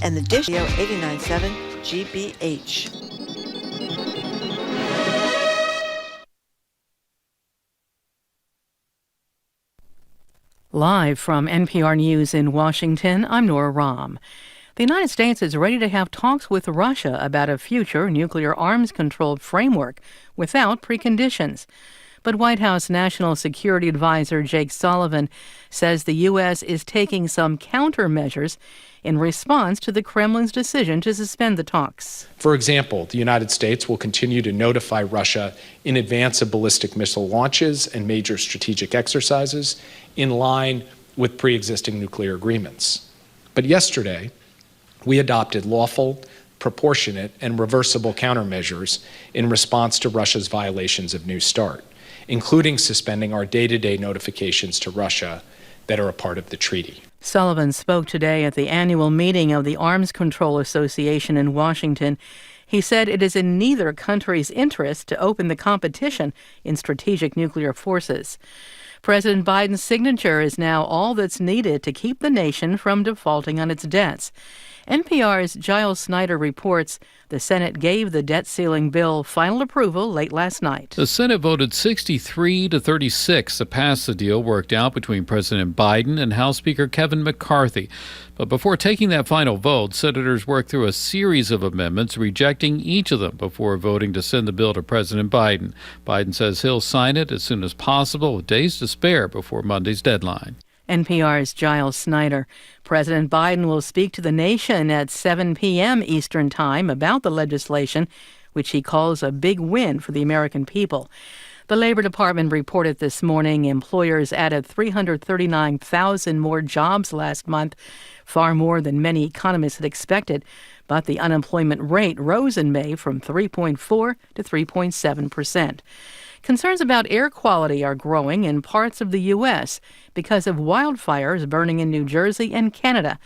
and the Dish 89.7 GBH. Live from NPR News in Washington, I'm Nora Rahm. The United States is ready to have talks with Russia about a future nuclear arms-controlled framework without preconditions. But White House National Security Advisor Jake Sullivan says the U.S. is taking some countermeasures in response to the Kremlin's decision to suspend the talks. For example, the United States will continue to notify Russia in advance of ballistic missile launches and major strategic exercises in line with pre-existing nuclear agreements. But yesterday, we adopted lawful, proportionate, and reversible countermeasures in response to Russia's violations of New START, including suspending our day-to-day notifications to Russia that are a part of the treaty. Sullivan spoke today at the annual meeting of the Arms Control Association in Washington. He said it is in neither country's interest to open the competition in strategic nuclear forces. President Biden's signature is now all that's needed to keep the nation from defaulting on its debts. NPR's Giles Snyder reports the Senate gave the debt ceiling bill final approval late last night. The Senate voted 63-36 to pass the deal worked out between President Biden and House Speaker Kevin McCarthy. But before taking that final vote, senators worked through a series of amendments, rejecting each of them before voting to send the bill to President Biden. Biden says he'll sign it as soon as possible, with days to spare before Monday's deadline. NPR's Giles Snyder. President Biden will speak to the nation at 7 p.m. Eastern Time about the legislation, which he calls a big win for the American people. The Labor Department reported this morning employers added 339,000 more jobs last month, far more than many economists had expected. But the unemployment rate rose in May from 3.4 to 3.7%. Concerns about air quality are growing in parts of the U.S. because of wildfires burning in New Jersey and Canada.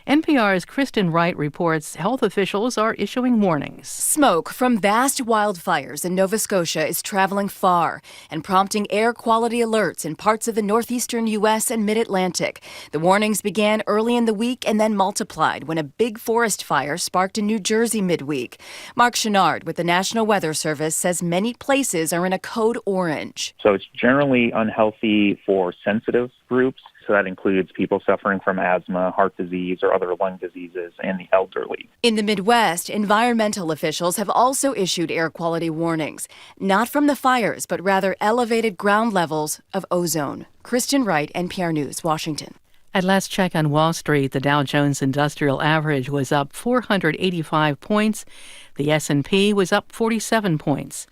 NPR's Kristen Wright reports health officials are issuing warnings. Smoke from vast wildfires in Nova Scotia is traveling far and prompting air quality alerts in parts of the northeastern U.S. and mid-Atlantic. The warnings began early in the week and then multiplied when a big forest fire sparked in New Jersey midweek. Mark Chenard with the National Weather Service says many places are in a code orange. So it's generally unhealthy for sensitive groups. So that includes people suffering from asthma, heart disease, or other lung diseases, and the elderly. In the Midwest, environmental officials have also issued air quality warnings, not from the fires, but rather elevated ground levels of ozone. Kristen Wright, NPR News, Washington. At last check on Wall Street, the Dow Jones Industrial Average was up 485 points. The S&P was up 47 points.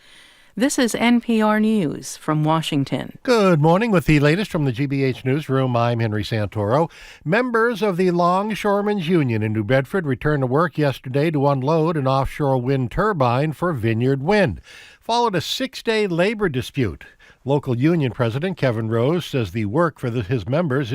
This is NPR News from Washington. Good morning. With the latest from the GBH Newsroom, I'm Henry Santoro. Members of the Longshoremen's Union in New Bedford returned to work yesterday to unload an offshore wind turbine for Vineyard Wind. Followed a 6-day labor dispute. Local union president Kevin Rose says the work for his members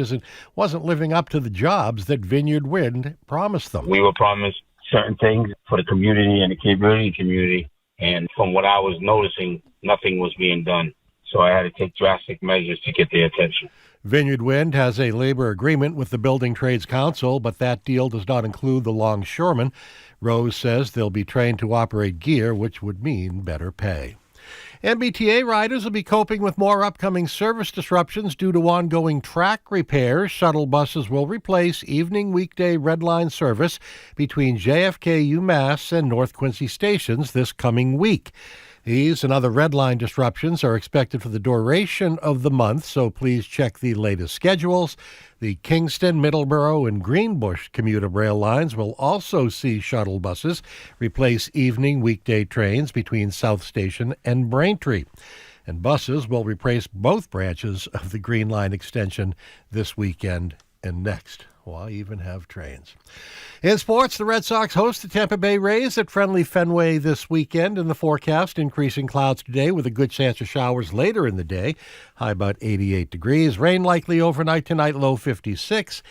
wasn't living up to the jobs that Vineyard Wind promised them. We were promised certain things for the community and the community. And from what I was noticing, nothing was being done. So I had to take drastic measures to get their attention. Vineyard Wind has a labor agreement with the Building Trades Council, but that deal does not include the longshoremen. Rose says they'll be trained to operate gear, which would mean better pay. MBTA riders will be coping with more upcoming service disruptions due to ongoing track repairs. Shuttle buses will replace evening weekday Red Line service between JFK, UMass, and North Quincy stations this coming week. These and other Red Line disruptions are expected for the duration of the month, so please check the latest schedules. The Kingston, Middleborough, and Greenbush commuter rail lines will also see shuttle buses replace evening weekday trains between South Station and Braintree. And buses will replace both branches of the Green Line extension this weekend and next. Well, I even have trains. In sports, the Red Sox host the Tampa Bay Rays at friendly Fenway this weekend. In the forecast, increasing clouds today with a good chance of showers later in the day. High about 88 degrees. Rain likely overnight tonight, low 56.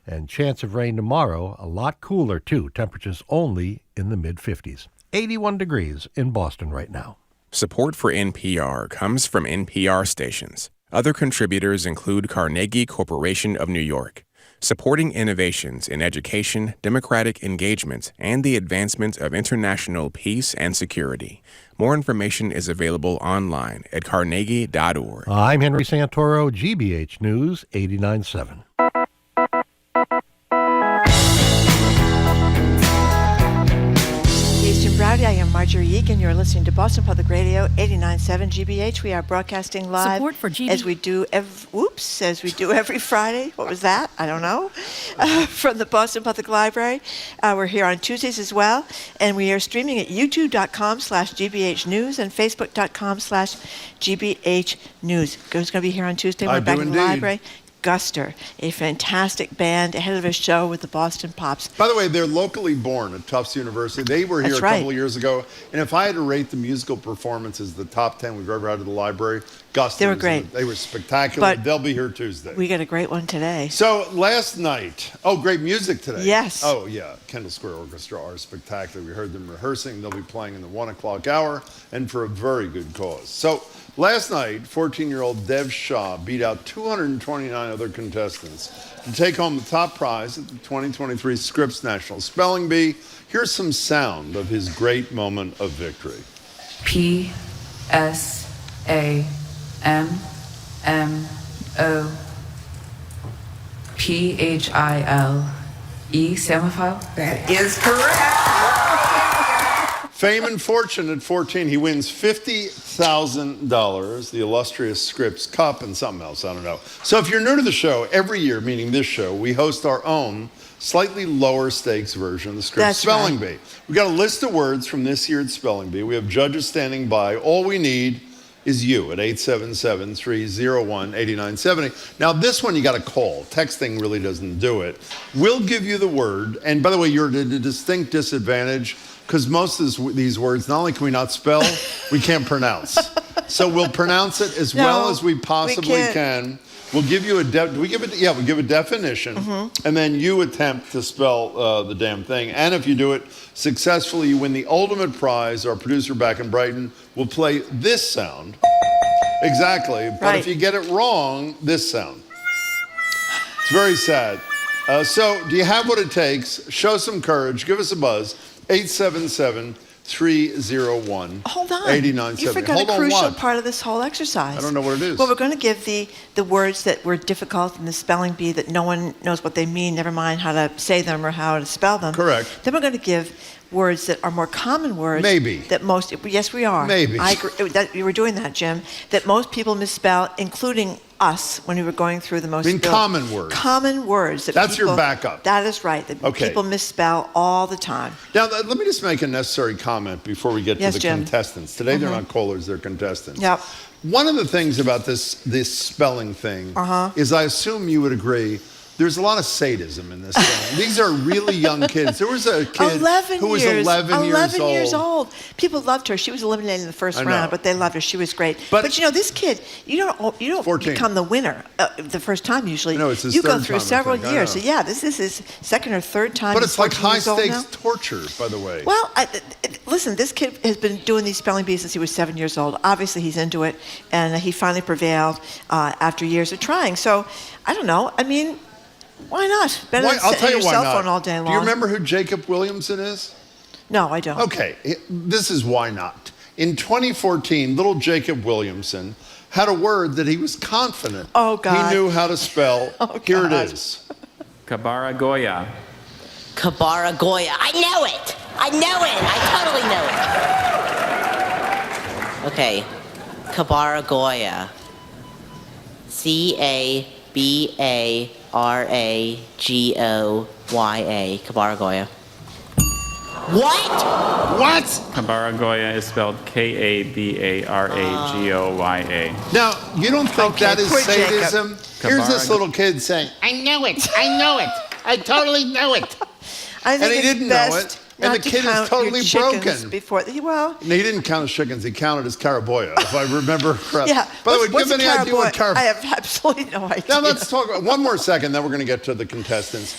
And chance of rain tomorrow, a lot cooler too. Temperatures only in the mid-50s. 81 degrees in Boston right now. Support for NPR comes from NPR stations. Other contributors include Carnegie Corporation of New York. supporting innovations in education, democratic engagement, and the advancement of international peace and security. More information is available online at carnegie.org. I'm Henry Santoro, GBH News 89.7. Jim Browdy, I am Marjorie Egan. You're listening to Boston Public Radio 89.7 GBH. We are broadcasting live Support for as we do every Friday. What was that? I don't know. From the Boston Public Library. We're here on Tuesdays as well, and we are streaming at youtube.com/GBH News and facebook.com/GBH News. Who's going to be here on Tuesday? We're back in the library. Guster, a fantastic band ahead of a show with the Boston Pops. By the way, they're locally born at Tufts University. They were here a couple of years ago. And if I had to rate the musical performances, the top 10 we've ever had at the library, Guster. They were great. They were spectacular. But they'll be here Tuesday. We got a great one today. So last night, great music today. Yes. Oh, yeah. Kendall Square Orchestra are spectacular. We heard them rehearsing. They'll be playing in the 1 o'clock hour and for a very good cause. So last night, 14-year-old Dev Shah beat out 229 other contestants to take home the top prize at the 2023 Scripps National Spelling Bee. Here's some sound of his great moment of victory. PSAMMOPHILE. That is correct. Fame and fortune at 14. He wins $50,000, the illustrious Scripps Cup, and something else. I don't know. So if you're new to the show, every year, meaning this show, we host our own slightly lower stakes version of the Scripps Spelling Bee. We've got a list of words from this year's Spelling Bee. We have judges standing by. All we need is you at 877-301-8970. Now, this one you got to call. Texting really doesn't do it. We'll give you the word. And by the way, you're at a distinct disadvantage because most of these words, not only can we not spell, we can't pronounce. So we'll pronounce it as well as we possibly can. We'll give you we give a definition, and then you attempt to spell the damn thing. And if you do it successfully, you win the ultimate prize. Our producer back in Brighton will play this sound. Exactly. But if you get it wrong, this sound. It's very sad. So do you have what it takes? Show some courage. Give us a buzz. 877-301-8970. Hold on. You forgot a crucial part of this whole exercise. I don't know what it is. Well, we're going to give the words that were difficult in the spelling bee that no one knows what they mean, never mind how to say them or how to spell them. Correct. Then we're going to give words that are more common words. Maybe. That most, yes, we are. Maybe. I agree, you were doing that, Jim, that most people misspell, including us when we were going through the most. Common words. Common words. That's your backup. That is right. That people misspell all the time. Now, let me just make a necessary comment before we get to the contestants. Today, they're not callers, they're contestants. Yep. One of the things about this spelling thing is I assume you would agree, there's a lot of sadism in this thing. These are really young kids. There was a kid who was 11 years old. People loved her. She was eliminated in the first round, but they loved her. She was great. But you know, this kid, you don't become the winner the first time usually. No, it's his you third go through time, several years. So yeah, this is his second or third time. But it's like high stakes torture, by the way. Well, listen, this kid has been doing these spelling bees since he was 7 years old. Obviously, he's into it, and he finally prevailed after years of trying. So I don't know. I mean, why not? Better than sitting on your cell phone all day long. Do you remember who Jacob Williamson is? No, I don't. Okay, this is why not. In 2014, little Jacob Williamson had a word that he was confident he knew how to spell. Here it is. Kabaragoya. Kabaragoya. I know it. I totally know it. Okay. Kabaragoya. Cabaragoya. Kabaragoya. What? Kabaragoya is spelled Kabaragoya. Now, you don't think that is sadism? Here's this little kid saying, I know it. I totally know it. I think and he didn't know it. And the kid is totally broken. Before, he didn't count his chickens. He counted his caraboya, if I remember correctly. Yeah. By the way, do you have any idea what caraboya? I have absolutely no idea. Now let's talk about one more second, then we're going to get to the contestants.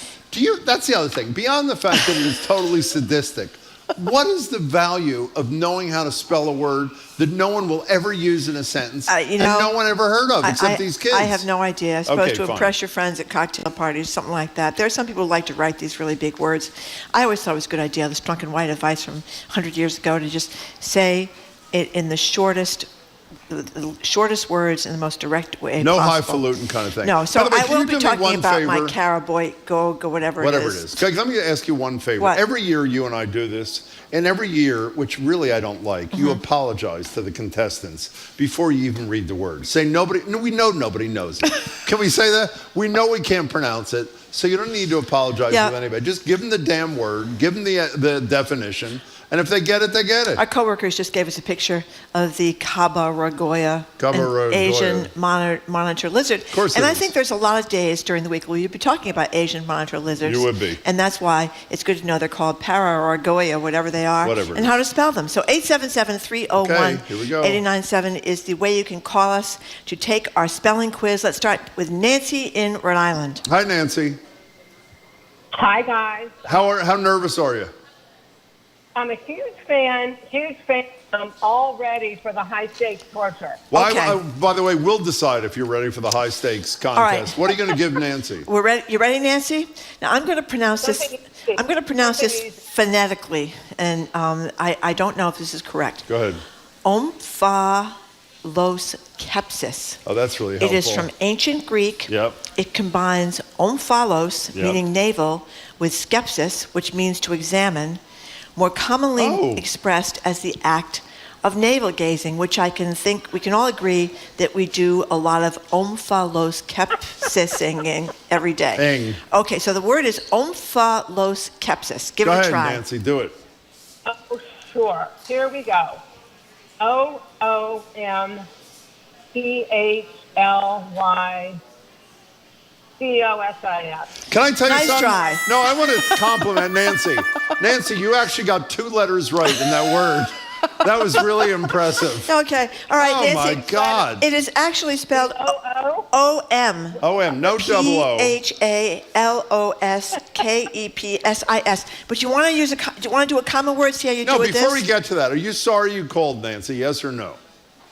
That's the other thing. Beyond the fact that it is totally sadistic, What is the value of knowing how to spell a word that no one will ever use in a sentence and no one ever heard of except these kids? I have no idea. I suppose to fine. impress your friends at cocktail parties, something like that. There are some people who like to write these really big words. I always thought it was a good idea, this drunken white advice from 100 years ago, to just say it in the shortest words in the most direct way no possible. highfalutin kind of thing. No, so By the way, I can you will do be me talking one about favor? my caraboy, go, whatever it is. Okay, let me ask you one favor. What? Every year you and I do this, and every year, which really I don't like, you apologize to the contestants before you even read the word. Say we know nobody knows it. Can we say that? We know we can't pronounce it, so you don't need to apologize to anybody. Just give them the damn word, give them the definition, and if they get it, they get it. Our coworkers just gave us a picture of the Cabaragoya, an Asian monitor lizard. Of course and it I is. think there's a lot of days during the week where you'd be talking about Asian monitor lizards. You would be. And that's why it's good to know they're called Pararagoya, whatever they are, Whatever it and is. how to spell them. So 877-301-8097 is the way you can call us to take our spelling quiz. Let's start with Nancy in Rhode Island. Hi, Nancy. Hi, guys. How nervous are you? I'm a huge fan. I'm all ready for the high-stakes torture. Well, Okay. by the way, we'll decide if you're ready for the high stakes contest. right. What are you going to give Nancy? We're ready. You ready, Nancy? Now I'm going to pronounce this. I'm going to pronounce this phonetically, and I don't know if this is correct. Go ahead. Omphalokepsis. Oh, that's really helpful. It is from ancient Greek. Yep. It combines omphalos, Yep. meaning navel, with skepsis, which means to examine, more commonly expressed as the act of navel gazing, which we can all agree that we do a lot of omphalokepsising every day. Ing. Okay, so the word is omphalokepsis. Give Go it a ahead, try. Nancy. Do it. Oh, sure. Here we go. OOMPHLYCOSIS. Can I tell you Nice something? try. No, I want to compliment Nancy. Nancy, you actually got 2 letters right in that word. That was really impressive. Okay, all right, Oh, Nancy. my God. It is actually spelled O-O? O-M. O-M, no double O. P-H-A-L-O-S-K-E-P-S-I-S. But you want to do a common word? See how you No, do with this? before we get to that, are you sorry you called, Nancy? Yes or no?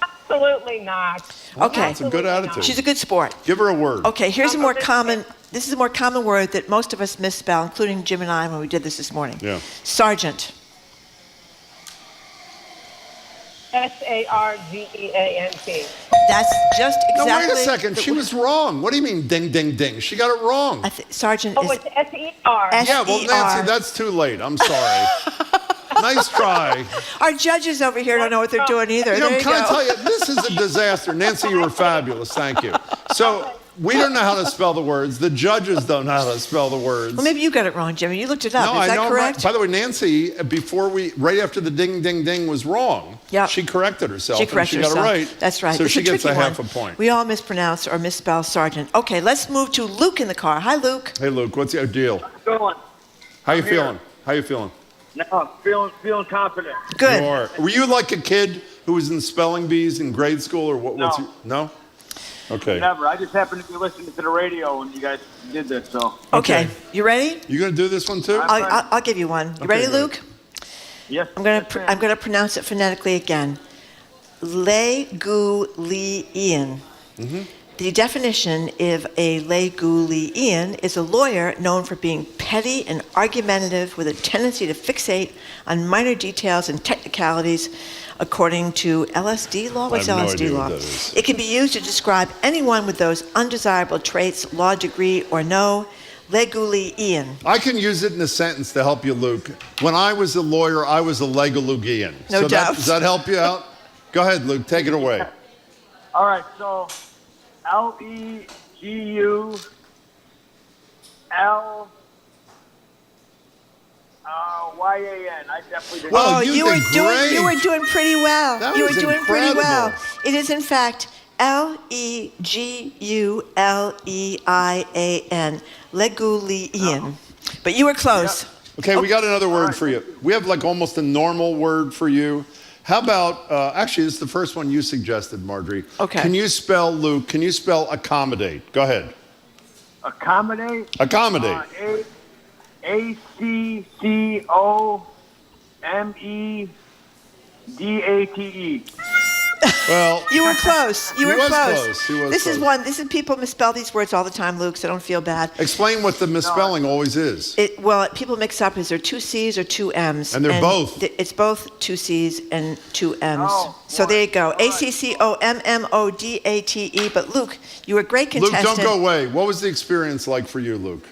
Absolutely not. Okay. That's a good attitude. She's a good sport. Give her a word. Okay, here's a more common. This is a more common word that most of us misspell, including Jim and I when we did this morning. Yeah. Sergeant. S-A-R-G-E-A-N-T. That's just No, exactly. wait a second. She was wrong. What do you mean, ding, ding, ding? She got it wrong. Sergeant Oh, is it's S-E-R. Yeah, well, Nancy, that's too late. I'm sorry. Nice try. Our judges over here don't know what they're doing either. You know, There you can I go. tell you, this is a disaster. Nancy, you were fabulous. Thank you. So we don't know how to spell the words. The judges don't know how to spell the words. Well, maybe you got it wrong, Jimmy. You looked it up. No, Is I that know. correct? By the way, Nancy, right after the ding, ding, ding was wrong, Yep. she corrected herself. She corrected and she got herself. it right. That's right. So It's she a gets tricky a half one. a point. We all mispronounce or misspell sergeant. Okay, let's move to Luke in the car. Hi, Luke. Hey, Luke, what's your deal? Going. How you I'm here. feeling? How you feeling? No, I'm feeling confident. Good. You are. Were you like a kid who was in spelling bees in grade school, or what? No. No. Okay. Never. I just happened to be listening to the radio when you guys did this, so. Okay. You ready? You gonna do this one too? I'll give you one. You Okay, ready, good. Luke? Yes. I'm gonna pronounce it phonetically again. Legulian. Mm-hmm. The definition of a Legulian is a lawyer known for being petty and argumentative with a tendency to fixate on minor details and technicalities. According to LSD law, what's I have no LSD idea law? what that is. It can be used to describe anyone with those undesirable traits, law degree or no. Legulian. I can use it in a sentence to help you, Luke. When I was a lawyer, I was a Legalugian. No doubt. Does that help you out? Go ahead, Luke. Take it away. All right, so Legulian. I definitely didn't. Well, Oh, you were great. doing pretty well. That You was were doing pretty well. incredible. It is in fact Legulian. Legulian. But you were close. Okay, we got another word for you. We have like almost a normal word for you. How about, actually, this is the first one you suggested, Marjorie. Okay. Can you spell, Luke, can you spell accommodate? Go ahead. Accommodate. Accommodate. A-C-C-O. MEDATE. Well, You were close. You He were was close. close. He was This is close. one. This is people misspell these words all the time, Luke. So don't feel bad. Explain what the misspelling always is. Well, people mix up. Is there two C's or two M's? And they're both. It's both two C's and two M's. Oh, so there you go. all right. ACCOMMODATE. But Luke, you were a great Luke, contestant. don't go away. What was the experience like for you, Luke?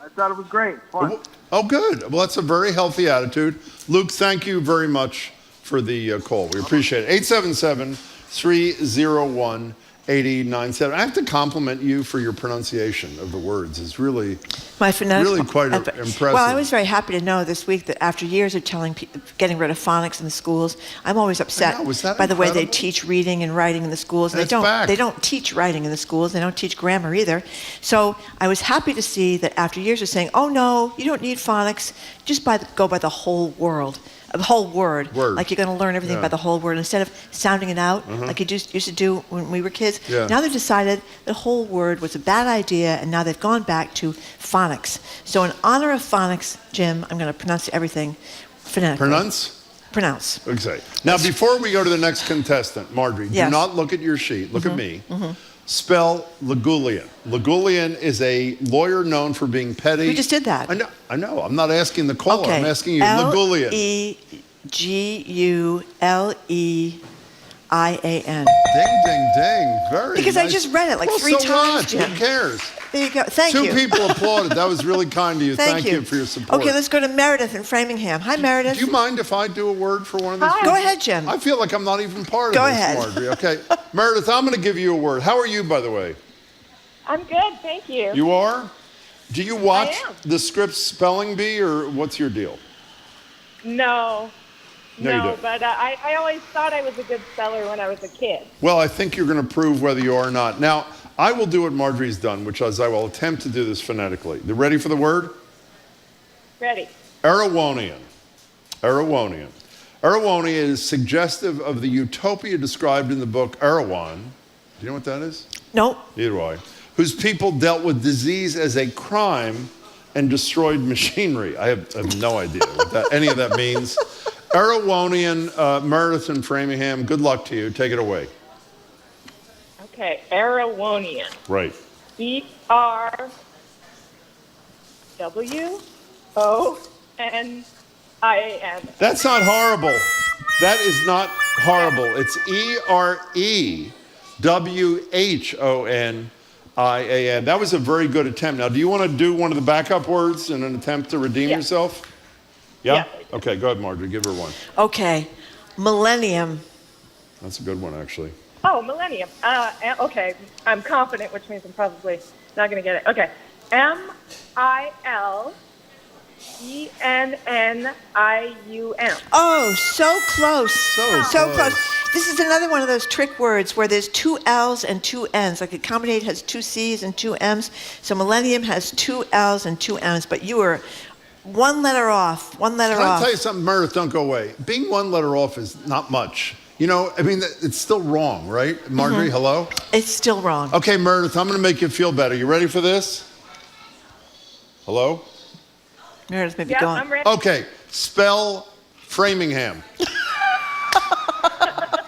I thought it was great. Fun. Oh, good. Well, that's a very healthy attitude. Luke, thank you very much for the call. We appreciate it. 877-301-8097. I have to compliment you for your pronunciation of the words. It's really, My phonetics. really quite impressive. Well, I was very happy to know this week that after years of telling getting rid of phonics in the schools, I'm always upset I know, was that by the way they incredible? teach reading and writing in the schools. And it's back. They don't teach writing in the schools. They don't teach grammar either. So I was happy to see that after years of saying, "Oh no, you don't need phonics. Just go by the whole word." Like you're going to learn everything by the whole word instead of sounding it out like you used to do when we were kids. Yeah. Now they've decided the whole word was a bad idea, and now they've gone back to phonics. So in honor of phonics, Jim, I'm going to pronounce everything phonetically. Pronounce. Okay. Now, before we go to the next contestant, Marjorie, Yes. do not look at your sheet. Look at me. Spell Legulian. Legulian is a lawyer known for being petty. We just did that. I know. I'm not asking the caller. Okay. I'm asking you. Legulian. Legulian. Ding, ding, ding. Very Because nice. I just read it like Well, 3 so times, what? Jim. Who cares? There you go. Thank you. Two people applauded. That was really kind of you. Thank you. for your support. Okay, let's go to Meredith in Framingham. Hi, Meredith. Do you mind if I do a word for one of these? Go ahead, Jim. I feel like I'm not even part Go of this, ahead. Marjorie. Okay. Meredith, I'm going to give you a word. How are you, by the way? I'm good, thank you. You are? Do you watch I am. the Scripps Spelling Bee, or what's your deal? No, No, you don't. but I always thought I was a good speller when I was a kid. Well, I think you're going to prove whether you are or not. Now, I will do what Marjorie's done, which is I will attempt to do this phonetically. You ready for the word? Ready? Erewhonian. Erewhonian. Erewhonian is suggestive of the utopia described in the book Erewhon. Do you know what that is? Nope. Neither do I. Whose people dealt with disease as a crime and destroyed machinery. I have no idea what any of that means. Erewhonian, Meredith and Framingham, good luck to you. Take it away. Okay, Erewhonian. Right. ERWONIAN. That's not horrible. That is not horrible. It's EREWHONIAN. That was a very good attempt. Now, do you want to do one of the backup words in an attempt to redeem yourself? Yeah? Okay, go ahead, Marjorie. Give her one. Okay. Millennium. That's a good one, actually. Oh, millennium. Okay, I'm confident, which means I'm probably not going to get it. Okay, MILENNIUM. Oh, so close. So close. This is another one of those trick words where there's 2 L's and 2 N's. Like Accommodate has 2 C's and 2 M's. So Millennium has 2 L's and 2 M's. But you were one letter off. One letter Can I off. tell you something, Meredith? Don't go away. Being one letter off is not much. You know, I mean, it's still wrong, right? Marjorie, hello? It's still wrong. Okay, Meredith, I'm going to make you feel better. You ready for this? Hello? Meredith may be Yeah, gone. I'm ready. Okay, spell Framingham.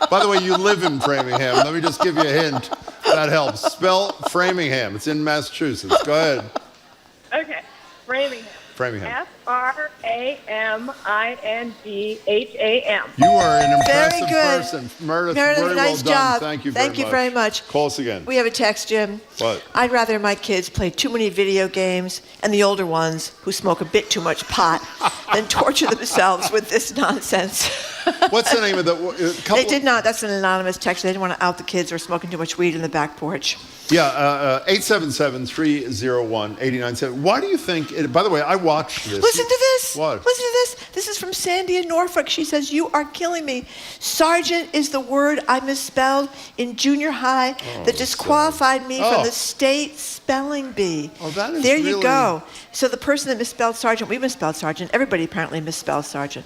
By the way, you live in Framingham. Let me just give you a hint. That helps. Spell Framingham. It's in Massachusetts. Go ahead. Okay, Framingham. Framingham. FRAMINGHAM. You are an impressive Very good. person. Meredith, Meredith, very nice well done. job. Thank you very much. Thank you very much. Call us again. We have a text, Jim. What? I'd rather my kids play too many video games and the older ones who smoke a bit too much pot than torture themselves with this nonsense. What's the name of the They did not. That's an anonymous text. They didn't want to out the kids who are smoking too much weed in the back porch. Yeah, 877-301-8097. Why do you think, by the way, I watched this. Listen to this. What? Listen to this. This is from Sandy in Norfolk. She says, "You are killing me. Sergeant is the word I misspelled in junior high that disqualified me from the state spelling bee." Oh, that is There you really- go. So the person that misspelled sergeant, we misspelled sergeant. Everybody apparently misspelled sergeant.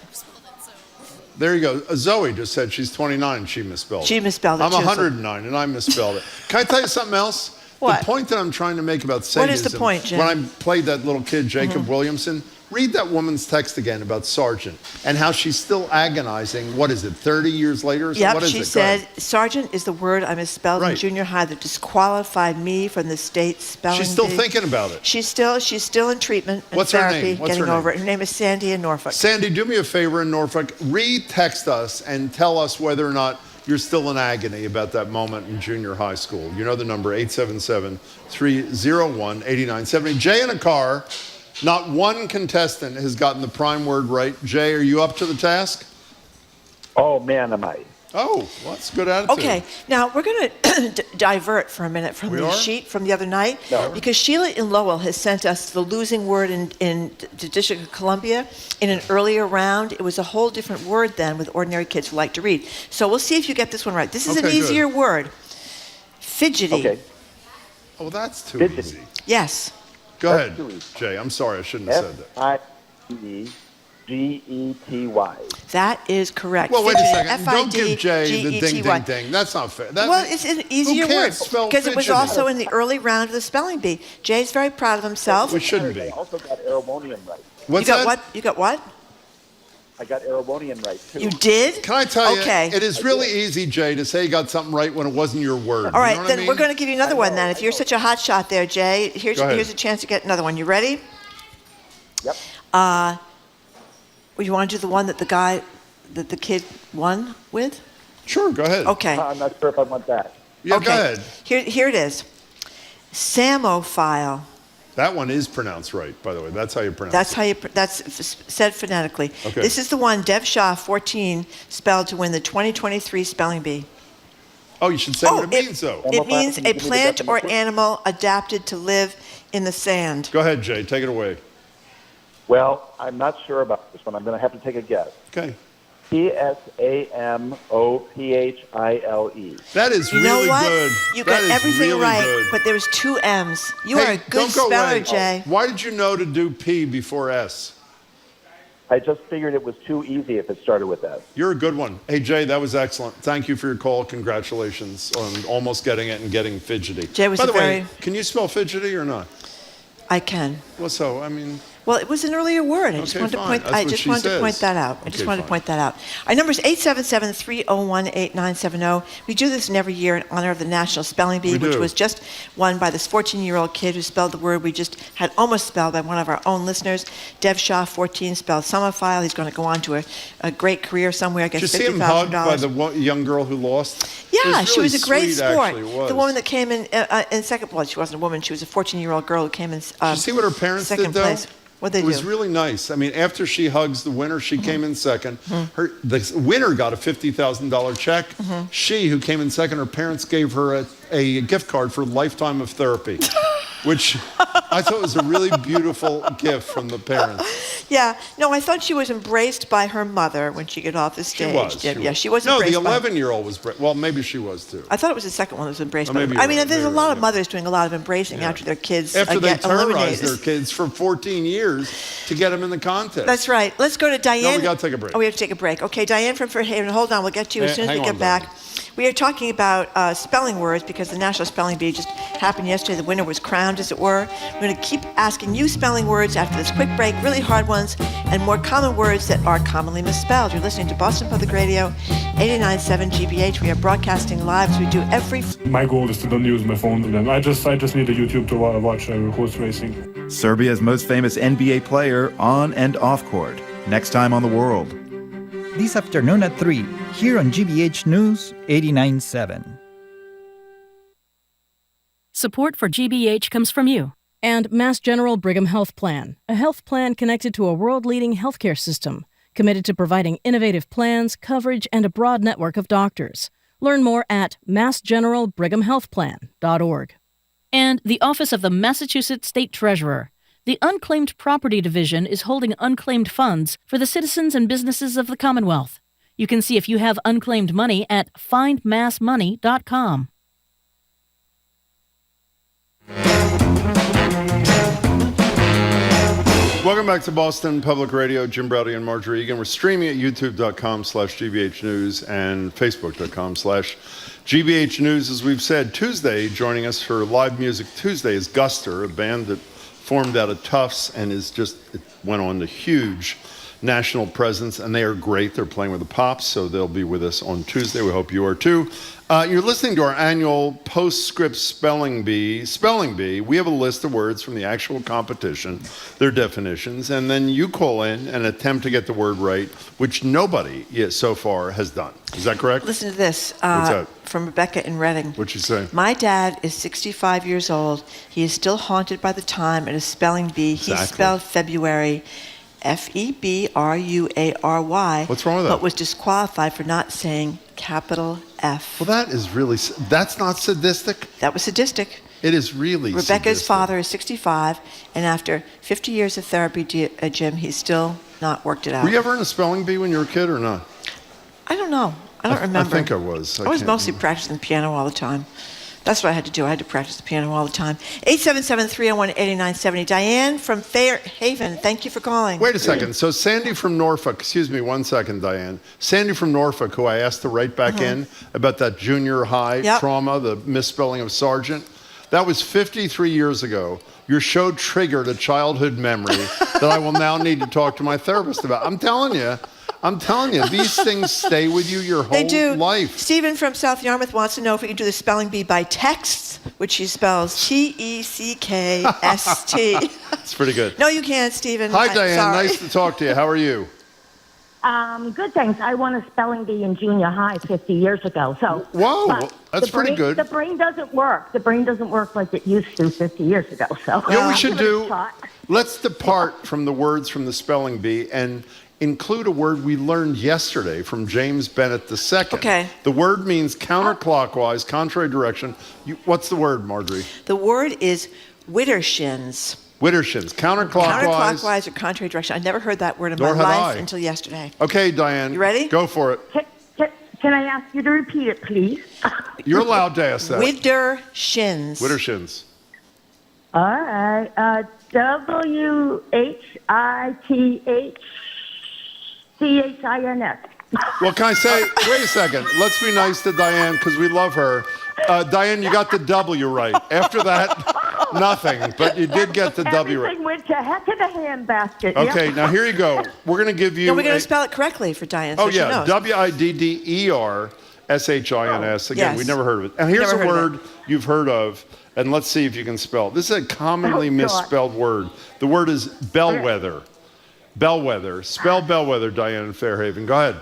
There you go. Zoe just said she's 29 and she misspelled it. She misspelled it I'm too, so- 109 and I misspelled it. Can I tell you something else? What? The point that I'm trying to make about sadism. What is the point, Jim? When I played that little kid, Jacob Williamson, read that woman's text again about Sergeant and how she's still agonizing. What is it, 30 years later? Or Yep, what is she it? said, Sergeant is the word I misspelled in junior high that disqualified me from the state spelling She's still bee. thinking about it. She's still in treatment and What's her therapy, name? What's getting her over name? it. Her name is Sandy in Norfolk. Sandy, do me a favor in Norfolk. Re-text us and tell us whether or not you're still in agony about that moment in junior high school. You know the number, 877-301-8970. Jay in a car. Not one contestant has gotten the prime word right. Jay, are you up to the task? Oh, man, am I. Oh, well, that's a good attitude. Okay, now we're going to divert for a minute from the sheet from the other night because Sheila in Lowell has sent us the losing word in the District of Columbia in an earlier round. It was a whole different word then with ordinary kids who like to read. So we'll see if you get this one right. This is an easier word. Fidgety. Okay. Oh, that's too easy. Yes. Go ahead, Jay. I'm sorry, I shouldn't have said that. F-I-D-G-E-T-Y. That is correct. Well, wait a Fidgety, second. Don't give Jay the ding, F-I-D-G-E-T-Y. ding, ding. That's not fair. Well, it's an easier word because it was fidgety? also in the early round of the spelling bee. Jay's very proud of himself. We shouldn't be. I also got aerobonium right. What's you got that? what? You got what? I got aerobonium right, too. You did? Can I tell you, Okay. it is really easy, Jay, to say you got something right when it wasn't your word. All right, you know then what I mean? we're going to give you another one then. If you're such a hot shot there, Jay, here's Go ahead. a chance to get another one. You ready? Yep. Well, you want to do the one that the kid won with? Sure, go ahead. Okay. I'm not sure if I want that. Yeah, okay. go ahead. Here it is. Samophile. That one is pronounced right, by the way. That's how you pronounce That's it. how you. That's said phonetically. Okay. This is the one Dev Shaw 14 spelled to win the 2023 spelling bee. Oh, you should say what it means, though. It means a plant or animal adapted to live in the sand. Go ahead, Jay. Take it away. Well, I'm not sure about this one. I'm going to have to take a guess. Okay. P-S-A-M-O-P-H-I-L-E. That is You know really what? good. You That got is everything really right, good. but there was 2 M's. You Hey, are a good don't go speller, away. Jay. Why did you know to do P before S? I just figured it was too easy if it started with S. You're a good one. Hey, Jay, that was excellent. Thank you for your call. Congratulations on almost getting it and getting fidgety. Jay was By the a way, very- can you spell fidgety or not? I can. Well, so, I mean... Well, it was an earlier word. I just Okay, wanted to fine. point. That's I what just she wanted to says. point that out. I Okay, just wanted to fine. point that out. Our number is 877-301-8970. We do this in every year in honor of the National Spelling Bee, We which do. was just won by this 14-year-old kid who spelled the word we just had almost spelled by one of our own listeners. Dev Shaw 14 spelled Summerfile. He's going to go on to a great career somewhere. I guess Did you see him hugged by $50,000. the young girl who lost? Yeah, It she was really a great sweet, sport. actually, it was. The woman that came in second. Well, she wasn't a woman. She was a 14-year-old girl who came in. Did you see what her parents second did, though? place. What'd they It was do? really nice. I mean, after she hugs the winner, she came in second. Mm-hmm. The winner got a $50,000 check. Mm-hmm. She, who came in second, her parents gave her a gift card for a lifetime of therapy, which I thought was a really beautiful gift from the parents. Yeah, no, I thought she was embraced by her mother when she got off the She stage. was. She was No, the embraced by 11-year-old was. Well, maybe she was too. I thought it was the second one that was embraced Oh, by maybe her. I you're mean, right, there's a maybe lot you're of right. mothers doing a lot of embracing after their kids After they get terrorized eliminated. their kids for 14 years to get them in the contest. That's right. Let's go to Diane. No, we got to take a break. Oh, we have to take a break. Okay, Diane from Fairhaven. Hold on, we'll get to you as soon as Hang we on, get back. We are talking about spelling words because the National Spelling Bee just happened yesterday. The winner was crowned, as it were. We're going to keep asking you spelling words after this quick break, really hard ones, and more common words that are commonly misspelled. You're listening to Boston Public Radio, 89.7 GBH. We are broadcasting live as we do every... My goal is to don't use my phone then. I just need a YouTube to watch horse racing. Serbia's most famous NBA player on and off court. Next time on The World. This afternoon at 3, here on GBH News 89.7. Support for GBH comes from you and Mass General Brigham Health Plan, a health plan connected to a world-leading healthcare system, committed to providing innovative plans, coverage, and a broad network of doctors. Learn more at massgeneralbrighamhealthplan.org. And the Office of the Massachusetts State Treasurer. The Unclaimed Property Division is holding unclaimed funds for the citizens and businesses of the Commonwealth. You can see if you have unclaimed money at findmassmoney.com. Welcome back to Boston Public Radio. Jim Browdy and Marjorie Egan. We're streaming at youtube.com/GBH News and facebook.com/GBH News. As we've said, Tuesday, joining us for Live Music Tuesday is Guster, a band that formed out of Tufts and is just went on to huge national presence, and they are great. They're playing with the Pops, so they'll be with us on Tuesday. We hope you are too. You're listening to our annual Postscript Spelling Bee. We have a list of words from the actual competition, their definitions, and then you call in and attempt to get the word right, which nobody yet so far has done. Is that correct? Listen to this What's that? from Rebecca in Reading. What'd you say? My dad is 65 years old. He is still haunted by the time at a spelling bee. Exactly. He spelled February February. What's wrong with that? But was disqualified for not saying capital F. Well, that's not sadistic. That was sadistic. It is really Rebecca's sadistic. father is 65, and after 50 years of therapy, Jim, he's still not worked it out. Were you ever in a spelling bee when you were a kid or not? I don't know. I don't remember. I think I was. I was mostly practicing piano all the time. That's what I had to do. I had to practice the piano all the time. 877-301-8970. Diane from Fairhaven, thank you for calling. Wait a second. So Sandy from Norfolk, excuse me 1 second, Diane. Sandy from Norfolk, who I asked to write back in about that junior high trauma, the misspelling of sergeant. That was 53 years ago. Your show triggered a childhood memory that I will now need to talk to my therapist about. I'm telling you, these things stay with you your whole life. Stephen from South Yarmouth wants to know if we can do the spelling bee by text, which he spells Teckst. That's pretty good. No, you can't, Stephen. Hi, Diane. Sorry. Nice to talk to you. How are you? Good, thanks. I won a spelling bee in junior high 50 years ago. So, whoa, that's pretty good. The brain doesn't work. The brain doesn't work like it used to 50 years ago. So, you know what we should do? Let's depart from the words from the spelling bee and include a word we learned yesterday from James Bennett II. Okay. The word means counterclockwise, contrary direction. What's the word, Marjorie? The word is widdershins. Widdershins, counterclockwise. Counterclockwise or contrary direction. I never heard that word in my life until yesterday. Okay, Diane. You ready? Go for it. Can I ask you to repeat it, please? You're allowed to ask that. Widdershins. Widdershins. All right. WHITHCHINS. Well, can I say, wait a second. Let's be nice to Diane because we love her. Diane, you got the W right. After that, nothing. But you did get the W right. Everything went to heck in a handbasket. Okay, now here you go. We're going to give you. No, we're going to spell it correctly for Diane. So oh, yeah. She knows. WIDDERSHINS. Again, yes. we never heard of it. And here's a word you've heard of, and let's see if you can spell. This is a commonly misspelled word. The word is bellwether. Bellwether. Spell bellwether, Diane in Fairhaven. Go ahead.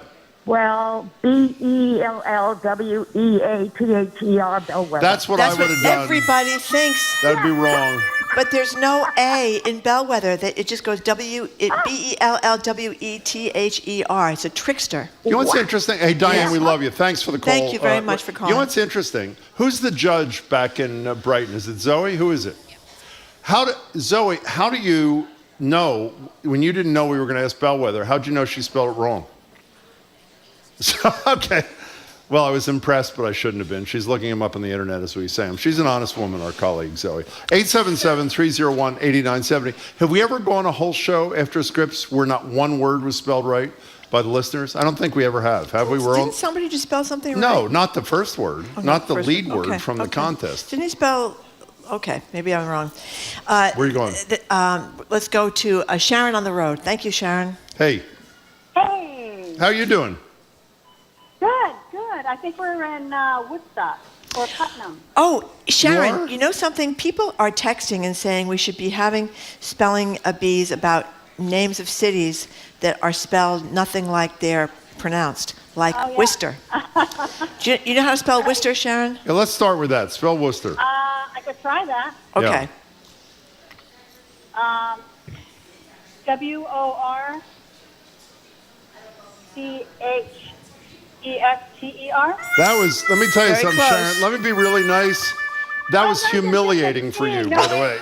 Well, BELLWEAPHER, bellwether. That's what I would have done. Everybody thinks. That would be wrong. But there's no A in bellwether. That it just goes BELLWETHER. It's a trickster. You know what's interesting? Hey, Diane, Yes. we love you. Thanks for the call. Thank you very much for calling. You know what's interesting? Who's the judge back in Brighton? Is it Zoe? Who is it? Zoe, how do you know, when you didn't know we were going to ask bellwether, how'd you know she spelled it wrong? So, okay. Well, I was impressed, but I shouldn't have been. She's looking him up on the internet as we say him. She's an honest woman, our colleague, Zoe. 877-301-8970. Have we ever gone a whole show after scripts where not one word was spelled right by the listeners? I don't think we ever have. Have we? Didn't somebody just spell something right? No, not the first word. Not the lead word Okay, from the contest. Didn't he spell... Okay, maybe I'm wrong. Where are you going? Let's go to Sharon on the road. Thank you, Sharon. Hey. Hey. How you doing? Good, good. I think we're in Woodstock or Putnam. Oh, Sharon, you know something? People are texting and saying we should be having spelling bees about names of cities that are spelled nothing like they're pronounced, like Worcester. Do you know how to spell Worcester, Sharon? Yeah, let's start with that. Spell Worcester. I could try that. Okay. WORCHESTER. That was, let me tell you Very something, close. Sharon. Let me be really nice. That was humiliating for you, by the way.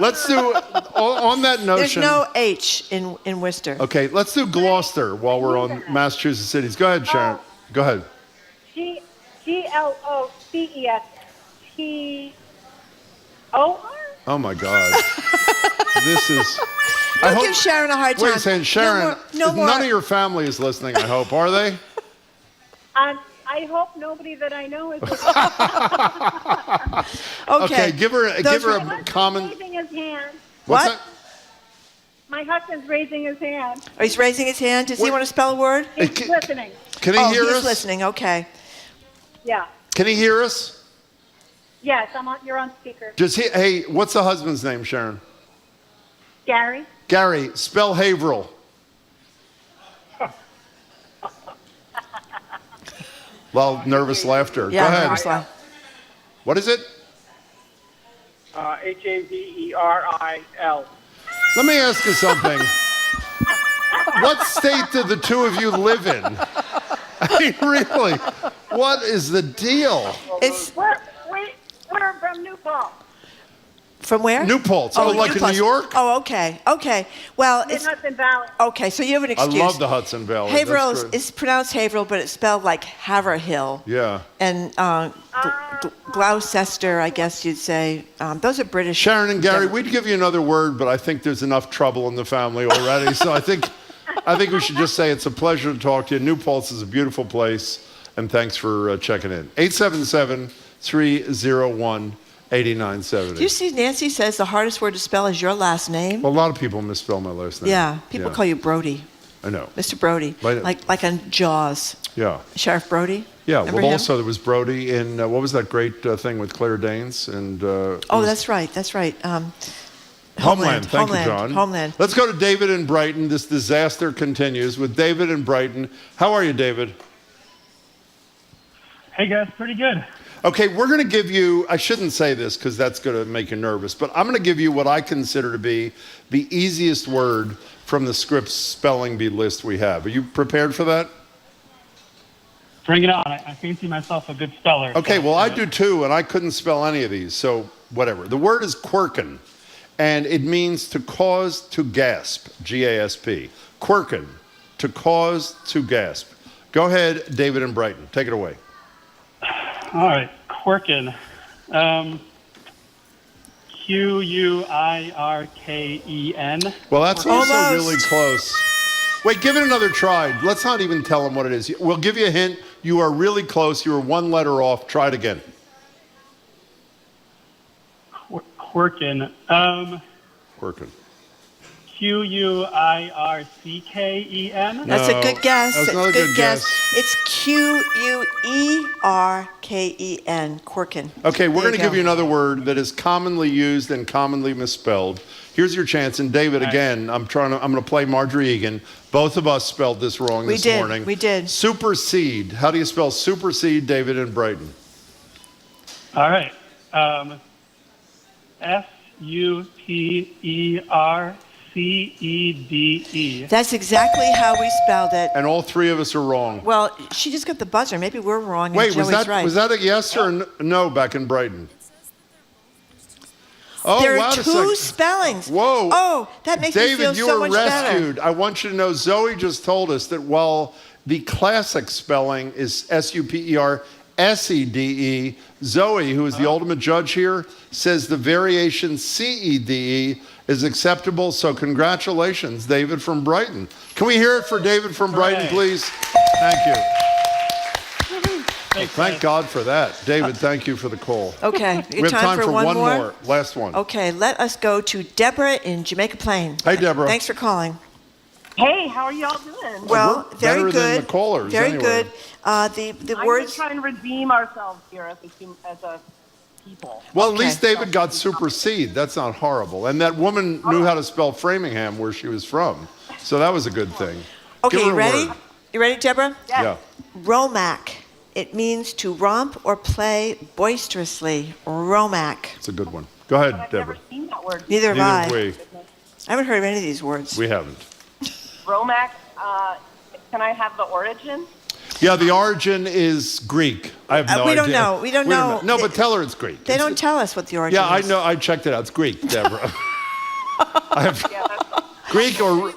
Let's do, on that notion. There's no H in Worcester. Okay, let's do Gloucester while we're on Massachusetts cities. Go ahead, Sharon. Go ahead. GLOCESTOR. Oh, my God. This is... Don't give Sharon a hard time. Wait a second, Sharon. No more. None of your family is listening, I hope. Are they? I hope nobody that I know is. Okay, give her a common. Waving his hand. What's that? My husband's raising his hand. Oh, he's raising his hand. Does he want to spell a word? He's listening. Can he hear us? He's listening. Okay. Yeah. Can he hear us? Yes, you're on speaker. Hey, what's the husband's name, Sharon? Gary? Gary, spell Haverhill. Well, nervous laughter. Yeah, Go ahead. nervous laugh. What is it? Haveril. Let me ask you something. What state do the two of you live in? I mean, really, what is the deal? We're from New Paltz. From where? New Paltz. Oh, like in New York? Oh, okay. Okay. Well, In Hudson Valley. okay. So you have an I excuse. love the Hudson Valley. Haverhill That's great. is pronounced Haverhill, but it's spelled like Haverhill. Yeah. And Gloucester, I guess you'd say. Those are British. Sharon and Gary, we'd give you another word, but I think there's enough trouble in the family already. So I think we should just say it's a pleasure to talk to you. New Paltz is a beautiful place, and thanks for checking in. 877-301-8970. Do you see Nancy says the hardest word to spell is your last name? Well, a lot of people misspell my last name. Yeah, people call you Brody. I know. Mr. Brody, like on Jaws. Yeah. Sheriff Brody. Yeah. Remember Well, him? also there was Brody in what was that great thing with Claire Danes and? That's right. That's right. Homeland. Thank you, John. Homeland. Let's go to David in Brighton. This disaster continues with David in Brighton. How are you, David? Hey guys, pretty good. Okay, we're going to give you, I shouldn't say this because that's going to make you nervous, but I'm going to give you what I consider to be the easiest word from the Scripps spelling bee list we have. Are you prepared for that? Bring it on. I fancy myself a good speller. Okay, well, I do too, and I couldn't spell any of these, so whatever. The word is quirkin, and it means to cause to gasp, G-A-S-P. Quirkin, to cause to gasp. Go ahead, David in Brighton. Take it away. All right, Quirkin. Quirken. Well, that's also Almost. really close. Wait, give it another try. Let's not even tell them what it is. We'll give you a hint. You are really close. You are one letter off. Try it again. Quirkin. Quirkin. Quirken. That's a good guess. That's another good guess. It's Querken. Quirkin. Okay, we're There going to give you another word that is commonly used and commonly misspelled. Here's your chance. And David, again, I'm going to play Marjorie Egan. Both of us spelled this wrong this morning. We did. Supersede. How do you spell supersede, David in Brighton? All right. Supercede. That's exactly how we spelled it. And all three of us are wrong. Well, she just got the buzzer. Maybe we're wrong. And Wait, was Joey's right. that a yes or no back in Brighton? Oh, there wow, are two spellings. Whoa. Oh, that makes David, me feel you so were much rescued. better. I want you to know Zoe just told us that while the classic spelling is S-U-P-E-R-S-E-D-E, Zoe, who is the ultimate judge here, says the variation C-E-D-E is acceptable. So congratulations, David from Brighton. Can we hear it for David from Brighton, please? Thank you. Thank God for that. David, thank you for the call. Okay, We have time for one more. Last one. Okay, let us go to Deborah in Jamaica Plain. Hey, Deborah. Thanks for calling. Hey, how are y'all doing? Well, We're very better good. than the callers, very anyway. good. The I'm words. just trying to redeem ourselves here as a people. Well, at least David got supersede. That's not horrible. And that woman knew how to spell Framingham, where she was from. So that was a good thing. Okay, Give her you a ready? word. You ready, Deborah? Yeah. Romac. It means to romp or play boisterously. Romac. It's a good one. Go ahead, Deborah. Seen that word. Neither have I. Have we. I haven't heard of any of these words. We haven't. Romac, can I have the origin? Yeah, the origin is Greek. I have no idea. we don't know. We don't know. No, but tell her it's Greek. They don't tell us what the origin Yeah, is. I know. I checked it out. It's Greek, Deborah. I have Greek or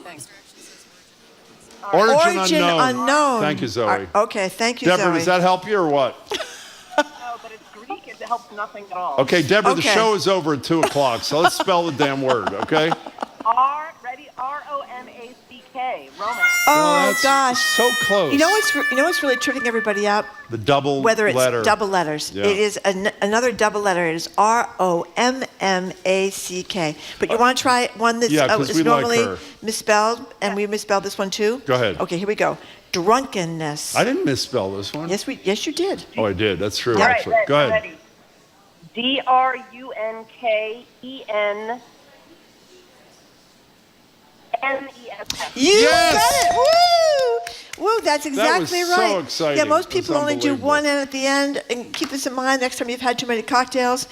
origin unknown. Thank you, Zoe. Okay, thank you, Deborah, Zoe. does that help you or what? No, but it's Greek. It helps nothing at all. Okay, Deborah, the Okay. show is over at 2 o'clock, so let's spell the damn word, okay? Ready? R-O-M-A-C-K. Romac. Oh, That's gosh. so close. You know what's really tripping everybody up? The double Whether it's letter. double letters. Yeah. It is another double letter. It is ROMMACK. But you want to try one that's Yeah, 'cause is we like normally her. misspelled, and we misspelled this one too? Go ahead. Okay, here we go. Drunkenness. I didn't misspell this one. Yes, you did. Oh, I did. That's true, All right, actually. Go ahead. ready. DRUNKEN. NESS. You Yes! got it! Woo! Woo, that's exactly so right. exciting. Yeah, most That's people only do unbelievable. one N at the end. And keep this in mind next time you've had too many cocktails.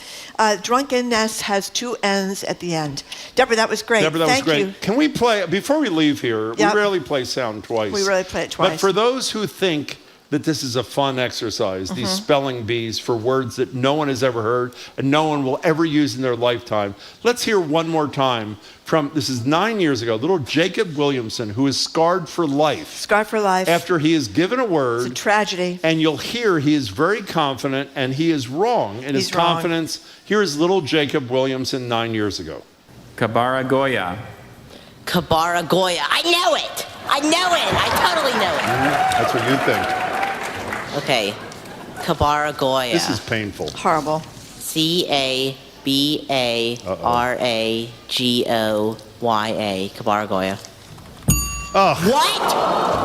Drunkenness has two N's at the end. Deborah, that was great. Deborah, that Thank was great. you. Can we play, before we leave here, Yep. we rarely play sound twice. We rarely play it twice. But for those who think that this is a fun exercise, these Mm-hmm. spelling bees for words that no one has ever heard and no one will ever use in their lifetime, let's hear one more time from, this is 9 years ago, little Jacob Williamson, who is scarred for life. Scarred for life. After he is given a word. It's a tragedy. And you'll hear he is very confident and he is wrong in his He's wrong. confidence. Here's little Jacob Williamson 9 years ago. Kabaragoya. Kabaragoya. I know it. I know it. I totally know it. That's what you think. Okay. Kabaragoya. This is painful. Horrible. Cabaragoya. Kabaragoya. Oh. What?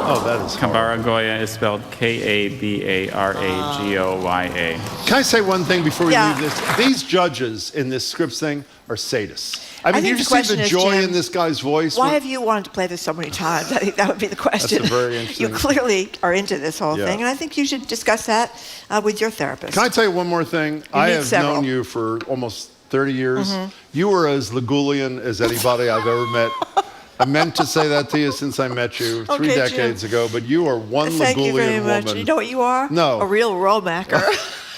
Oh, that is horrible. Kabaragoya is spelled Kabaragoya. Can I say one thing before we Yeah. leave this? These judges in this Scripps thing are sadists. I mean, think you the just see question the is, joy Jim, in this guy's voice. Why have you wanted to play this so many times? I think that would be the question. That's a very interesting- You clearly are into this whole Yeah. thing, and I think you should discuss that with your therapist. Can I tell you one more thing? I need have several. known you for almost 30 years. Mhm. You were as Legulian as anybody I've ever met. I meant to say that to you since I met you 3 Okay, Jim. decades ago, but you are one Thank you very Legulian much. woman. You know what you are? No. A real rollmaker.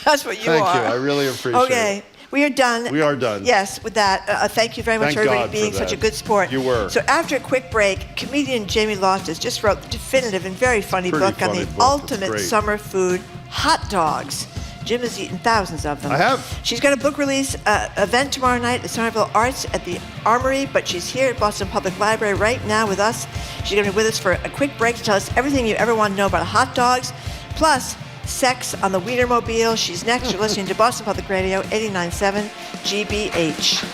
That's what you Thank are. you. I really appreciate it. Okay. We are done. We are done. Yes, with that, thank you very much, Thank everybody, God for being for such a that. good sport. You were. So after a quick break, comedian Jamie Loftus just wrote the definitive and very funny Pretty book on funny the book. It's ultimate great. summer food, hot dogs. Jim has eaten thousands of them. I have. She's got a book release event tomorrow night at Somerville Arts at the Armory, but she's here at Boston Public Library right now with us. She's going to be with us for a quick break to tell us everything you ever want to know about hot dogs, plus sex on the Wienermobile. She's next. You're listening to Boston Public Radio, 89.7 GBH.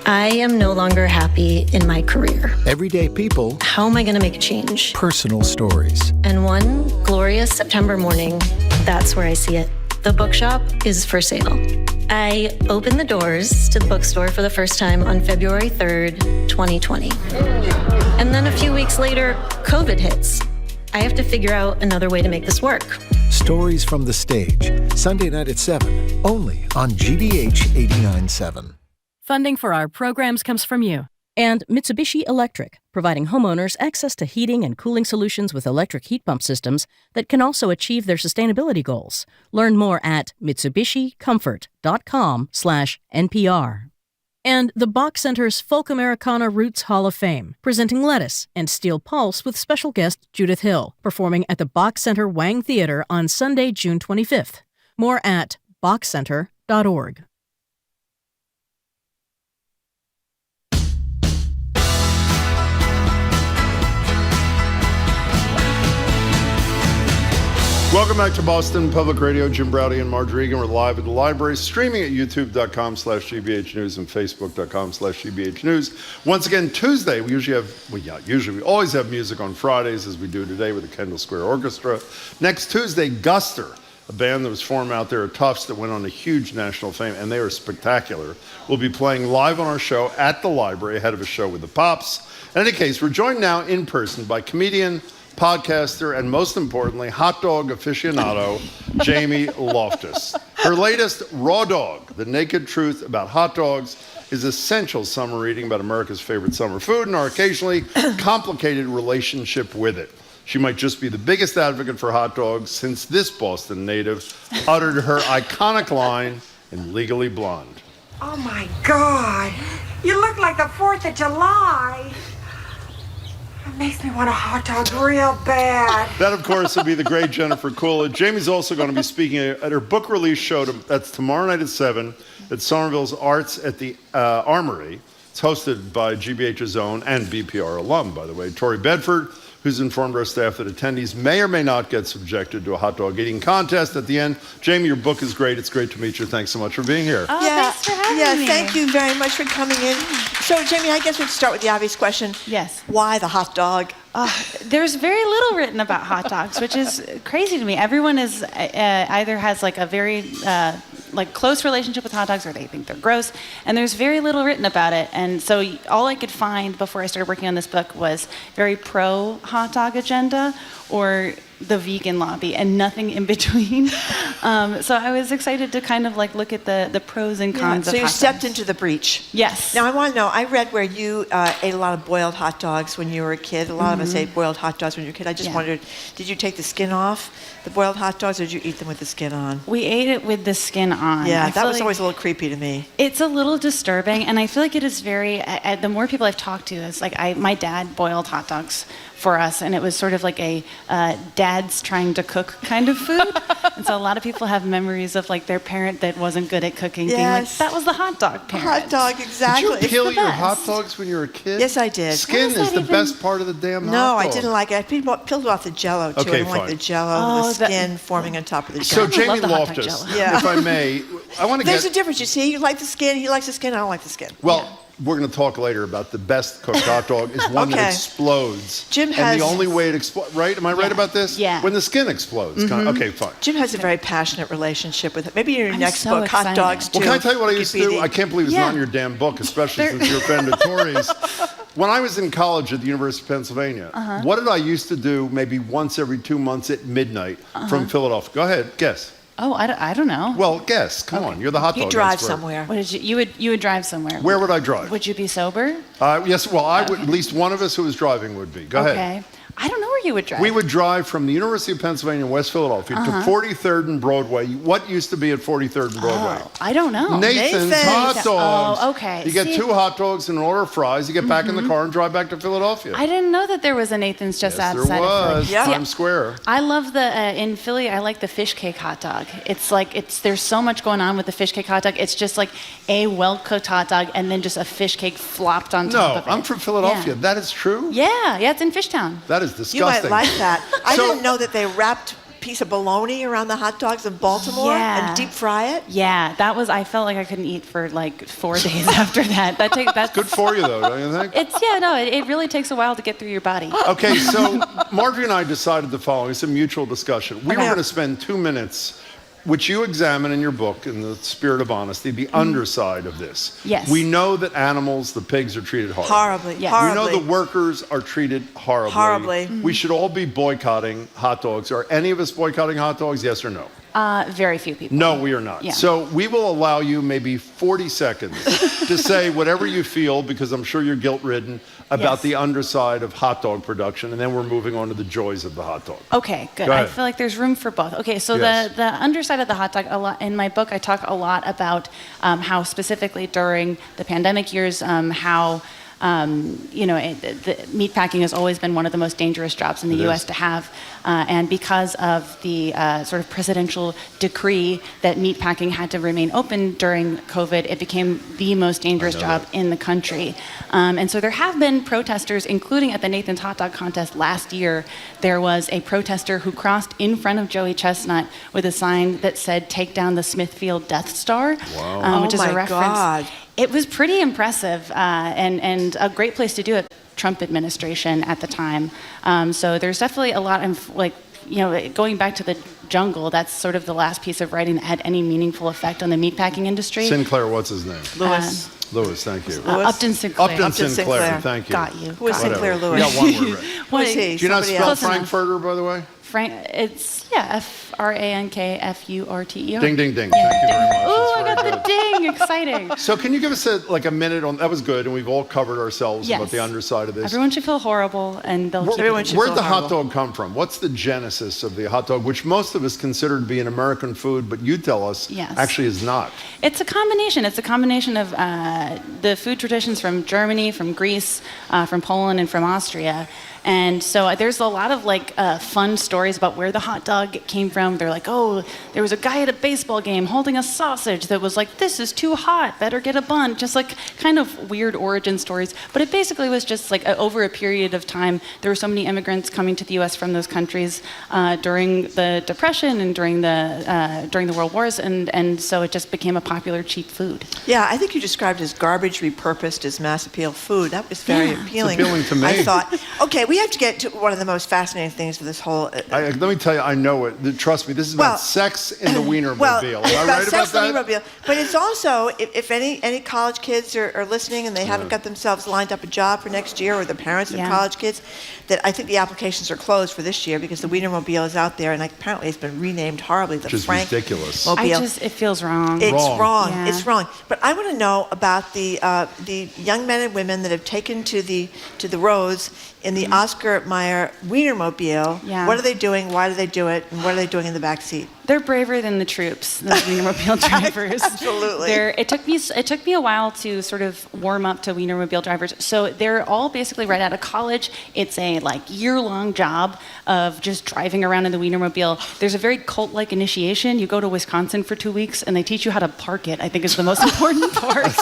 I am no longer happy in my career. Everyday people, How am I going to make a change? personal stories. And one glorious September morning, that's where I see it. The bookshop is for sale. I opened the doors to the bookstore for the first time on February 3rd, 2020. And then a few weeks later, COVID hits. I have to figure out another way to make this work. Stories from the stage. Sunday night at 7, only on GBH 89.7. Funding for our programs comes from you. And Mitsubishi Electric, providing homeowners access to heating and cooling solutions with electric heat pump systems that can also achieve their sustainability goals. Learn more at MitsubishiComfort.com/NPR. And the Bach Center's Folk Americana Roots Hall of Fame, presenting Lettuce and Steel Pulse with special guest Judith Hill, performing at the Bach Center Wang Theater on Sunday, June 25th. More at bachcenter.org. Welcome back to Boston Public Radio. Jim Browdy and Marge Regan. We're live at the library, streaming at youtube.com/GBH News and facebook.com/GBH News. Once again, Tuesday, we usually always have music on Fridays, as we do today with the Kendall Square Orchestra. Next Tuesday, Guster, a band that was formed out there at Tufts that went on a huge national fame, and they are spectacular, will be playing live on our show at the library ahead of a show with the Pops. In any case, we're joined now in person by comedian, podcaster, and most importantly, hot dog aficionado, Jamie Loftus. Her latest, Raw Dog, The Naked Truth About Hot Dogs, is essential summer reading about America's favorite summer food and our occasionally complicated relationship with it. She might just be the biggest advocate for hot dogs since this Boston native uttered her iconic line in Legally Blonde. Oh my God. You look like the 4th of July. It makes me want a hot dog real bad. That, of course, will be the great Jennifer Coolidge. Jamie's also going to be speaking at her book release show. That's tomorrow night at 7 at Somerville's Arts at the Armory. It's hosted by GBH's own and BPR alum, by the way, Tori Bedford, who's informed our staff that attendees may or may not get subjected to a hot dog eating contest at the end. Jamie, your book is great. It's great to meet you. Thanks so much for being here. Oh, thanks for having me. Thank you very much for coming in. So, Jamie, I guess we'd start with the obvious question. Yes. Why the hot dog? There's very little written about hot dogs, which is crazy to me. Everyone is either has like a very close relationship with hot dogs, or they think they're gross, and there's very little written about it. And so all I could find before I started working on this book was very pro hot dog agenda or the vegan lobby, and nothing in between. So I was excited to kind of look at the pros and cons of hot dogs. So you stepped into the breach. Yes. Now I want to know, I read where you ate a lot of boiled hot dogs when you were a kid. A lot of us ate boiled hot dogs when you were a kid. I just wondered, did you take the skin off the boiled hot dogs, or did you eat them with the skin on? We ate it with the skin on. Yeah, that was always a little creepy to me. It's a little disturbing, and I feel like it is very, the more people I've talked to, it's like my dad boiled hot dogs for us, and it was sort of like a dad's trying to cook kind of food. And so a lot of people have memories of their parent that wasn't good at cooking, being like, that was the hot dog parent. Hot dog, exactly. Did you peel your hot dogs when you were a kid? Yes, I did. Skin is the best part of the damn hot dog. No, I didn't like it. I peeled off the Jello too. Okay, I didn't like the Jello, the skin forming on top of the Jello. So Jamie Loftus, if I may, I want to There's a difference. You see, you like the skin. He likes the skin. I don't like the skin. Well, we're going to talk later about the best cooked hot dog is one that explodes. Jim has, and the only way it explodes, right? Am I right about this? Yeah. When the skin explodes. Okay, fine. Jim has a very passionate relationship with it. Maybe in your next book, Hot Dogs too. Well, can I tell you what I used to do? I can't believe it's not in your damn book, especially since you're a friend of Tori's. When I was in college at the University of Pennsylvania, what did I used to do maybe once every 2 months at midnight from Philadelphia? Go ahead, guess. Oh, I don't know. Well, guess. Come on, you're the hot dog He'd drive expert. somewhere. What did you would drive somewhere? Where would I drive? Would you be sober? Yes, well, I would. At least one of us who was driving would be. Go ahead. Okay. I don't know where you would drive. We would drive from the University of Pennsylvania in West Philadelphia to 43rd and Broadway. What used to be at 43rd and Broadway? Oh, I don't know. Nathan's Hot Dogs. Oh, okay. You get 2 hot dogs and an order of fries. You get back in the car and drive back to Philadelphia. I didn't know that there was a Nathan's just outside there was. of Times Square. I love in Philly, I like the fish cake hot dog. There's so much going on with the fish cake hot dog. It's just like a well-cooked hot dog and then just a fish cake flopped on top of it. No, I'm from Philadelphia. Yeah. That is true? Yeah, it's in Fishtown. That is disgusting. You might like that. I didn't know that they wrapped a piece of bologna around the hot dogs in Baltimore and deep fry it. Yeah, I felt like I couldn't eat for 4 days after that. That's good for you though, don't you think? It really takes a while to get through your body. Okay, so Marjorie and I decided the following. It's a mutual discussion. We were going to spend 2 minutes, which you examine in your book, in the spirit of honesty, the underside of this. Yes. We know that animals, the pigs, are treated horribly. Yes. We know the workers are treated horribly. We should all be boycotting hot dogs. Are any of us boycotting hot dogs, yes or no? Very few people. No, we are not. Yeah. So we will allow you maybe 40 seconds to say whatever you feel, because I'm sure you're guilt-ridden, about the underside of hot dog production, and then we're moving on to the joys of the hot dog. Okay, good. I feel like there's room for both. Okay, so the underside of the hot dog, in my book, I talk a lot about how specifically during the pandemic years, how the meatpacking has always been one of the most dangerous jobs in the U.S. to have, and because of the sort of presidential decree that meatpacking had to remain open during COVID, it became the most dangerous job in the country. And so there have been protesters, including at the Nathan's Hot Dog Contest last year. There was a protester who crossed in front of Joey Chestnut with a sign that said, "Take down the Smithfield Death Star," which is a reference. God. It was pretty impressive and a great place to do it. Trump administration at the time. So there's definitely a lot of going back to the jungle. That's sort of the last piece of writing that had any meaningful effect on the meatpacking industry. Sinclair, what's his name? Lewis. Lewis, thank you. Upton Sinclair. Upton Sinclair, thank you. Got you. Who is Sinclair Lewis? We got one word right. Who is he? Do you not Somebody spell else? Frankfurter, by the way? It's Frankfurter. Ding, ding, ding. Thank you very much. Oh, I got the ding. Exciting. So can you give us a minute on, that was good, and we've all covered ourselves about the underside of this. Everyone should feel horrible, and they'll keep Where'd the hot dog come from? What's the genesis of the hot dog, which most of us consider to be an American food, but you tell us actually is not? It's a combination. It's a combination of the food traditions from Germany, from Greece, from Poland, and from Austria. And so there's a lot of like fun stories about where the hot dog came from. They're like, oh, there was a guy at a baseball game holding a sausage that was like, this is too hot, better get a bun. Just like kind of weird origin stories. But it basically was just like over a period of time, there were so many immigrants coming to the U.S. from those countries during the Depression and during the World Wars, and so it just became a popular cheap food. Yeah, I think you described it as garbage repurposed as mass appeal food. That was very appealing. It's appealing to me. I thought, okay, we have to get to one of the most fascinating things of this whole. Let me tell you, I know it. Trust me, this is about sex in the Wienermobile. Well, Am it's I about right sex about in the that? Wienermobile. But it's also, if any college kids are listening and they haven't got themselves lined up a job for next year, or the parents of college kids, that I think the applications are closed for this year because the Wienermobile is out there, and apparently it's been renamed horribly. The Which is Frank ridiculous. Mobile. It feels wrong. It's wrong. Yeah. It's wrong. But I want to know about the young men and women that have taken to the roads in the Oscar Mayer Wienermobile. Yeah. What are they doing? Why do they do it? And what are they doing in the back seat? They're braver than the troops, the Wienermobile drivers. Absolutely. It took me a while to sort of warm up to Wienermobile drivers. So they're all basically right out of college. It's a year-long job of just driving around in the Wienermobile. There's a very cult-like initiation. You go to Wisconsin for 2 weeks and they teach you how to park it. I think is the most important part.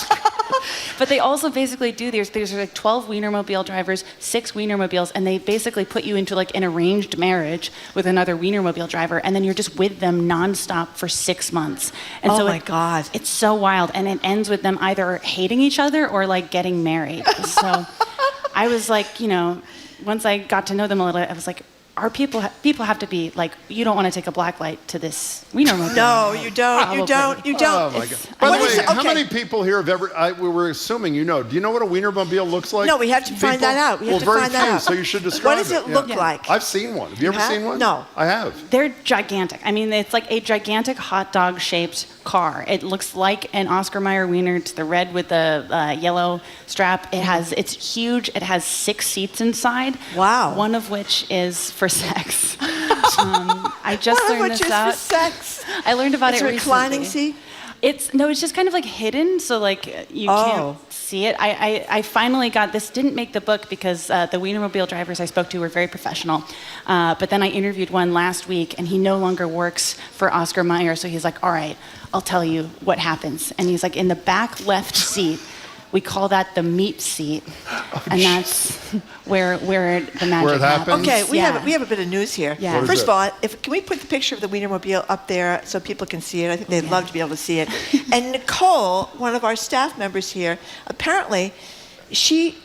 But they also basically do, there's like 12 Wienermobile drivers, 6 Wienermobiles, and they basically put you into like an arranged marriage with another Wienermobile driver, and then you're just with them nonstop for 6 months. And oh so my God. It's so wild, and it ends with them either hating each other or like getting married. So I was like, once I got to know them a little, I was like, our people have to be like, you don't want to take a black light to this Wienermobile. No, you don't. Probably. You don't. You don't. Oh my God. By the way, how many people here have ever? We were assuming you know. Do you know what a Wienermobile looks like? No, we have to find that out. We have to very find that few, out. So you should describe What does it look like? I've seen one. Have you ever seen one? No. I have. They're gigantic. I mean, it's like a gigantic hot dog shaped car. It looks like an Oscar Mayer Wiener. It's the red with the yellow strap. It's huge. It has 6 seats inside. Wow. One of which is for sex. I just learned this out. For sex. I learned about It's it a recently. reclining seat? It's just kind of like hidden, so like you can't see it. I finally got this. Didn't make the book because the Wienermobile drivers I spoke to were very professional. But then I interviewed one last week, and he no longer works for Oscar Mayer. So he's like, "All right, I'll tell you what happens." And he's like, in the back left seat. We call that the meat seat, and that's where the magic happens. Okay, we have a bit of news here. Yeah. First of all, can we put the picture of the Wienermobile up there so people can see it? I think they'd love to be able to see it. And Nicole, one of our staff members here, apparently, she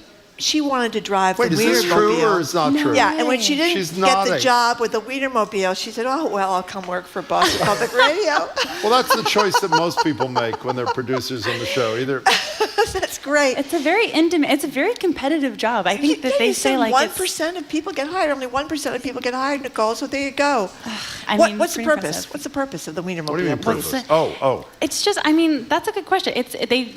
wanted to drive the Wienermobile. Wait, is this true or is not true? Yeah, and when she didn't She's get nodding. the job with the Wienermobile, she said, "Oh well, I'll come work for Boston Public Radio." Well, that's the choice that most people make when they're producers on the show. Either that's great. It's a very intimate. It's a very competitive job. I think that they say like 1% of people get hired. Only 1% of people get hired, Nicole. So there you go. What's the purpose? impressive. What's the purpose of the Wienermobile? what do you mean please? purpose? Oh. It's just, I mean, that's a good question.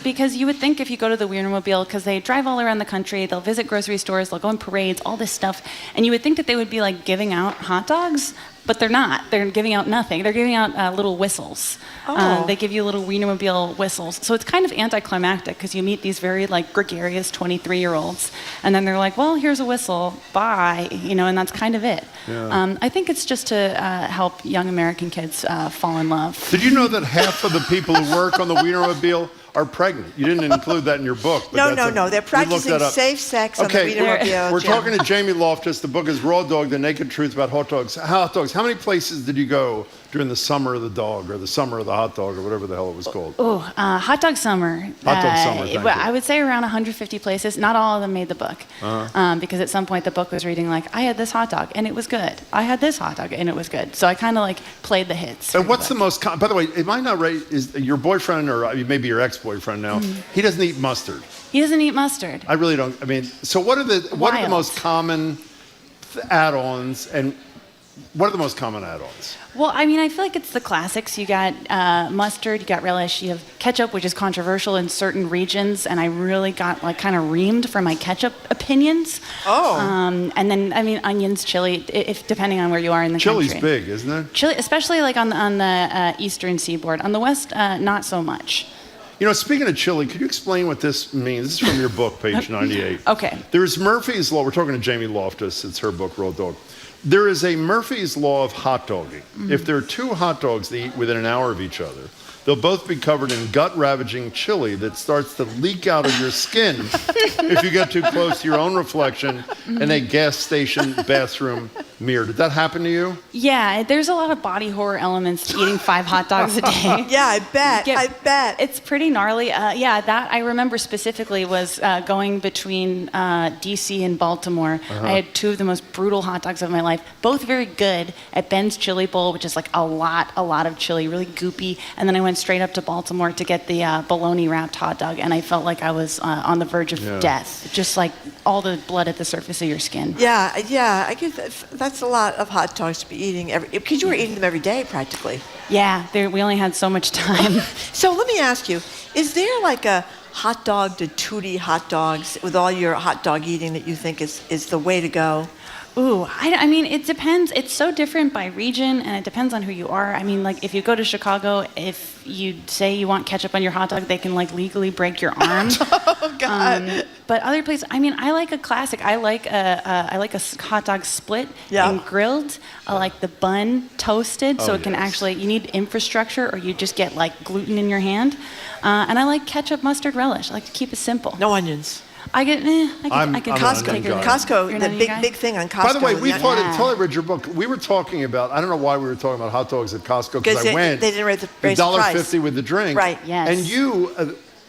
Because you would think if you go to the Wienermobile, because they drive all around the country, they'll visit grocery stores, they'll go in parades, all this stuff, and you would think that they would be like giving out hot dogs, but they're not. They're giving out nothing. They're giving out little whistles. They give you little Wienermobile whistles. So it's kind of anticlimactic because you meet these very like gregarious 23-year-olds, and then they're like, "Well, here's a whistle, bye," and that's kind of it. Yeah. I think it's just to help young American kids fall in love. Did you know that half of the people who work on the Wienermobile are pregnant? You didn't include that in your book. But No. They're practicing safe sex on the Wienermobile. We're Jim. talking to Jamie Loftus. The book is Raw Dog, The Naked Truth About Hot Dogs. How many places did you go during the summer of the dog or the summer of the hot dog or whatever the hell it was called? Hot dog summer. Hot dog summer, thank you. I would say around 150 places. Not all of them made the book. Because at some point the book was reading like, I had this hot dog and it was good. I had this hot dog and it was good. So I kind of like played the hits. And what's the most by the way, am I not right? Is your boyfriend or maybe your ex-boyfriend now, he doesn't eat mustard. He doesn't eat mustard. I really don't. I mean, so what are the most common add-ons and what are the most common add-ons? Well, I mean, I feel like it's the classics. You got mustard, you got relish, you have ketchup, which is controversial in certain regions, and I really got like kind of reamed for my ketchup opinions. And then, I mean, onions, chili, if depending on where you are in the country. Chili's big, isn't it? Chili, especially like on the eastern seaboard. On the west, not so much. You know, speaking of chili, could you explain what this means? This is from your book, page 98. Okay. There's Murphy's Law. We're talking to Jamie Loftus. It's her book, Raw Dog. There is a Murphy's Law of hot dogging. If there are two hot dogs that eat within an hour of each other, they'll both be covered in gut-ravaging chili that starts to leak out of your skin if you get too close to your own reflection in a gas station bathroom mirror. Did that happen to you? Yeah, there's a lot of body horror elements to eating 5 hot dogs a day. Yeah, I bet. It's pretty gnarly. That I remember specifically was going between D.C. and Baltimore. I had 2 of the most brutal hot dogs of my life, both very good at Ben's Chili Bowl, which is like a lot of chili, really goopy. And then I went straight up to Baltimore to get the bologna wrapped hot dog, and I felt like I was on the verge of death, just like all the blood at the surface of your skin. Yeah, I guess that's a lot of hot dogs to be eating because you were eating them every day practically. Yeah, we only had so much time. So let me ask you, is there like a hot dog to Tootie hot dogs with all your hot dog eating that you think is the way to go? Ooh, I mean, it depends. It's so different by region, and it depends on who you are. I mean, like, if you go to Chicago, if you say you want ketchup on your hot dog, they can, like, legally break your arm. Oh, God. But other places, I mean, I like a classic. I like a hot dog split and grilled. I like the bun toasted, so it can actually, you need infrastructure, or you just get, like, gluten in your hand. And I like ketchup, mustard, relish. I like to keep it simple. No onions. I can Costco, the big thing on Costco. By the way, we thought until I read your book, we were talking about, I don't know why we were talking about hot dogs at Costco, because I went, they didn't raise the price. $1.50 with the drink. Right, yes. And you,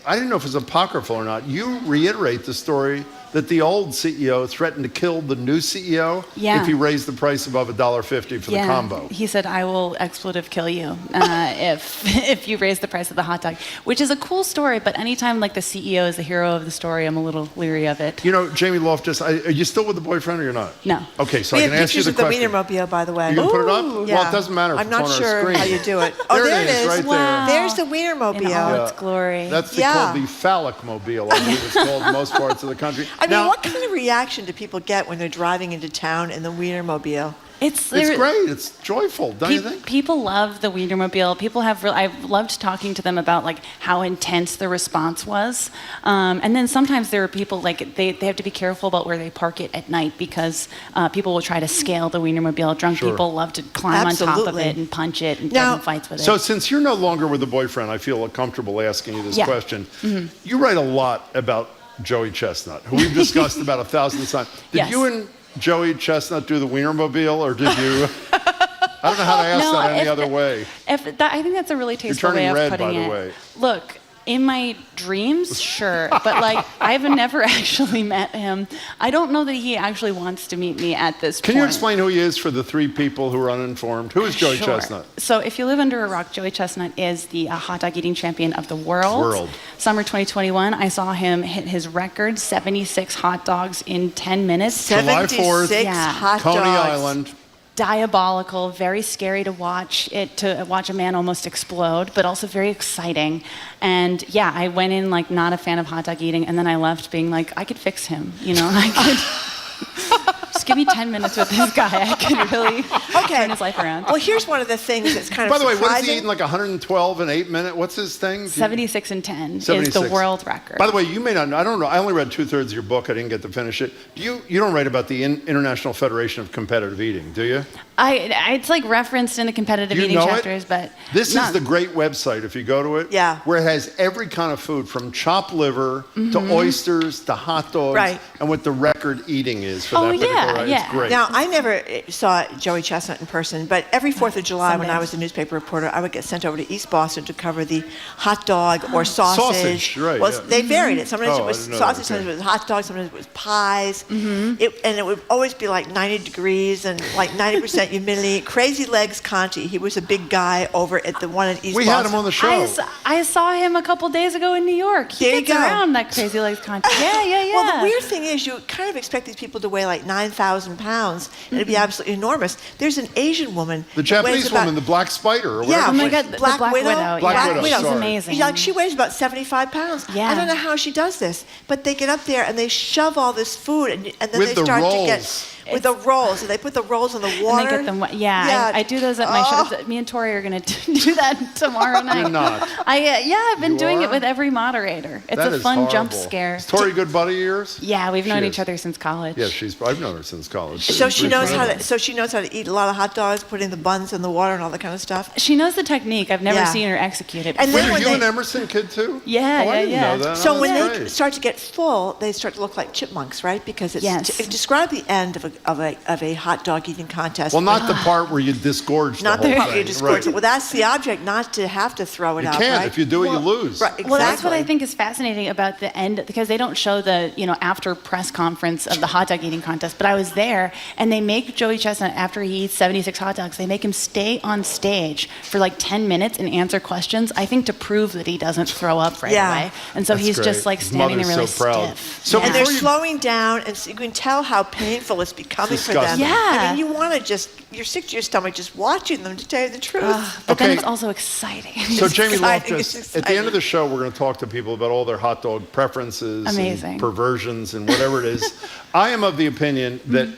I didn't know if it was apocryphal or not, you reiterate the story that the old CEO threatened to kill the new CEO if he raised the price above $1.50 for the combo. He said, "I will expletive kill you if you raise the price of the hot dog," which is a cool story. But anytime like the CEO is the hero of the story, I'm a little leery of it. You know, Jamie Loftus, are you still with the boyfriend or you're not? No. Okay, so I can ask you the question. We have pictures of the Wienermobile, by the way. You can put it up? Yeah. Well, it doesn't matter. I'm not sure how you do it. There it is, right wow. there. There's the Wienermobile. In all its glory. That's called the phallic mobile, I believe it's called in most parts of the country. I mean, what kind of reaction do people get when they're driving into town in the Wienermobile? It's great. It's joyful, don't you think? People love the Wienermobile. People have. I've loved talking to them about like how intense the response was, and then sometimes there are people like they have to be careful about where they park it at night because people will try to scale the Wienermobile. Drunk people love to climb on top of it and punch it and get in fights with it. So since you're no longer with the boyfriend, I feel comfortable asking you this question. Mm-hmm. You write a lot about Joey Chestnut, who we've discussed about 1,000 times. Did you and Joey Chestnut do the Wienermobile, or did you? I don't know how to ask that any other way. I think that's a really tasteful way of putting it. You're turning red, by the way. Look, in my dreams, sure, but like I've never actually met him. I don't know that he actually wants to meet me at this point. Can you explain who he is for the 3 people who are uninformed? Who is Joey Chestnut? So if you live under a rock, Joey Chestnut is the hot dog eating champion of the world. Summer 2021, I saw him hit his record, 76 hot dogs in 10 minutes. 76 hot dogs. Coney Island. Diabolical, very scary to watch a man almost explode, but also very exciting. And yeah, I went in like not a fan of hot dog eating, and then I left being like, I could fix him, you know, I could just give me 10 minutes with this guy. I could really turn his life around. Well, here's one of the things that's kind of surprising. By the way, what is he surprising. eating, like 112 in 8 minutes? What's his thing? 76 and 10 76. is the world record. By the way, you may not know, I don't know, I only read 2/3 of your book. I didn't get to finish it. You don't write about the International Federation of Competitive Eating, do you? It's like referenced in the competitive eating chapters, but this is the great website if you go to it. Yeah. Where it has every kind of food from chopped liver to oysters to hot dogs, and what the record eating is for that particular. It's great. Now I never saw Joey Chestnut in person, but every 4th of July when I was a newspaper reporter, I would get sent over to East Boston to cover the hot dog or sausage. Right? Well, they varied it. Sometimes it was sausage, that. sometimes it was hot dogs, sometimes it was pies, and it would always be like 90 degrees and like 90% humidity. Crazy Legs Conti, he was a big guy over at the one in East Boston. We had him on the show. I saw him a couple days ago in New York. He gets around, that Crazy Legs Conti. Yeah. Well, the weird thing is you kind of expect these people to weigh like 9,000 pounds and it'd be absolutely enormous. There's an Asian woman. The Japanese woman, the Black Spider, or whatever. Yeah, oh my God, Black Widow. Black Widow. She's amazing. Like, she weighs about 75 pounds. Yeah. I don't know how she does this, but they get up there and they shove all this food and then with they start rolls. to get with the rolls. And they put the rolls in the water. And they get them wet. Yeah. I do those at my shows. Me and Tori are going to do that tomorrow night. You're not. I've been You doing are? it with every moderator. It's That a is fun jump horrible. scare. Is Tori a good buddy of yours? Yeah, we've known She each is. other since college. Yeah, I've known her since college. So she knows how to. So she knows how to eat a lot of hot dogs, putting the buns in the water and all that kind of stuff. She knows the technique. I've never Yeah. seen her execute it. And before. then Were when you they- an Emerson kid too? Yeah, Oh, I yeah, didn't yeah. know that. So Oh, when that's they great. start to get full, they start to look like chipmunks, right? Because it's Yes. describe the end of a hot dog eating contest. Well, not the part where you disgorge Not the the whole part thing. you disgorge Right. it. Well, that's the object, not to have to throw it You out. can't. Right? If you do it, you lose. Right, exactly. Well, that's what I think is fascinating about the end, because they don't show the, after press conference of the hot dog eating contest, but I was there, and they make Joey Chestnut, after he eats 76 hot dogs, they make him stay on stage for like 10 minutes and answer questions, I think to prove that he doesn't throw up right Yeah. away. And so That's he's great. just like His standing there mother's really so proud. stiff. So And they're before you- slowing down, and so you can tell how painful it's becoming for them. Disgusting. Yeah. I mean, you want to you're sick to your stomach just watching them, to tell you the truth. But then Okay. it's also exciting. So Jamie exciting. Loftus, It's at the end of the show, we're going to talk to people about all their hot dog preferences, Amazing. and perversions, and whatever it is. I am of the opinion that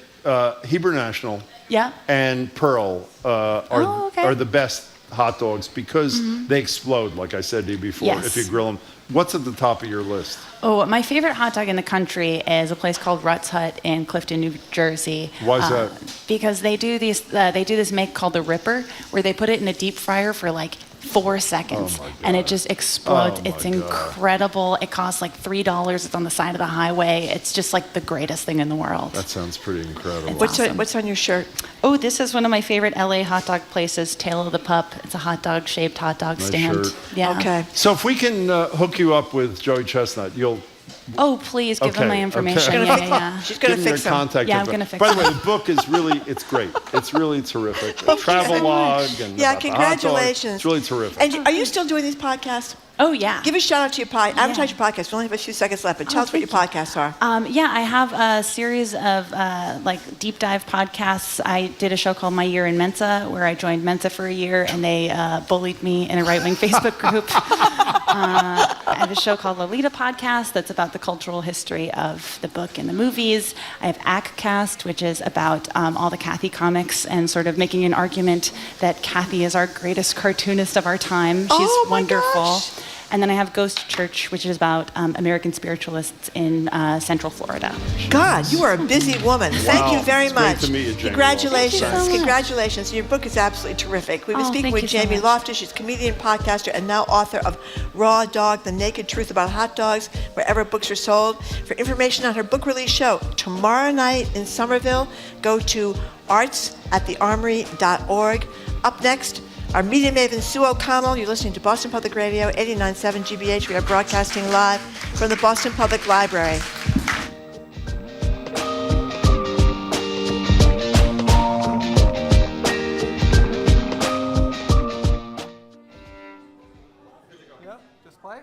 Hebrew National Yeah. and Pearl are the best hot dogs because they explode, like I said to you before, Yes. if you grill them. What's at the top of your list? Oh, my favorite hot dog in the country is a place called Rutt's Hut in Clifton, New Jersey. Why is that? Because they do this make called the Ripper, where they put it in a deep fryer for like 4 seconds, and it just explodes. Oh, my It's God. incredible. It costs like $3. It's on the side of the highway. It's just like the greatest thing in the world. That sounds pretty incredible. What's on your shirt? Oh, this is one of my favorite LA hot dog places, Tail of the Pup. It's a hot dog shaped hot dog Nice stand. shirt. Yeah. Okay. So if we can hook you up with Joey Chestnut, you'll Oh, please give them my Okay, information. okay. Yeah. She's going to give them fix your them. contact Yeah, I'm info. gonna fix By the way, them. the book is really, it's great. It's really terrific. A travel log and Yeah, about the hot dog. congratulations. It's really terrific. And are you still doing these podcasts? Oh, yeah. Give a shout out to your advertise your podcast. We only have a few seconds left, but tell us what your podcasts are. Yeah, I have a series of like deep dive podcasts. I did a show called My Year in Mensa, where I joined Mensa for a year, and they bullied me in a right-wing Facebook group. I have a show called Lolita Podcast that's about the cultural history of the book and the movies. I have ACCast, which is about all the Kathy comics and sort of making an argument that Kathy is our greatest cartoonist of our time. She's Oh, my wonderful. gosh. And then I have Ghost Church, which is about American spiritualists in Central Florida. God, you are a busy woman. Thank you very It's great much. to meet you, Jamie Congratulations. Loftus. Thank you so much. Congratulations. Your book is absolutely terrific. We've been Oh, speaking thank with you so Jamie much. Loftus. She's comedian, podcaster, and now author of Raw Dog, The Naked Truth About Hot Dogs, wherever books are sold. For information on her book release show, tomorrow night in Somerville, go to arts@thearmory.org. Up next, our media maven, Sue O'Connell. You're listening to Boston Public Radio, 89.7 GBH. We are broadcasting live from the Boston Public Library. Display?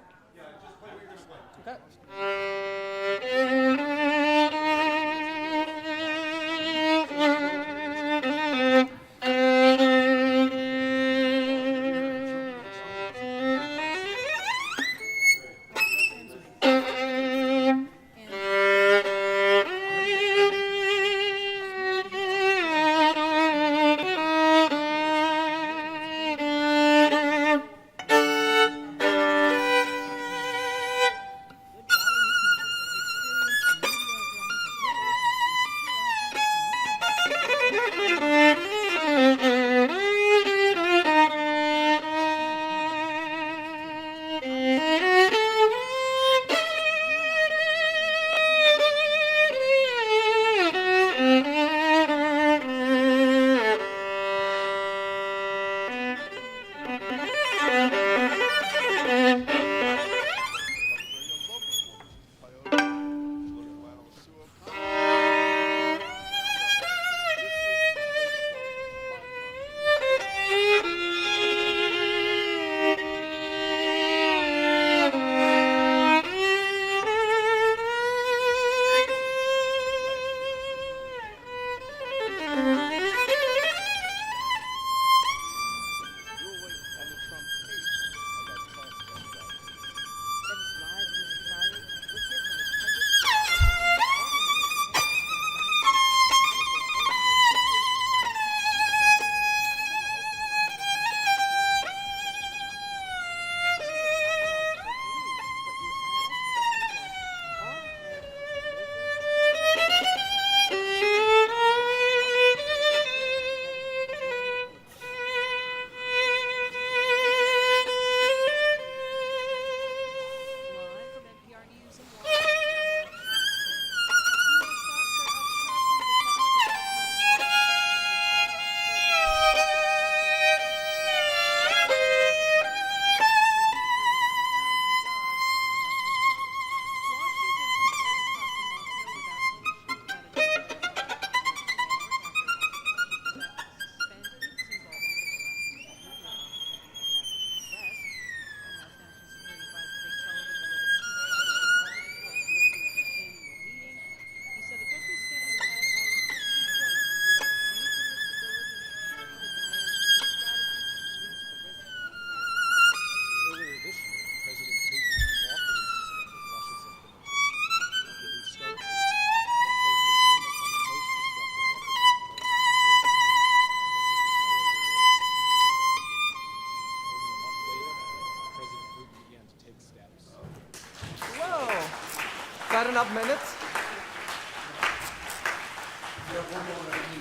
enough minutes?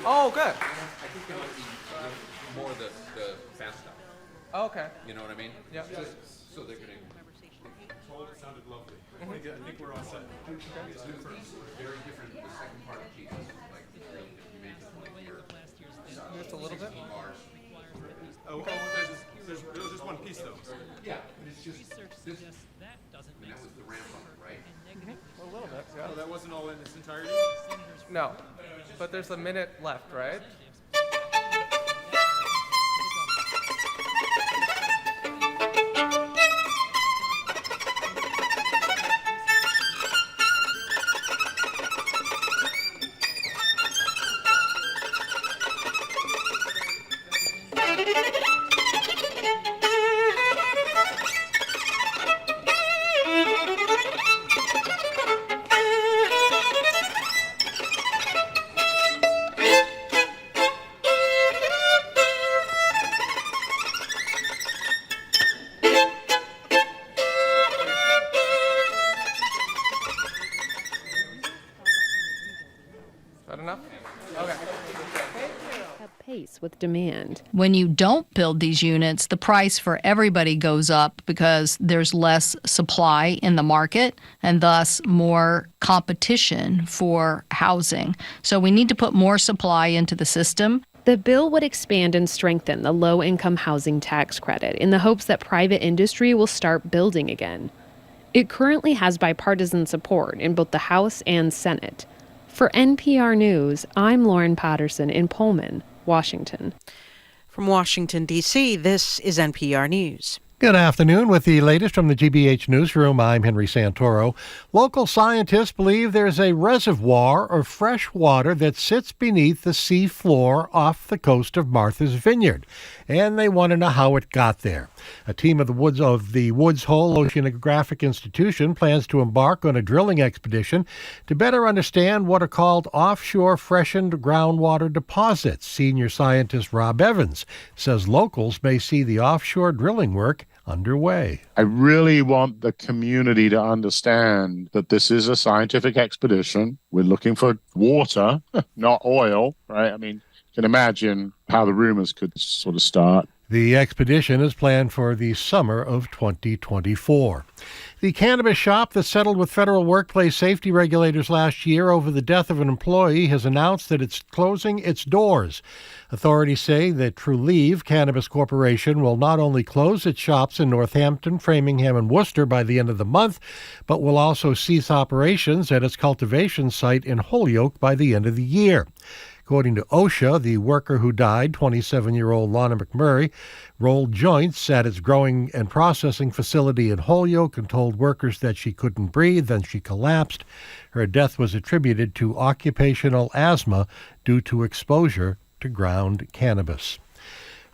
Oh, good. I think they might be more the fast stuff. Oh, okay. You know what I mean? Yeah. So they're getting. Told it sounded lovely. Mm-hmm. I think we're all set. It's different. Very different. The second part of Jesus, like really different. Just a little bit. Oh, there's just one piece though. Yeah, but it's just this. And that was the ramp up, right? A little bit. Yeah. Oh, that wasn't all in its entirety? No, but there's a minute left, right? With demand. When you don't build these units, the price for everybody goes up because there's less supply in the market and thus more competition for housing. So we need to put more supply into the system. The bill would expand and strengthen the low-income housing tax credit in the hopes that private industry will start building again. It currently has bipartisan support in both the House and Senate. For NPR News, I'm Lauren Patterson in Pullman, Washington. From Washington, D.C., this is NPR News. Good afternoon. With the latest from the GBH Newsroom, I'm Henry Santoro. Local scientists believe there's a reservoir of fresh water that sits beneath the sea floor off the coast of Martha's Vineyard, and they want to know how it got there. A team of the Woods Hole Oceanographic Institution plans to embark on a drilling expedition to better understand what are called offshore freshened groundwater deposits. Senior scientist Rob Evans says locals may see the offshore drilling work underway. I really want the community to understand that this is a scientific expedition. We're looking for water, not oil, right? I mean, you can imagine how the rumors could sort of start. The expedition is planned for the summer of 2024. The cannabis shop that settled with federal workplace safety regulators last year over the death of an employee has announced that it's closing its doors. Authorities say that Trulieve Cannabis Corporation will not only close its shops in Northampton, Framingham, and Worcester by the end of the month, but will also cease operations at its cultivation site in Holyoke by the end of the year. According to OSHA, the worker who died, 27-year-old Lana McMurray, rolled joints at its growing and processing facility in Holyoke and told workers that she couldn't breathe. Then she collapsed. Her death was attributed to occupational asthma due to exposure to ground cannabis.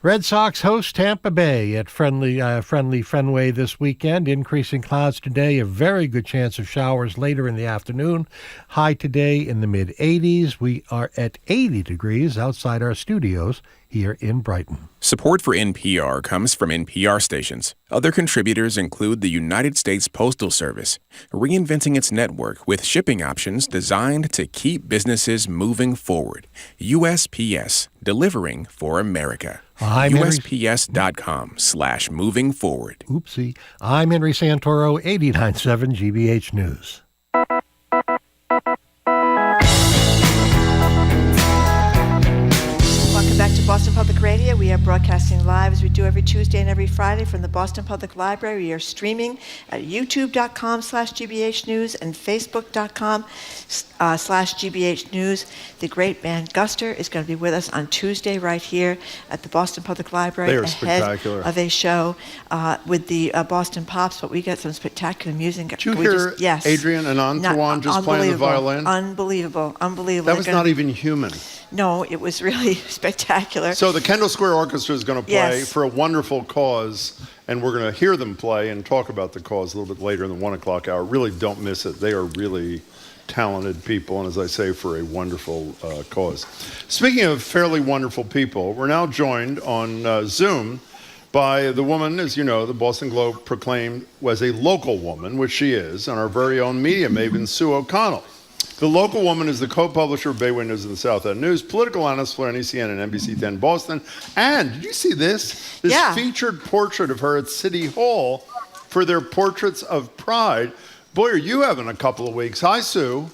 Red Sox host Tampa Bay at friendly Fenway this weekend. Increasing clouds today, a very good chance of showers later in the afternoon. High today in the mid-80s. We are at 80 degrees outside our studios here in Brighton. Support for NPR comes from NPR stations. Other contributors include the United States Postal Service, reinventing its network with shipping options designed to keep businesses moving forward. USPS, delivering for America. USPS.com/moving forward. Oopsie. I'm Henry Santoro, 89.7 GBH News. Welcome back to Boston Public Radio. We are broadcasting live as we do every Tuesday and every Friday from the Boston Public Library. We are streaming at youtube.com/GBH News and facebook.com/GBH News. The great band Guster is going to be with us on Tuesday right here at the Boston Public Library. They are ahead spectacular. of a show with the Boston Pops, but we got some spectacular music. Did you hear Adrian Anantawan just playing the violin? Unbelievable. That was not even human. No, it was really spectacular. So the Kendall Square Orchestra is going to play for a wonderful cause, and we're going to hear them play and talk about the cause a little bit later in the 1 o'clock hour. Really don't miss it. They are really talented people, and as I say, for a wonderful cause. Speaking of fairly wonderful people, we're now joined on Zoom by the woman, as you know, the Boston Globe proclaimed was a local woman, which she is, and our very own media maven, Sue O'Connell. The local woman is the co-publisher of Bay Windows and the South End News, political analyst for NECN and NBC 10 Boston. And did you see this? This featured portrait of her at City Hall for their Portraits of Pride. Boy, are you having a couple of weeks. Hi, Sue.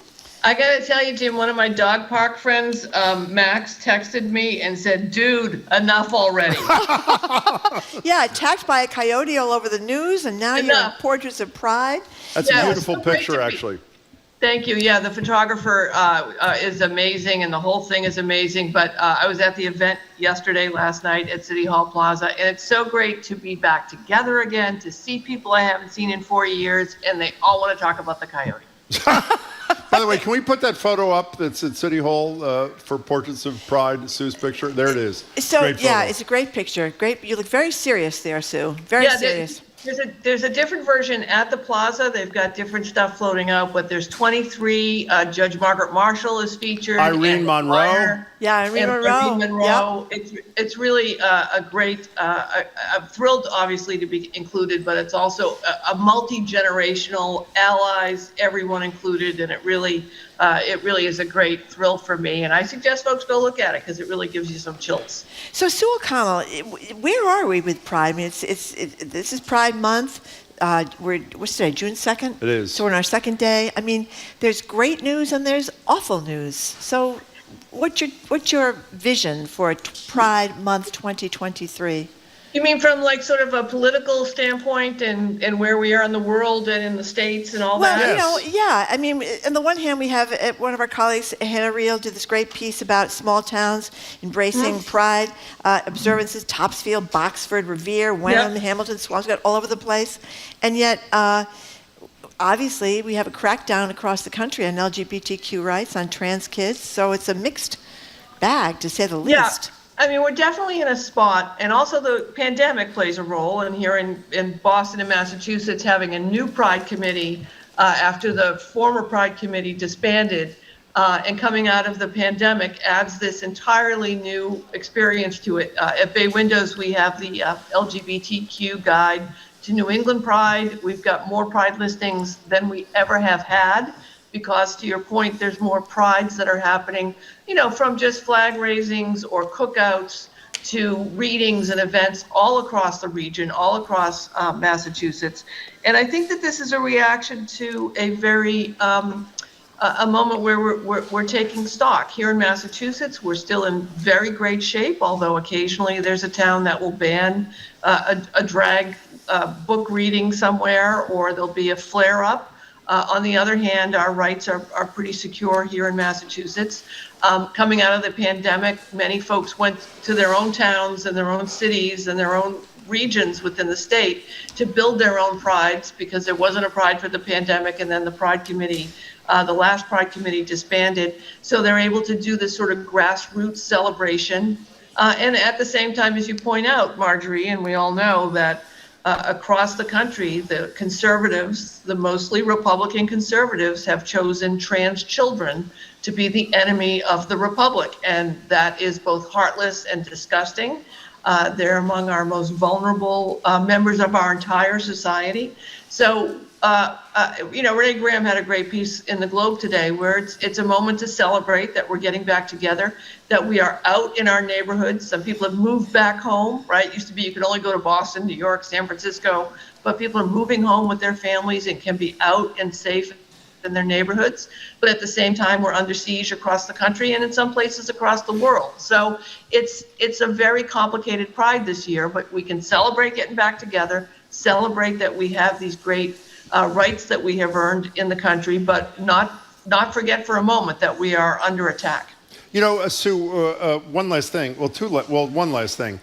I got to tell you, Jim, one of my dog park friends, Max, texted me and said, dude, enough already. Yeah, attacked by a coyote all over the news, and now you're in Portraits of Pride. That's a beautiful picture, actually. Thank you. Yeah, the photographer is amazing, and the whole thing is amazing. But I was at the event last night at City Hall Plaza, and it's so great to be back together again, to see people I haven't seen in 4 years, and they all want to talk about the coyote. By the way, can we put that photo up that's at City Hall for Portraits of Pride, Sue's picture? There it is. So, great photo. it's a great picture. Great. You look very serious there, Sue. Very serious. There's a different version at the plaza. They've got different stuff floating out, but there's 23. Judge Margaret Marshall is featured. Irene Monroe. Irene Monroe. Yep. It's really a great. I'm thrilled, obviously, to be included, but it's also a multi-generational, allies, everyone included, and it really is a great thrill for me. And I suggest folks go look at it because it really gives you some chills. So, Sue O'Connell, where are we with Pride? I mean, this is Pride Month. What's today, June 2nd? It is. So we're on our second day. I mean, there's great news and there's awful news. So what's your vision for Pride Month 2023? You mean from like sort of a political standpoint and where we are in the world and in the States and all that? Well, yeah. I mean, on the one hand, we have one of our colleagues, Hannah Reel, did this great piece about small towns embracing Pride observances, Topsfield, Boxford, Revere, Wenham, Hamilton, Swampscott, all over the place. And yet, obviously, we have a crackdown across the country on LGBTQ rights, on trans kids. So it's a mixed bag, to say the least. Yeah. I mean, we're definitely in a spot, and also the pandemic plays a role. And here in Boston and Massachusetts, having a new Pride Committee after the former Pride Committee disbanded, and coming out of the pandemic adds this entirely new experience to it. At Bay Windows, we have the LGBTQ guide to New England Pride. We've got more Pride listings than we ever have had, because to your point, there's more prides that are happening, from just flag raisings or cookouts to readings and events all across the region, all across Massachusetts. And I think that this is a reaction to a very, a moment where we're taking stock. Here in Massachusetts, we're still in very great shape, although occasionally there's a town that will ban a drag book reading somewhere, or there'll be a flare-up. On the other hand, our rights are pretty secure here in Massachusetts. Coming out of the pandemic, many folks went to their own towns and their own cities and their own regions within the state to build their own prides, because there wasn't a pride for the pandemic, and then the Pride Committee, the last Pride Committee disbanded. So they're able to do this sort of grassroots celebration. And at the same time, as you point out, Marjorie, and we all know that across the country, the conservatives, the mostly Republican conservatives, have chosen trans children to be the enemy of the Republic. And that is both heartless and disgusting. They're among our most vulnerable members of our entire society. So, Renee Graham had a great piece in the Globe today where it's a moment to celebrate that we're getting back together, that we are out in our neighborhoods. Some people have moved back home, right? It used to be you could only go to Boston, New York, San Francisco, but people are moving home with their families and can be out and safe in their neighborhoods. But at the same time, we're under siege across the country and in some places across the world. So it's a very complicated Pride this year, but we can celebrate getting back together, celebrate that we have these great rights that we have earned in the country, but not forget for a moment that we are under attack. Sue, one last thing. One last thing.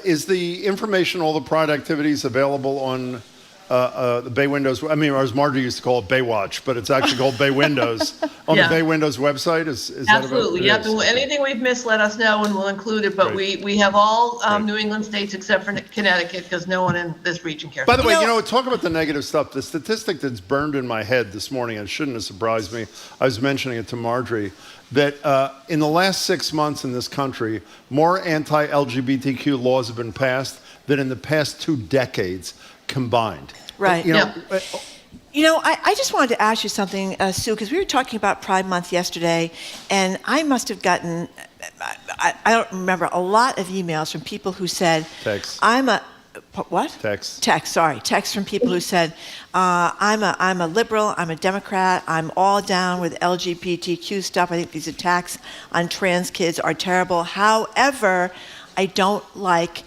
Is the information, all the Pride activities available on the Bay Windows, I mean, or as Margie used to call it, Baywatch, but it's actually called Bay Windows. On the Bay Windows website? Is Absolutely, that yep. Anything we've missed, let us know and we'll include it. But we have all New England states except for Connecticut because no one in this region cares. By the way, talk about the negative stuff. The statistic that's burned in my head this morning, and it shouldn't have surprised me, I was mentioning it to Marjorie, that in the last 6 months in this country, more anti-LGBTQ laws have been passed than in the past 2 decades combined. Right. I just wanted to ask you something, Sue, because we were talking about Pride Month yesterday, and I must have gotten, I don't remember, a lot of emails from people who said, Text. What? Text from people who said, I'm a liberal, I'm a Democrat, I'm all down with LGBTQ stuff. I think these attacks on trans kids are terrible. However, I don't like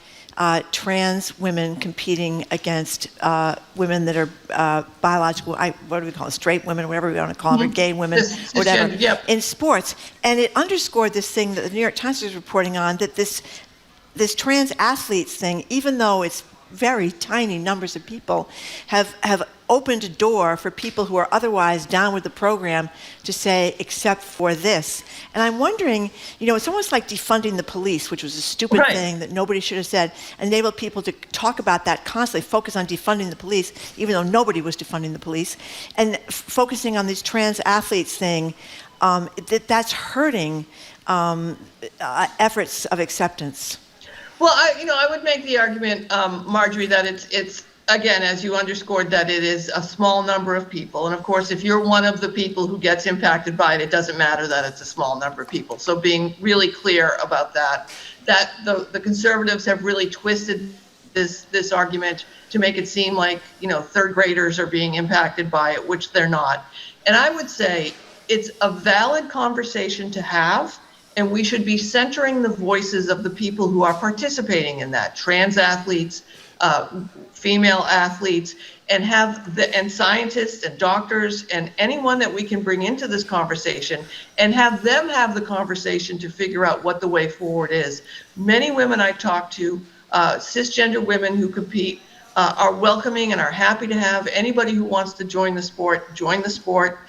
trans women competing against women that are biological, what do we call it, straight women, whatever we want to call them, or gay women, whatever, in sports. And it underscored this thing that the New York Times was reporting on, that this trans athletes thing, even though it's very tiny numbers of people, have opened a door for people who are otherwise down with the program to say, except for this. And I'm wondering, it's almost like defunding the police, which was a stupid thing that nobody should have said, enable people to talk about that constantly, focus on defunding the police, even though nobody was defunding the police, and focusing on these trans athletes thing, that's hurting efforts of acceptance. Well, I would make the argument, Marjorie, that it's again, as you underscored, that it is a small number of people. And of course, if you're one of the people who gets impacted by it, it doesn't matter that it's a small number of people. So being really clear about that the conservatives have really twisted this argument to make it seem like, third graders are being impacted by it, which they're not. And I would say it's a valid conversation to have. And we should be centering the voices of the people who are participating in that, trans athletes, female athletes, and scientists and doctors and anyone that we can bring into this conversation, and have them have the conversation to figure out what the way forward is. Many women I talk to, cisgender women who compete, are welcoming and are happy to have anybody who wants to join the sport, join the sport.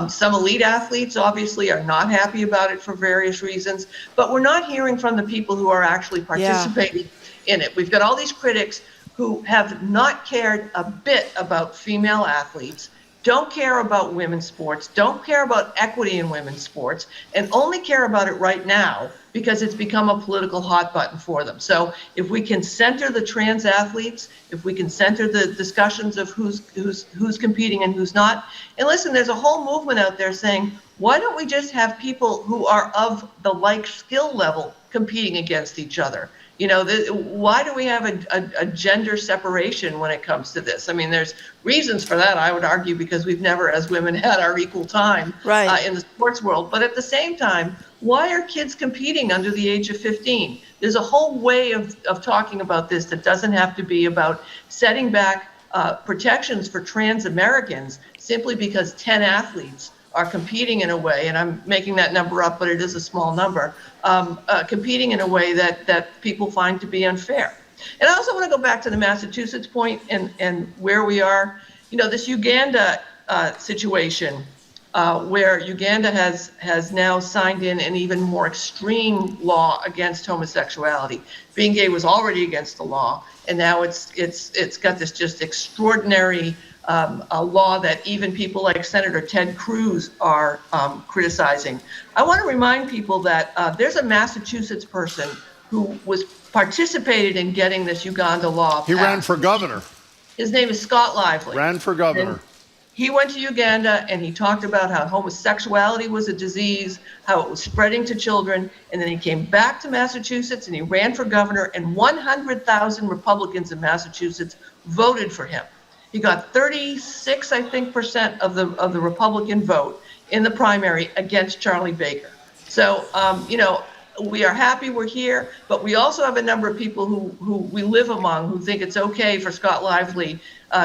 Some elite athletes obviously are not happy about it for various reasons, but we're not hearing from the people who are actually participating in it. We've got all these critics who have not cared a bit about female athletes, don't care about women's sports, don't care about equity in women's sports, and only care about it right now because it's become a political hot button for them. So if we can center the trans athletes, if we can center the discussions of who's competing and who's not, and listen, there's a whole movement out there saying, why don't we just have people who are of the like skill level competing against each other? Why do we have a gender separation when it comes to this? I mean, there's reasons for that, I would argue, because we've never, as women, had our equal time in the sports world. But at the same time, why are kids competing under the age of 15? There's a whole way of talking about this that doesn't have to be about setting back protections for trans Americans simply because 10 athletes are competing in a way, and I'm making that number up, but it is a small number, competing in a way that people find to be unfair. And I also want to go back to the Massachusetts point and where we are. This Uganda situation, where Uganda has now signed in an even more extreme law against homosexuality. Being gay was already against the law, and now it's got this just extraordinary a law that even people like Senator Ted Cruz are criticizing. I want to remind people that there's a Massachusetts person who participated in getting this Uganda law passed. He ran for governor. His name is Scott Lively. Ran for governor. And he went to Uganda and he talked about how homosexuality was a disease, how it was spreading to children, and then he came back to Massachusetts and he ran for governor, and 100,000 Republicans in Massachusetts voted for him. He got 36, I think, % of the Republican vote in the primary against Charlie Baker. So, We are happy we're here, but we also have a number of people who we live among who think it's okay for Scott Lively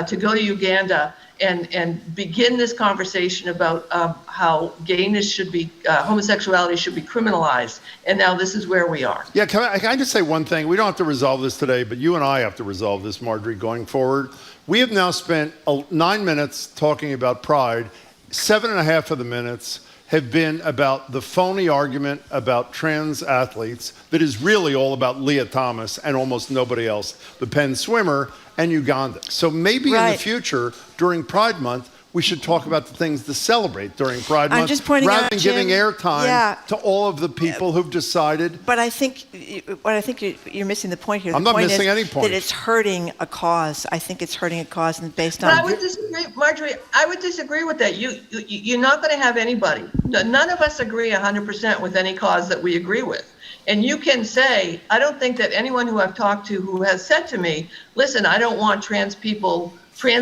to go to Uganda and begin this conversation about how gayness should be, homosexuality should be criminalized. And now this is where we are. Yeah, can I just say one thing? We don't have to resolve this today, but you and I have to resolve this, Marjorie, going forward. We have now spent 9 minutes talking about Pride. 7.5 of the minutes have been about the phony argument about trans athletes that is really all about Leah Thomas and almost nobody else, the Penn swimmer, and Uganda. So maybe in the future, during Pride Month, we should talk about the things to celebrate during Pride Month, just pointing rather out, than Jim, giving airtime to all of the people who've decided. But I think you're missing the point here. I'm not missing any point. That it's hurting a cause. I think it's hurting a cause, and based on. But I would disagree, Marjorie. I would disagree with that. You're not going to have anybody. None of us agree 100% with any cause that we agree with. And you can say, I don't think that anyone who I've talked to who has said to me, listen, I don't want trans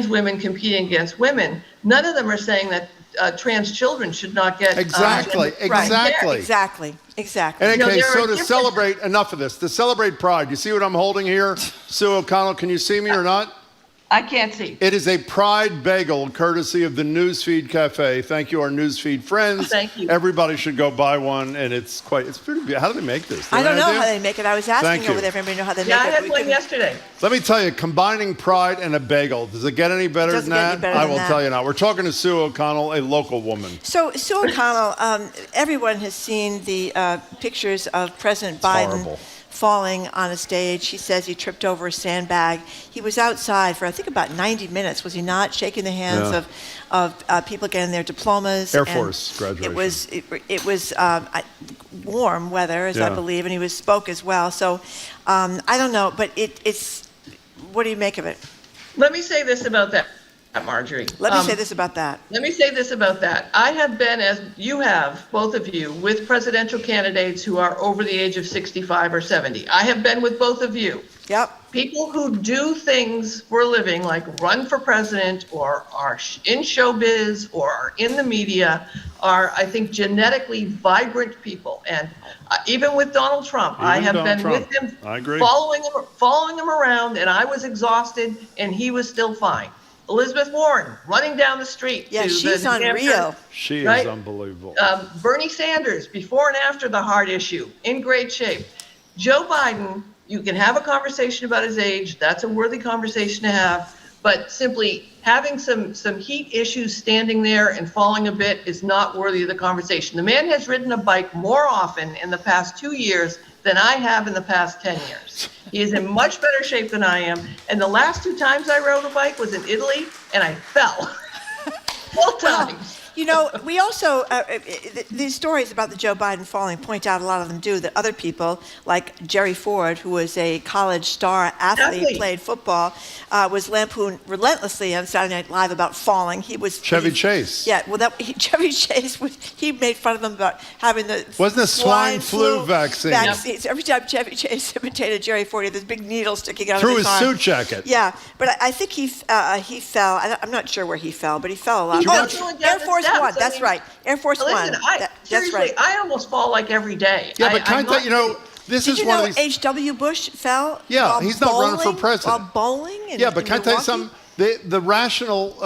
women competing against women. None of them are saying that trans children should not get Exactly. In any case, so to celebrate, enough of this, to celebrate Pride, you see what I'm holding here? Sue O'Connell, can you see me or not? I can't see. It is a Pride bagel, courtesy of the Newsfeed Cafe. Thank you, our Newsfeed friends. Thank you. Everybody should go buy one, and it's pretty good. How do they make this? I don't know how they make it. I was asking over there if everybody knew how they make it. Yeah, I had one yesterday. Let me tell you, combining Pride and a bagel, does it get any better than that? I will tell you now. We're talking to Sue O'Connell, a local woman. So, Sue O'Connell, everyone has seen the pictures of President Biden falling on a stage. He says he tripped over a sandbag. He was outside for, I think, about 90 minutes, was he not? Shaking the hands of people getting their diplomas. Air Force graduation. It was warm weather, as I believe, and he spoke as well. So I don't know, but it's, what do you make of it? Let me say this about that, Marjorie. Let me say this about that. I have been, as you have, both of you, with presidential candidates who are over the age of 65 or 70. I have been with both of you. Yep. People who do things for a living, like run for president or are in showbiz or are in the media, are, I think, genetically vibrant people. And even with Donald Trump, I have been with him, I agree. following him around, and I was exhausted, and he was still fine. Elizabeth Warren running down the street. Yeah, she's unreal. She is unbelievable. Bernie Sanders, before and after the heart issue, in great shape. Joe Biden, you can have a conversation about his age. That's a worthy conversation to have. But simply having some heat issues standing there and falling a bit is not worthy of the conversation. The man has ridden a bike more often in the past 2 years than I have in the past 10 years. He is in much better shape than I am. And the last 2 times I rode a bike was in Italy, and I fell. Both times. You know, we also, these stories about the Joe Biden falling point out, a lot of them do, that other people, like Jerry Ford, who was a college star athlete, played football, was lampooned relentlessly on Saturday Night Live about falling. Chevy Chase. Yeah, well, Chevy Chase, he made fun of them about having the Wasn't it swine flu vaccine? Yep. Every time Chevy Chase imitated Jerry Ford, he had this big needle sticking out through of his arm. suit jacket. Yeah, but I think he fell. I'm not sure where he fell, but he fell a lot. Air Force One. That's right. Air Force One. That's right. I almost fall like every day. Yeah, but can I tell you, this is one of these. H.W. Bush fell? Yeah, he's not running for president. While bowling? Yeah, but can I tell you something? The rational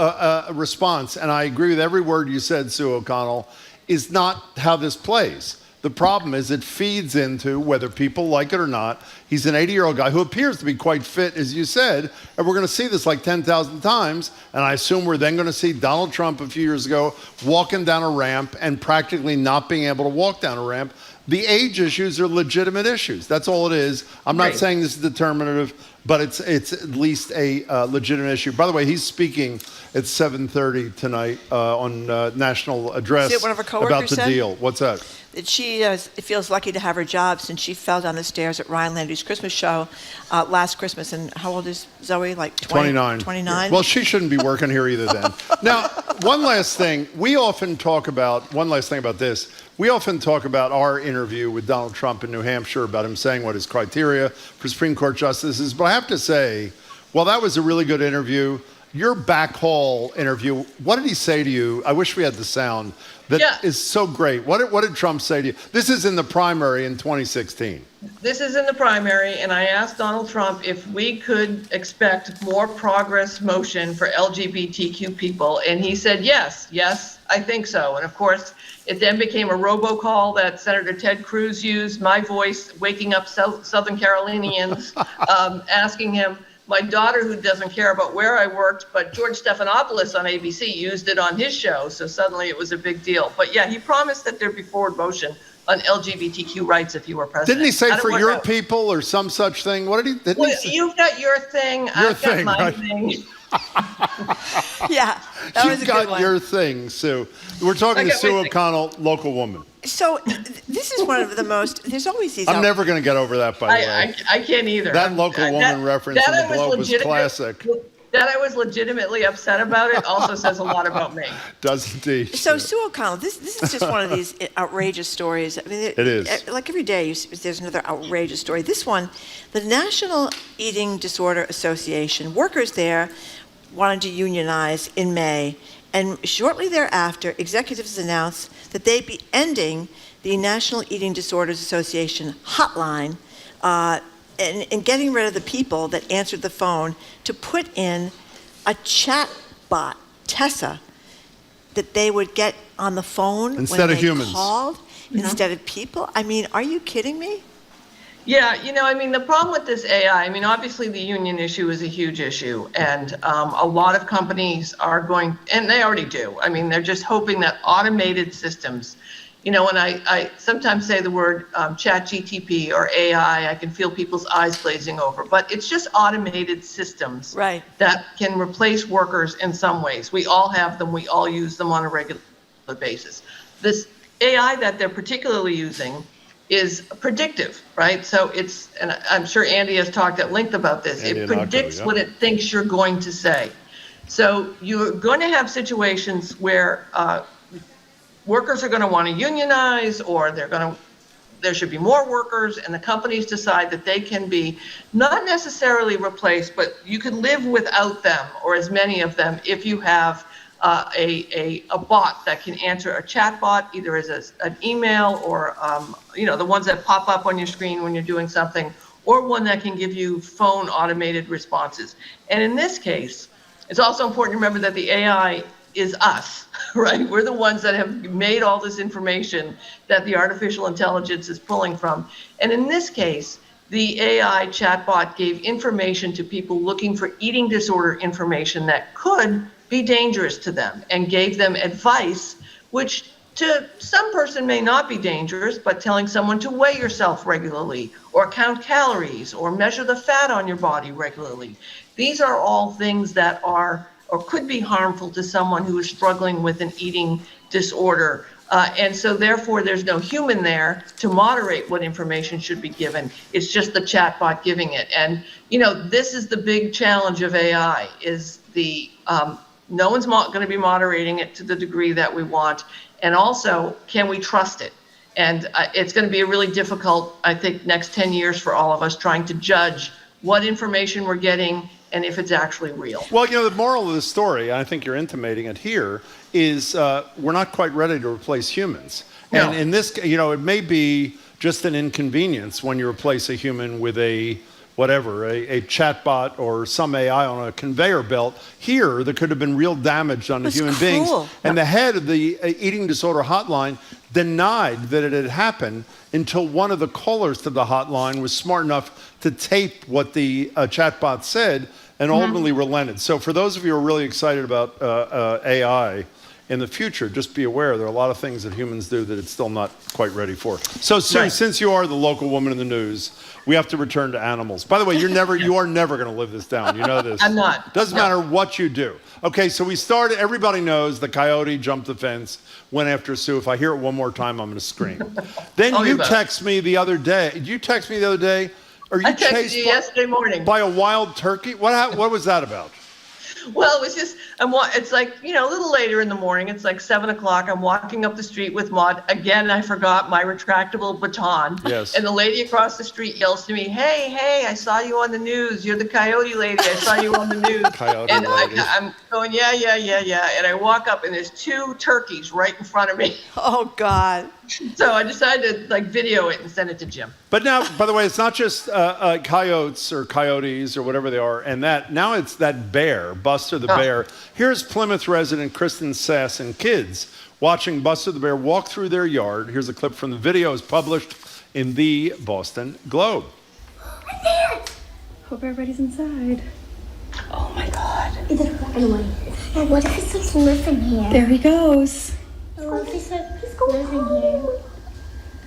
response, and I agree with every word you said, Sue O'Connell, is not how this plays. The problem is it feeds into, whether people like it or not, he's an 80-year-old guy who appears to be quite fit, as you said, and we're going to see this like 10,000 times, and I assume we're then going to see Donald Trump a few years ago walking down a ramp and practically not being able to walk down a ramp. The age issues are legitimate issues. That's all it is. I'm not saying this is determinative, but it's at least a legitimate issue. By the way, he's speaking at 7:30 tonight on National Address about the deal. What's that? That she feels lucky to have her job since she fell down the stairs at Ryan Landry's Christmas show last Christmas. And how old is Zoe? Like 29. 29? Well, she shouldn't be working here either then. Now, one last thing. We often talk about, one last thing about this. We often talk about our interview with Donald Trump in New Hampshire, about him saying what his criteria for Supreme Court justices is. But I have to say, while that was a really good interview, your back hall interview, what did he say to you? I wish we had the sound. That is so great. What did Trump say to you? This is in the primary in 2016. This is in the primary, and I asked Donald Trump if we could expect more progress motion for LGBTQ people, and he said, yes, I think so. And of course, it then became a robocall that Senator Ted Cruz used, my voice waking up Southern Carolinians, asking him. My daughter, who doesn't care about where I worked, but George Stephanopoulos on ABC used it on his show, so suddenly it was a big deal. But yeah, he promised that there'd be forward motion on LGBTQ rights if he were president. Didn't he say for your people or some such thing? What did he? Well, you've got your thing. I've got my thing. Yeah, that was a good one. You've got your thing, Sue. We're talking to Sue O'Connell, local woman. So this is one of the most. There's always these. I'm never going to get over that. By the way, I can't either. That local woman reference in the Globe was classic. That I was legitimately upset about it also says a lot about me. Does indeed. So Sue O'Connell, this is just one of these outrageous stories. I mean, it is. Like every day, there's another outrageous story. This one, the National Eating Disorder Association, workers there wanted to unionize in May, and shortly thereafter, executives announced that they'd be ending the National Eating Disorders Association hotline and getting rid of the people that answered the phone to put in a chat bot, Tessa, that they would get on the phone instead when of they humans. Called instead of people. I mean, are you kidding me? Yeah, the problem with this AI, obviously the union issue is a huge issue, and a lot of companies are going, and they already do. They're just hoping that automated systems, and I sometimes say the word chat GTP or AI, I can feel people's eyes glazing over, but it's just automated systems that can replace workers in some ways. We all have them, we all use them on a regular basis. This AI that they're particularly using is predictive, right? So it's, and I'm sure Andy has talked at length about this, it predicts what it thinks you're going to say. So you're going to have situations where workers are going to want to unionize, or there should be more workers, and the companies decide that they can be not necessarily replaced, but you can live without them, or as many of them, if you have a bot that can answer, a chat bot, either as an email or the ones that pop up on your screen when you're doing something, or one that can give you phone automated responses. And in this case, it's also important to remember that the AI is us, right? We're the ones that have made all this information that the artificial intelligence is pulling from. And in this case, the AI chatbot gave information to people looking for eating disorder information that could be dangerous to them, and gave them advice, which to some person may not be dangerous, but telling someone to weigh yourself regularly, or count calories, or measure the fat on your body regularly. These are all things that are or could be harmful to someone who is struggling with an eating disorder. And so therefore there's no human there to moderate what information should be given. It's just the chatbot giving it. And this is the big challenge of AI, is the no one's going to be moderating it to the degree that we want. And also, can we trust it? And it's going to be a really difficult, I think, next 10 years for all of us trying to judge what information we're getting and if it's actually real. Well, the moral of the story, I think you're intimating it here, is we're not quite ready to replace humans. And in this, it may be just an inconvenience when you replace a human with a chatbot or some AI on a conveyor belt. Here, there could have been real damage on the human beings. And the head of the eating disorder hotline denied that it had happened until one of the callers to the hotline was smart enough to tape what the chatbot said and ultimately relented. So for those of you who are really excited about AI in the future, just be aware there are a lot of things that humans do that it's still not quite ready for. So Sue, since you are the local woman in the news, we have to return to animals. By the way, you are never going to live this down. You know this. I'm not. Doesn't matter what you do. Okay, so we started, everybody knows the coyote jumped the fence, went after Sue. If I hear it one more time, I'm going to scream. Then you text me the other day. Did you text me the other day? Are you I texted you yesterday morning. By a wild turkey? What was that about? Well, it was just, it's like, a little later in the morning. It's like 7 o'clock. I'm walking up the street with Maud. Again, I forgot my retractable baton. Yes. And the lady across the street yells to me, hey, I saw you on the news. You're the coyote lady. I saw you on the news. Coyote and lady. I'm going, yeah. And I walk up and there's 2 turkeys right in front of me. Oh, God. So I decided to video it and send it to Jim. But now, by the way, it's not just coyotes or coyotes or whatever they are, and now it's that bear, Buster the bear. Here's Plymouth resident Kristen Sass and kids watching Buster the bear walk through their yard. Here's a clip from the video. It's published in the Boston Globe. Hope everybody's inside. Oh my God. What if he starts living here? There he goes. What if he starts living here?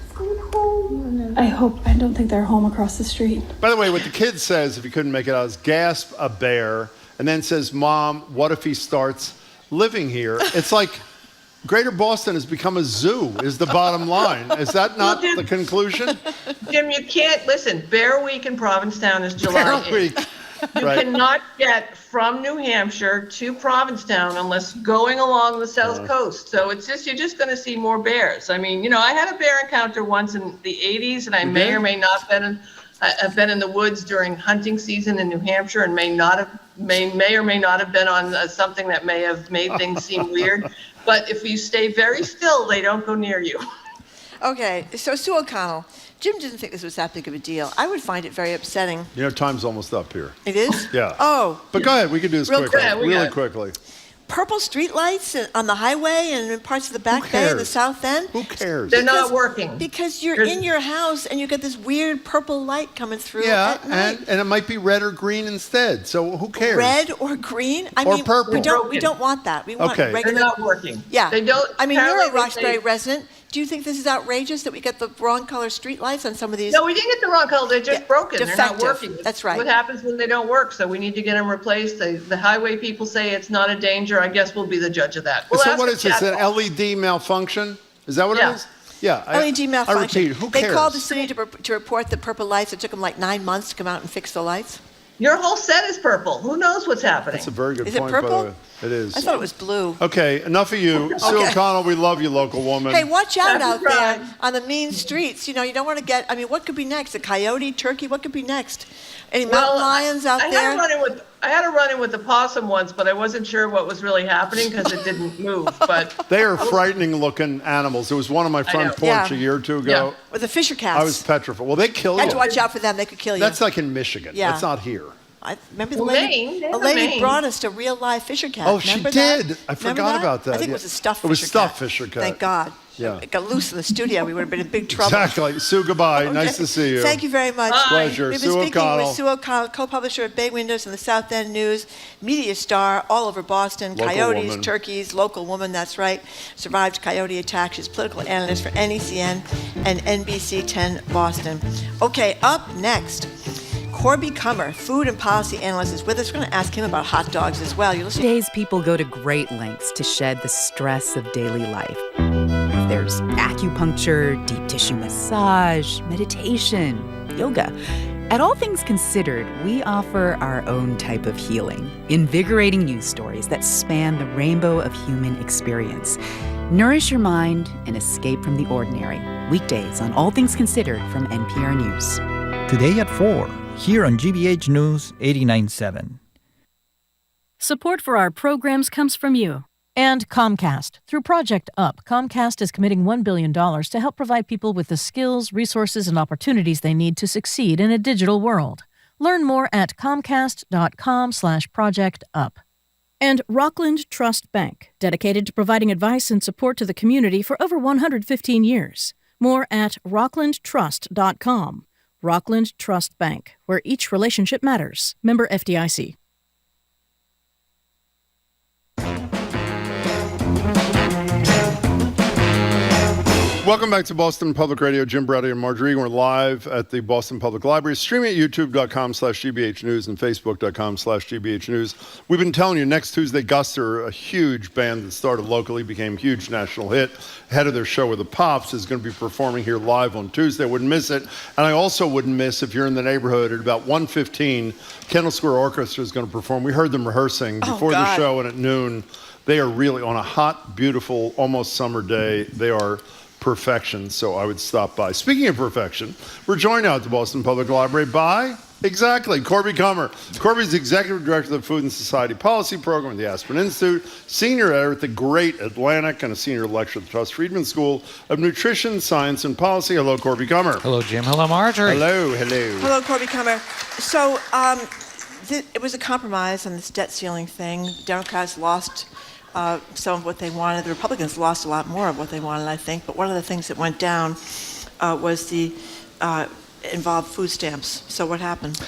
He's going home. I don't think they're home across the street. By the way, what the kid says, if you couldn't make it out, is gasp a bear, and then says, Mom, what if he starts living here? It's like Greater Boston has become a zoo, is the bottom line. Is that not the conclusion? Jim, you can't, listen, Bear Week in Provincetown is July 8th. Bear Week. You cannot get from New Hampshire to Provincetown unless going along the south coast. So it's just, you're just going to see more bears. I mean, I had a bear encounter once in the 80s, and I may or may not have been in the woods during hunting season in New Hampshire, and may or may not have been on something that may have made things seem weird. But if you stay very still, they don't go near you. Okay, so Sue O'Connell, Jim didn't think this was that big of a deal. I would find it very upsetting. Time's almost up here. It is? Yeah. Oh. But go ahead, we can do this quickly. Really quickly. Purple streetlights on the highway and in parts of the Back Bay and the South End? Who cares? They're not working. Because you're in your house and you get this weird purple light coming through at night. And it might be red or green instead. So who cares? Red or green? Or purple. We don't want that. We want regular. They're not working. Yeah. They don't. I mean, you're a Roxbury resident. Do you think this is outrageous that we get the wrong color streetlights on some of these? No, we didn't get the wrong color. They're just broken. Defective. They're not working. That's right. What happens when they don't work? So we need to get them replaced. The highway people say it's not a danger. I guess we'll be the judge of that. So what is this, an LED malfunction? Is that what it is? Yeah. LED malfunction. I repeat, who cares? They called the city to report the purple lights. It took them like 9 months to come out and fix the lights. Your whole set is purple. Who knows what's happening? That's a very good point. Is it purple? It is. I thought it was blue. Okay, enough of you. Sue O'Connell, we love you, local woman. Hey, watch out out there on the mean streets. You don't want to get, what could be next? A coyote, turkey? What could be next? Any mountain lions out there? I had a run-in with the possum once, but I wasn't sure what was really happening because it didn't move. But they are frightening-looking animals. There was one on my front porch a year or two ago. Yeah. With the fisher cats. I was petrified. Well, they kill you. You have to watch out for them. They could kill you. That's like in Michigan. Yeah. That's not here. I remember the lady brought us to real live fisher cat. Oh, she did. I forgot about that. I think it was a stuffed fisher cat. It was stuffed fisher cat. Thank God. Yeah. It got loose in the studio. We would have been in big trouble. Exactly. Sue, goodbye. Okay. Nice to see you. Thank you very much. Bye. Pleasure. We've been Sue speaking O'Connell. with Sue O'Connell, co-publisher of Bay Windows and the South End News, media star all over Boston, Local coyotes, woman. turkeys, local woman, that's right, survived coyote attack. She's political analyst for NECN and NBC 10 Boston. Okay, up next, Corby Kummer, food and policy analyst, is with us. We're going to ask him about hot dogs as well. You're listening. These days, people go to great lengths to shed the stress of daily life. There's acupuncture, deep tissue massage, meditation, yoga. At All Things Considered, we offer our own type of healing, invigorating news stories that span the rainbow of human experience. Nourish your mind and escape from the ordinary. Weekdays on All Things Considered from NPR News. Today at 4, here on GBH News 89.7. Support for our programs comes from you. And Comcast. Through Project UP, Comcast is committing $1 billion to help provide people with the skills, resources, and opportunities they need to succeed in a digital world. Learn more at comcast.com/projectup. And Rockland Trust Bank, dedicated to providing advice and support to the community for over 115 years. More at rocklandtrust.com. Rockland Trust Bank, where each relationship matters. Member FDIC. Welcome back to Boston Public Radio. Jim Brady and Marjorie. We're live at the Boston Public Library, streaming at youtube.com/GBH News and facebook.com/GBH News. We've been telling you, next Tuesday, Guster, a huge band that started locally, became a huge national hit, head of their show with the Pops, is going to be performing here live on Tuesday. Wouldn't miss it. And I also wouldn't miss, if you're in the neighborhood, at about 1:15, Kendall Square Orchestra is going to perform. We heard them rehearsing before the show and at noon. They are really, on a hot, beautiful, almost summer day, they are perfection, so I would stop by. Speaking of perfection, we're joined now at the Boston Public Library by, exactly, Corby Kummer. Corby's the Executive Director of the Food and Society Policy Program at the Aspen Institute, Senior Editor at the Great Atlantic, and a Senior Lecturer at the Tuss Friedman School of Nutrition, Science, and Policy. Hello, Corby Kummer. Hello, Jim. Hello, Marjorie. Hello. Hello, Corby Kummer. So, it was a compromise on this debt ceiling thing. Democrats lost some of what they wanted. The Republicans lost a lot more of what they wanted, I think. But one of the things that went down was involved food stamps. So what happened?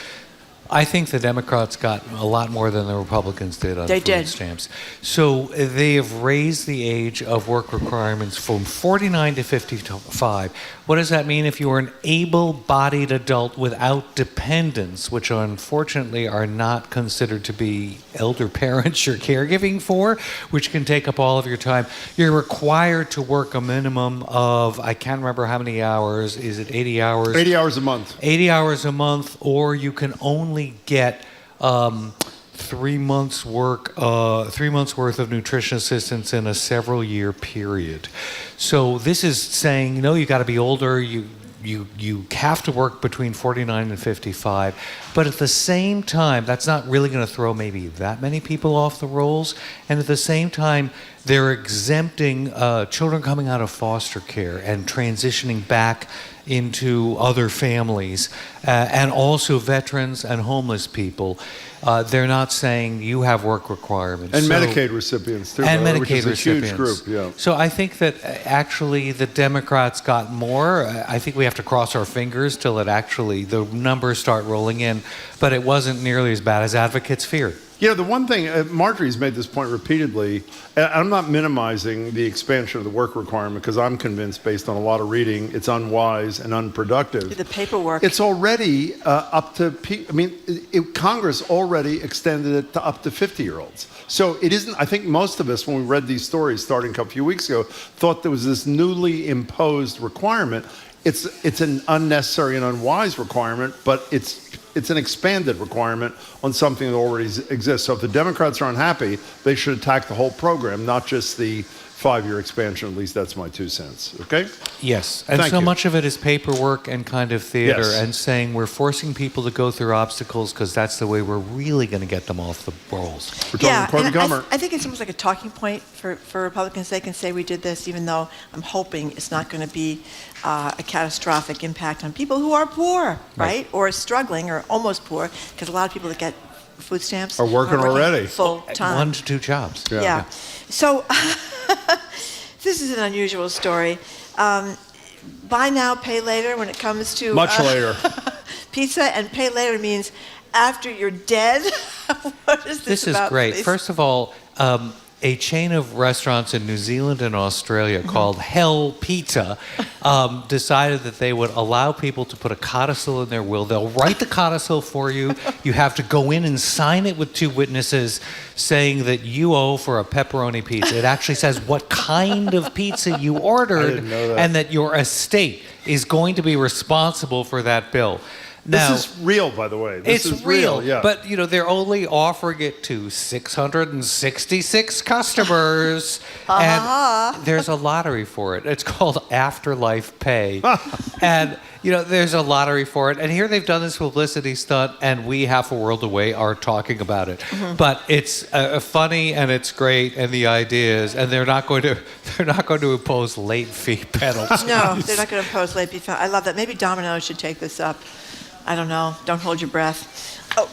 I think the Democrats got a lot more than the Republicans did on food stamps. So they have raised the age of work requirements from 49 to 55. What does that mean? If you are an able-bodied adult without dependents, which unfortunately are not considered to be elder parents you're caregiving for, which can take up all of your time, you're required to work a minimum of, I can't remember how many hours, is it 80 hours? 80 hours a month. 80 hours a month, or you can only get 3 months worth of nutrition assistance in a several year period. So this is saying, no, you got to be older. You have to work between 49 and 55. But at the same time, that's not really going to throw maybe that many people off the rolls. And at the same time, they're exempting children coming out of foster care and transitioning back into other families, and also veterans and homeless people. They're not saying you have work requirements. And Medicaid recipients, too. And Medicaid Medicaid which is recipients. A huge group, yeah. So I think that actually the Democrats got more. I think we have to cross our fingers till the numbers start rolling in. But it wasn't nearly as bad as advocates feared. You know, the one thing, Marjorie's made this point repeatedly, and I'm not minimizing the expansion of the work requirement because I'm convinced, based on a lot of reading, it's unwise and unproductive. The paperwork. It's already up to, Congress already extended it to up to 50-year-olds. So it isn't, I think most of us, when we read these stories starting a few weeks ago, thought there was this newly imposed requirement. It's an unnecessary and unwise requirement, but it's an expanded requirement on something that already exists. So if the Democrats are unhappy, they should attack the whole program, not just the 5-year expansion. At least that's my 2 cents. Okay? Yes. And Thank so you. much of it is paperwork and kind of theater, Yes. and saying we're forcing people to go through obstacles because that's the way we're really going to get them off the rolls. We're talking Corby Kummer. I think it's almost like a talking point for Republicans. They can say we did this, even though I'm hoping it's not going to be a catastrophic impact on people who are poor, right? Or struggling or almost poor, because a lot of people that get food stamps Are working already. full time. 1 to 2 jobs. Yeah. So this is an unusual story. Buy now, pay later when it comes to Much later. pizza, and pay later means after you're dead. What is this This about, is great. please? First of all, a chain of restaurants in New Zealand and Australia called Hell Pizza decided that they would allow people to put a codicil in their will. They'll write the codicil for you. You have to go in and sign it with 2 witnesses saying that you owe for a pepperoni pizza. It actually says what kind of pizza you ordered, I didn't know that. and that your estate is going to be responsible for that bill. Now, This is real, by the way. This it's is real, yeah. but they're only offering it to 666 customers, and there's a lottery for it. It's called Afterlife Pay, and there's a lottery for it. And here they've done this publicity stunt, and we, half a world away, are talking about it. But it's funny and it's great, and the ideas, and they're not going to impose late fee penalties. No, they're not going to impose late fee. I love that. Maybe Domino's should take this up. I don't know. Don't hold your breath. Oh.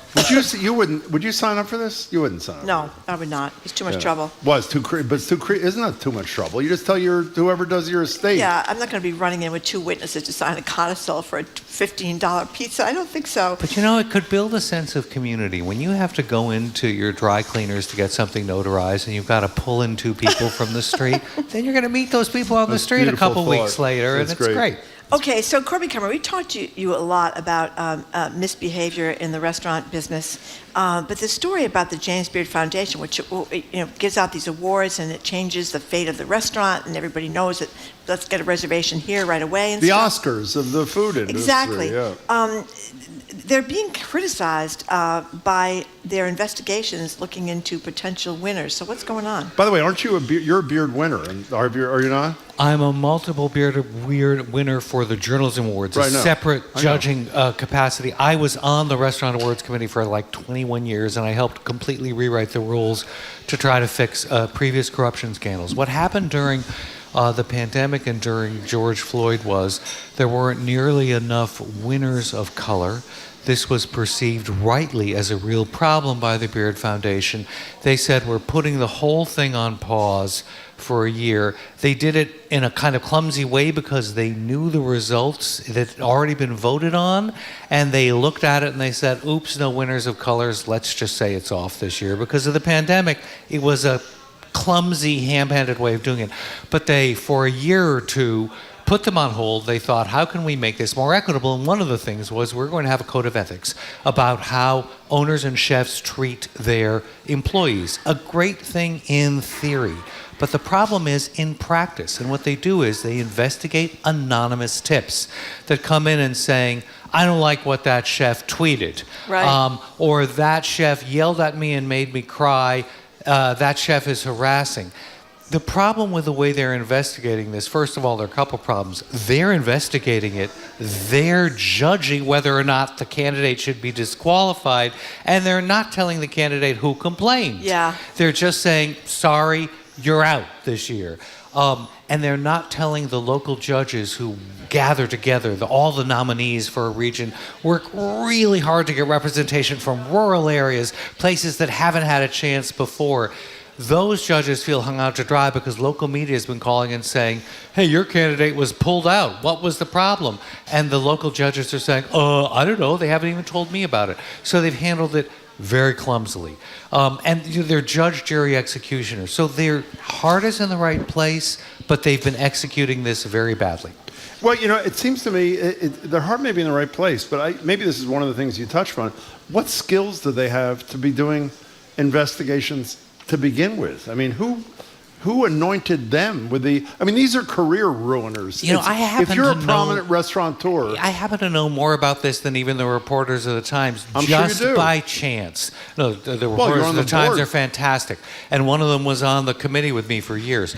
Would you sign up for this? You wouldn't sign up. No, I would not. It's too much trouble. Well, it's isn't that too much trouble? You just tell whoever does your estate. Yeah, I'm not going to be running in with 2 witnesses to sign a codicil for a $15 pizza. I don't think so. But it could build a sense of community. When you have to go into your dry cleaners to get something notarized and you've got to pull in 2 people from the street, then you're going to meet those people on the street a couple weeks later, and it's great. Okay, so Corby Kummer, we talked to you a lot about misbehavior in the restaurant business, but the story about the James Beard Foundation, which gives out these awards and it changes the fate of the restaurant, and everybody knows that let's get a reservation here right away. And the Oscars of the food industry. Exactly. Yeah. They're being criticized by their investigations looking into potential winners. So what's going on? By the way, aren't you you're a beard winner? Are you not? I'm a multiple beard winner for the Journalism Awards, a separate judging capacity. I was on the Restaurant Awards Committee for like 21 years, and I helped completely rewrite the rules to try to fix previous corruption scandals. What happened during the pandemic and during George Floyd was there weren't nearly enough winners of color. This was perceived rightly as a real problem by the Beard Foundation. They said, we're putting the whole thing on pause for a year. They did it in a kind of clumsy way because they knew the results that had already been voted on, and they looked at it and they said, oops, no winners of colors, let's just say it's off this year. Because of the pandemic, it was a clumsy, ham-handed way of doing it. But they, for a year or two, put them on hold. They thought, how can we make this more equitable? And one of the things was we're going to have a code of ethics about how owners and chefs treat their employees. A great thing in theory. But the problem is in practice. And what they do is they investigate anonymous tips that come in and saying, I don't like what that chef tweeted. Right. Or that chef yelled at me and made me cry. That chef is harassing. The problem with the way they're investigating this, first of all, there are a couple problems. They're investigating it. They're judging whether or not the candidate should be disqualified, and they're not telling the candidate who complained. Yeah. They're just saying, sorry, you're out this year. And they're not telling the local judges who gather together, all the nominees for a region, work really hard to get representation from rural areas, places that haven't had a chance before. Those judges feel hung out to dry because local media has been calling and saying, hey, your candidate was pulled out. What was the problem? And the local judges are saying, I don't know. They haven't even told me about it. So they've handled it very clumsily. And they're judge, jury, executioners. So their heart is in the right place, but they've been executing this very badly. Well, it seems to me their heart may be in the right place, but maybe this is one of the things you touched on. What skills do they have to be doing investigations to begin with? I mean, who anointed them with the? I mean, these are career ruiners. If you're a prominent restaurateur, I happen to know more about this than even the reporters of the Times. I'm just sure you do. By chance. No, the reporters of the Times are fantastic, and one of them was on the committee with me for years.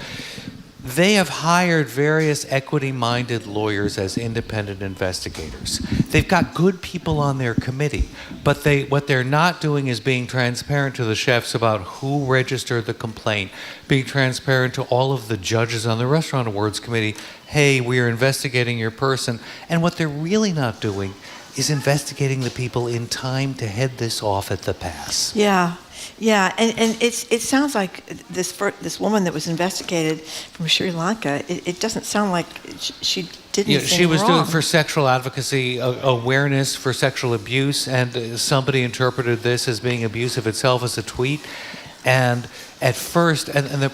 They have hired various equity-minded lawyers as independent investigators. They've got good people on their committee, but what they're not doing is being transparent to the chefs about who registered the complaint, being transparent to all of the judges on the Restaurant Awards Committee, hey, we are investigating your person. And what they're really not doing is investigating the people in time to head this off at the pass. Yeah. Yeah, and it sounds like this woman that was investigated from Sri Lanka, it doesn't sound like she did anything she was wrong. doing for sexual advocacy, awareness for sexual abuse, and somebody interpreted this as being abusive itself as a tweet. And at first, and the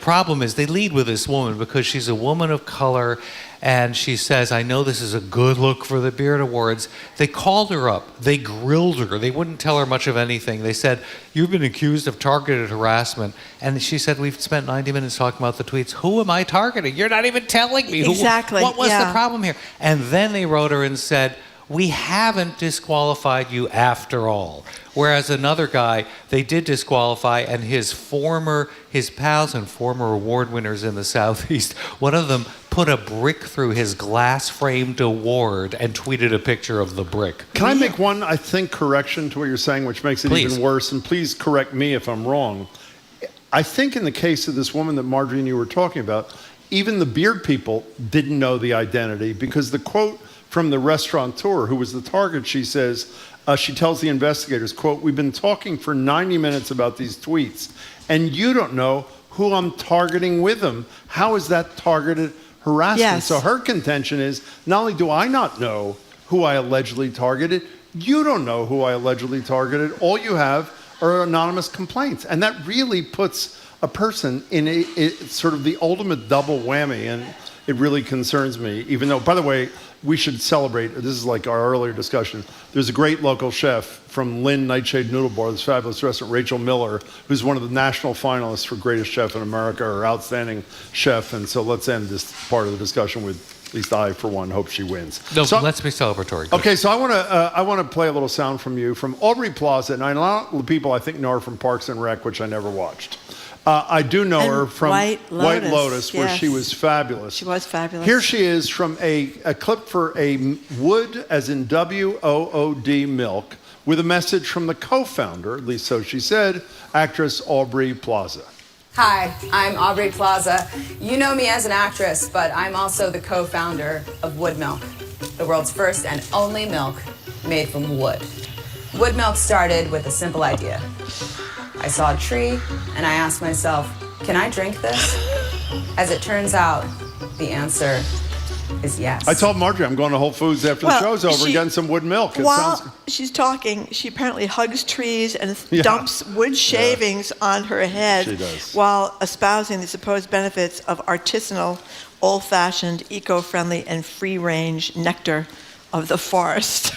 problem is they lead with this woman because she's a woman of color, and she says, I know this is a good look for the Beard Awards. They called her up. They grilled her. They wouldn't tell her much of anything. They said, you've been accused of targeted harassment. And she said, we've spent 90 minutes talking about the tweets. Who am I targeting? You're not even telling me. Exactly. What was the problem here? And then they wrote her and said, we haven't disqualified you after all. Whereas another guy, they did disqualify, and his pals and former award winners in the Southeast, one of them put a brick through his glass-framed award and tweeted a picture of the brick. Can I make one, I think, correction to what you're saying, which makes it even worse? And please correct me if I'm wrong. I think in the case of this woman that Marjorie and you were talking about, even the beard people didn't know the identity because the quote from the restaurateur who was the target. She says, she tells the investigators, quote, "We've been talking for 90 minutes about these tweets, and you don't know who I'm targeting with them. How is that targeted harassment?" Yes. So her contention is, not only do I not know who I allegedly targeted, you don't know who I allegedly targeted. All you have are anonymous complaints. And that really puts a person in sort of the ultimate double whammy. And it really concerns me, even though, by the way, we should celebrate. This is like our earlier discussion. There's a great local chef from Lynn Nightshade Noodle Bar, this fabulous restaurant, Rachel Miller, who's one of the national finalists for Greatest Chef in America, or Outstanding Chef. And so let's end this part of the discussion with, at least I, for one, hope she wins. No, so, let's be celebratory. Okay, so I want to play a little sound from you from Aubrey Plaza, and a lot of people I think know her from Parks and Rec, which I never watched. I do know her from White Lotus, where yes. she was fabulous. She was fabulous. Here she is from a clip for a Wood, as in WOOD milk, with a message from the co-founder, at least so she said, actress Aubrey Plaza. Hi, I'm Aubrey Plaza. You know me as an actress, but I'm also the co-founder of Wood Milk, the world's first and only milk made from wood. Wood Milk started with a simple idea. I saw a tree and I asked myself, can I drink this? As it turns out, the answer is yes. I told Marjorie I'm going to Whole Foods after the show's over and getting some wood milk. While she's talking, she apparently hugs trees and dumps wood shavings on her head She does. while espousing the supposed benefits of artisanal, old-fashioned, eco-friendly, and free-range nectar of the forest.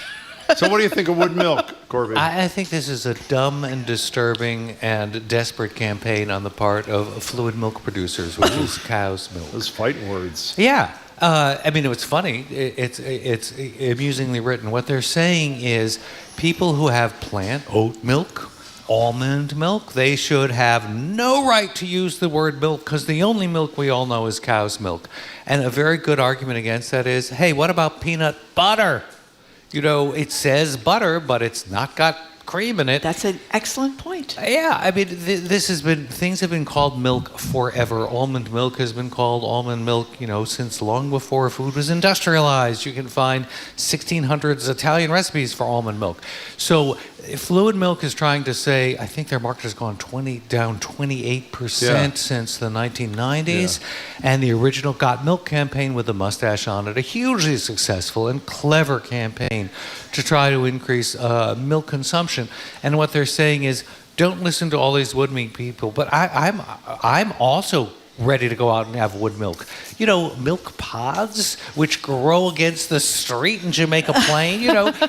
So what do you think of wood milk, Corbin? I think this is a dumb and disturbing and desperate campaign on the part of fluid milk producers, which is cow's milk. Those fighting words. Yeah. I mean, it's funny. It's amusingly written. What they're saying is people who have plant oat milk, almond milk, they should have no right to use the word milk because the only milk we all know is cow's milk. And a very good argument against that is, hey, what about peanut butter? You know, it says butter, but it's not got cream in it. That's an excellent point. Yeah, I mean, things have been called milk forever. Almond milk has been called almond milk, since long before food was industrialized. You can find 1600s Italian recipes for almond milk. So fluid milk is trying to say, I think their market has gone down 28% since the 1990s. Yeah. And the original Got Milk campaign with the mustache on it, a hugely successful and clever campaign to try to increase milk consumption. And what they're saying is, don't listen to all these wood meat people. But I'm also ready to go out and have wood milk. Milk pods, which grow against the street in Jamaica Plain.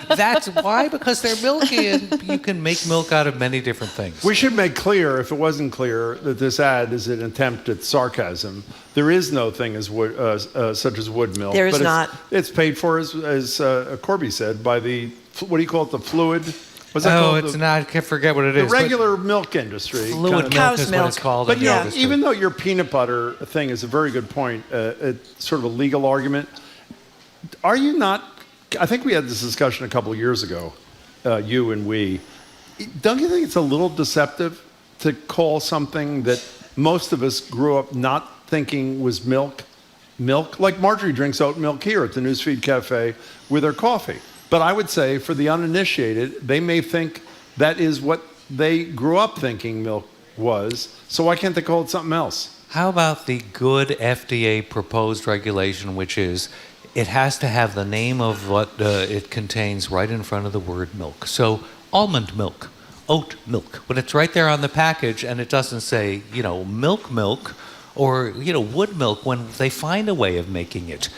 That's why, because they're milky, and you can make milk out of many different things. We should make clear, if it wasn't clear, that this ad is an attempt at sarcasm. There is no thing as wood, such as wood milk. There is but not. It's paid for, as Corby said, by the, what do you call it, the fluid? What's that called? It's not, I can't forget what it is. The regular milk industry. Fluid milk is what it's called. But even though your peanut butter thing is a very good point, it's sort of a legal argument, are you not, I think we had this discussion a couple of years ago, you and we, don't you think it's a little deceptive to call something that most of us grew up not thinking was milk? Like Marjorie drinks oat milk here at the Newsfeed Cafe with her coffee. But I would say for the uninitiated, they may think that is what they grew up thinking milk was. So why can't they call it something else? How about the good FDA proposed regulation, which is it has to have the name of what it contains right in front of the word milk. So almond milk, oat milk, when it's right there on the package and it doesn't say, milk, or, wood milk, when they find a way of making it,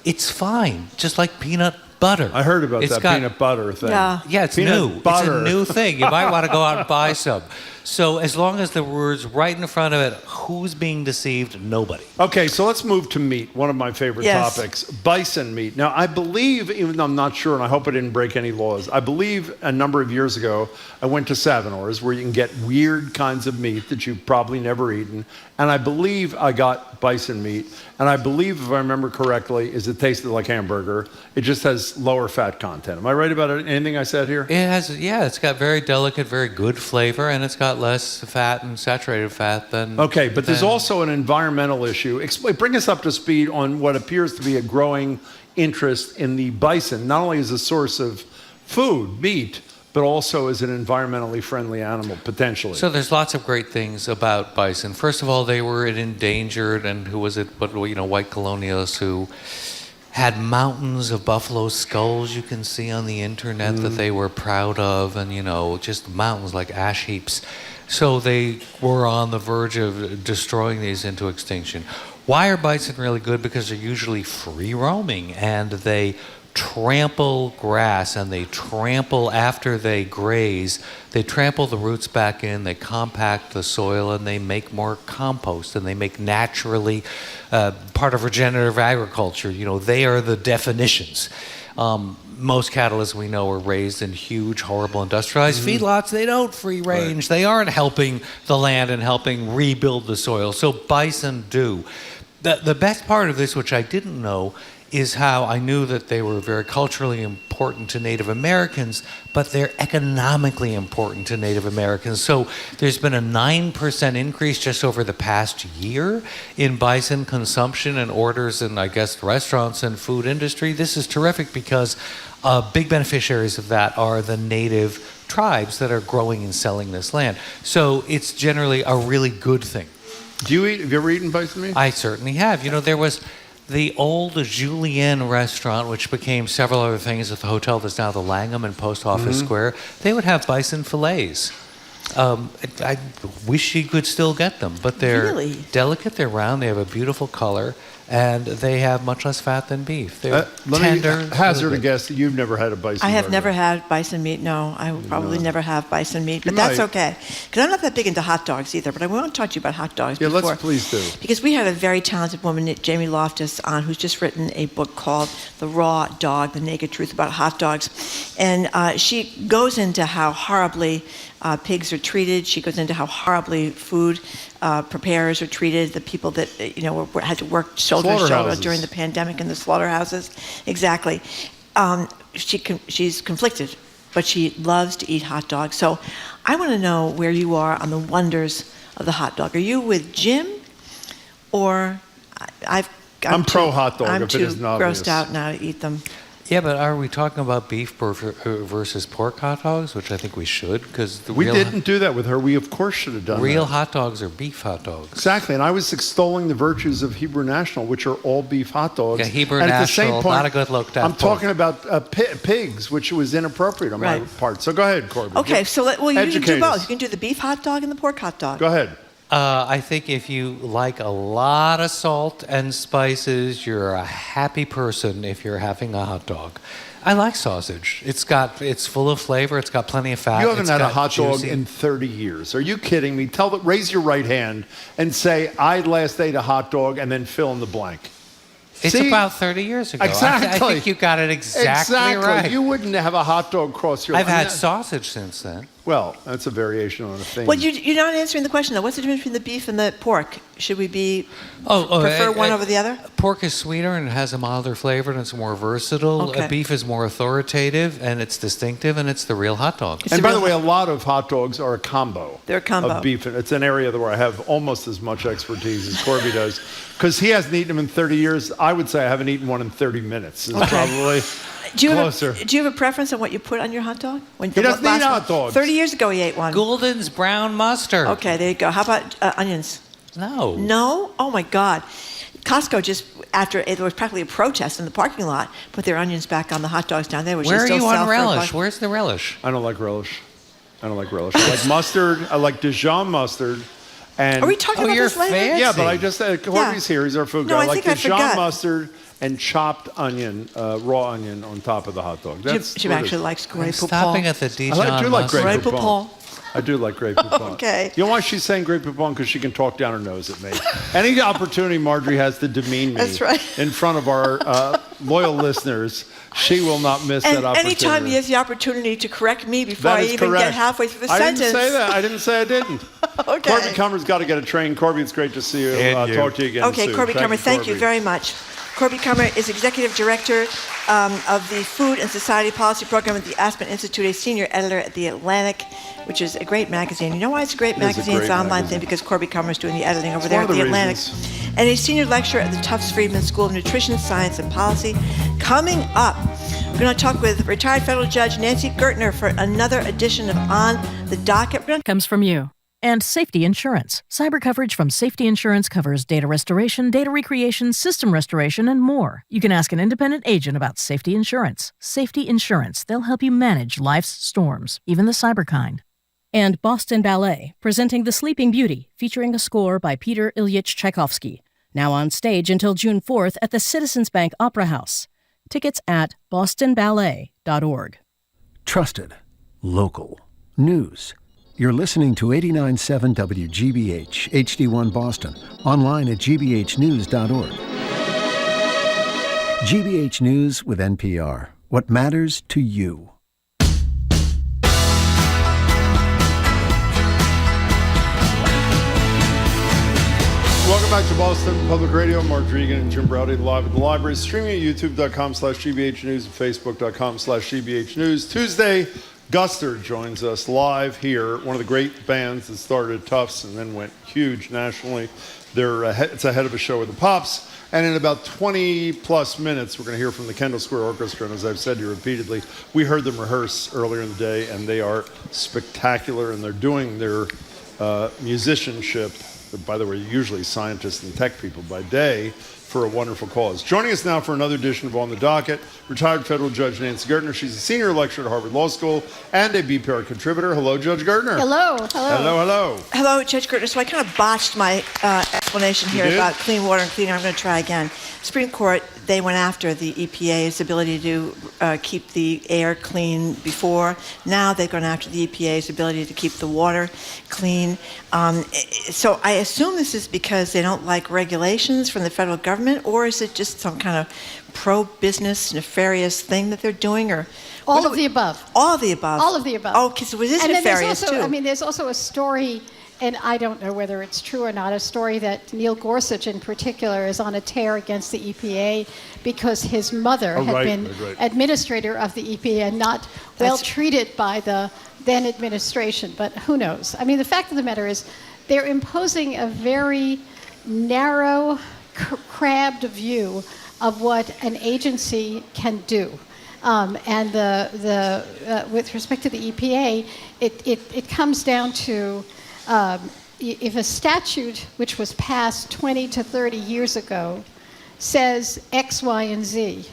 it's fine, just like peanut butter. I heard about that peanut butter thing. Yeah, it's new. Butter. It's a new thing. You might want to go out and buy some. So as long as the word's right in front of it, who's being deceived? Nobody. Okay, so let's move to meat, one of my favorite topics, bison meat. Now, I believe, even though I'm not sure, and I hope I didn't break any laws, I believe a number of years ago, I went to Savinor's, where you can get weird kinds of meat that you've probably never eaten, and I believe I got bison meat, and I believe, if I remember correctly, is it tasted like hamburger. It just has lower fat content. Am I right about it? Anything I said here? It has, it's got very delicate, very good flavor, and it's got less fat and saturated fat than... Okay, but there's also an environmental issue. Bring us up to speed on what appears to be a growing interest in the bison, not only as a source of food, meat, but also as an environmentally friendly animal, potentially. So there's lots of great things about bison. First of all, they were an endangered, and white colonialists who had mountains of buffalo skulls you can see on the internet that they were proud of, and just mountains like ash heaps. So they were on the verge of destroying these into extinction. Why are bison really good? Because they're usually free roaming, and they trample grass, and they trample after they graze. They trample the roots back in, they compact the soil, and they make more compost, and they make naturally part of regenerative agriculture. They are the definitions. Most cattle, as we know, are raised in huge, horrible industrialized feedlots. They don't free range. They aren't helping the land and helping rebuild the soil. So bison do. The best part of this, which I didn't know, is how I knew that they were very culturally important to Native Americans, but they're economically important to Native Americans. So there's been a 9% increase just over the past year in bison consumption and orders in, I guess, restaurants and food industry. This is terrific because big beneficiaries of that are the native tribes that are growing and selling this land. So it's generally a really good thing. Have you ever eaten bison meat? I certainly have. There was the old Julienne restaurant, which became several other things at the hotel that's now the Langham in Post Office Square. They would have bison fillets. I wish you could still get them, but they're delicate, they're round, they have a beautiful color, and they have much less fat than beef. They're tender. Let me hazard a guess that you've never had a bison I have burger. never had bison meat, no. I will probably never have bison meat, but that's okay. Because I'm not that big into hot dogs either, but I want to talk to you about hot dogs before. Let's please do. Because we had a very talented woman, Jamie Loftus, on, who's just written a book called The Raw Dog, The Naked Truth About Hot Dogs. And she goes into how horribly pigs are treated. She goes into how horribly food preparers are treated, the people that had to work shoulder to shoulder during the pandemic in the slaughterhouses. Exactly. She's conflicted, but she loves to eat hot dogs. So I want to know where you are on the wonders of the hot dog. Are you with Jim, or I'm pro hot dog. I'm if too it isn't obvious. grossed out now to eat them. Yeah, but are we talking about beef versus pork hot dogs, which I think we should? Because we didn't do that with her. We, of course, should have done real that. hot dogs are beef hot dogs. Exactly, and I was extolling the virtues of Hebrew National, which are all beef hot dogs. Yeah, Hebrew and National, at the same point, not a good look. I'm talking about pigs, which was inappropriate on my part. So go ahead, Corbin. Okay, so you can do both. us. You can do the beef hot dog and the pork hot dog. Go ahead. I think if you like a lot of salt and spices, you're a happy person if you're having a hot dog. I like sausage. It's full of flavor. It's got plenty of fat. You haven't had a hot dog juicy. in 30 years. Are you kidding me? Raise your right hand and say, I last ate a hot dog, and then fill in the blank. It's about 30 years ago. Exactly. I think you got it exactly right. You wouldn't have a hot dog cross your... I've had sausage since then. Well, that's a variation on a thing. Well, you're not answering the question, though. What's the difference between the beef and the pork? Should we prefer one over the other? Pork is sweeter and it has a milder flavor and it's more versatile. Okay. Beef is more authoritative and it's distinctive and it's the real hot dog. And by the way, a lot of hot dogs are a combo. They're a combo. Of beef. It's an area where I have almost as much expertise as Corby does. Because he hasn't eaten them in 30 years. I would say I haven't eaten one in 30 minutes. It's probably closer. Do you have a preference on what you put on your hot dog? He doesn't eat hot dogs. 30 years ago, he ate one. Goulden's brown mustard. Okay, there you go. How about onions? No. No? Oh, my God. Costco just, after there was practically a protest in the parking lot, put their onions back on the hot dogs down there. Which Where they are still you sell on for relish? Where's the relish? I don't like relish. I like mustard. I like Dijon mustard. And Are we talking about this later? Fancy. Yeah, but I just said, Corby's here. He's our food guy. No, I like think I Dijon forgot. mustard and chopped onion, raw onion on top of the hot dog. Jim actually likes Grey Poupon. Stopping at the Dijon I do like Grey mustard. Poupon. I do like Grey Poupon. Okay. You know why she's saying Grey Poupon? Because she can talk down her nose at me. Any opportunity Marjorie has to demean me That's right. in front of our loyal listeners, she will not miss that opportunity. Anytime he has the opportunity to correct me before That I is even correct. get halfway through the I sentence. didn't say that. I didn't say I didn't. Okay. Corby Cummer's got to get a train. Corby, it's great to see you. Talk to you again Okay, soon. Corby Cummer, thank you Corby. very much. Corby Cummer is Executive Director of the Food and Society Policy Program at the Aspen Institute, a Senior Editor at The Atlantic, which is a great magazine. You know why it's a great magazine? It's an online thing because Corby Cummer is doing the editing over there at one of The the Atlantic. reasons. and a senior lecturer at the Tufts Friedman School of Nutrition, Science, and Policy. Coming up, we're going to talk with retired federal judge Nancy Gertner for another edition of On the Docket. Comes from you. And safety insurance. Cyber coverage from Safety Insurance covers data restoration, data recreation, system restoration, and more. You can ask an independent agent about safety insurance. Safety Insurance. They'll help you manage life's storms, even the cyber kind. And Boston Ballet, presenting The Sleeping Beauty, featuring a score by Peter Ilyich Tchaikovsky. Now on stage until June 4th at the Citizens Bank Opera House. Tickets at bostonballet.org. Trusted. Local. News. You're listening to 89.7 WGBH, HD1 Boston, online at gbhnews.org. GBH News with NPR. What matters to you. Welcome back to Boston Public Radio. Mark Dregan and Jim Browdy live at the library, streaming at youtube.com/GBH News and facebook.com/GBH News. Tuesday, Guster joins us live here, one of the great bands that started at Tufts and then went huge nationally. It's ahead of a show with the Pops. And in about 20 plus minutes, we're going to hear from the Kendall Square Orchestra. And as I've said to you repeatedly, we heard them rehearse earlier in the day, and they are spectacular. And they're doing their musicianship, by the way, usually scientists and tech people by day, for a wonderful cause. Joining us now for another edition of On the Docket, retired federal judge Nancy Gertner. She's a senior lecturer at Harvard Law School and a BPR contributor. Hello, Judge Gertner. Hello. Hello, Judge Gertner. So I kind of botched my explanation here about clean water and clean air. I'm going to try again. Supreme Court, they went after the EPA's ability to keep the air clean before. Now they've gone after the EPA's ability to keep the water clean. So I assume this is because they don't like regulations from the federal government, or is it just some kind of pro-business, nefarious thing that they're doing, or all of the above? All of the above. All of the above. Oh, because it is nefarious also, too. I mean, there's also a story, and I don't know whether it's true or not, a story that Neil Gorsuch in particular is on a tear against the EPA because his mother had been administrator of the EPA and not well treated by the then administration. But who knows? I mean, the fact of the matter is they're imposing a very narrow, crabbed view of what an agency can do. And with respect to the EPA, it comes down to if a statute which was passed 20 to 30 years ago says X, Y, and Z,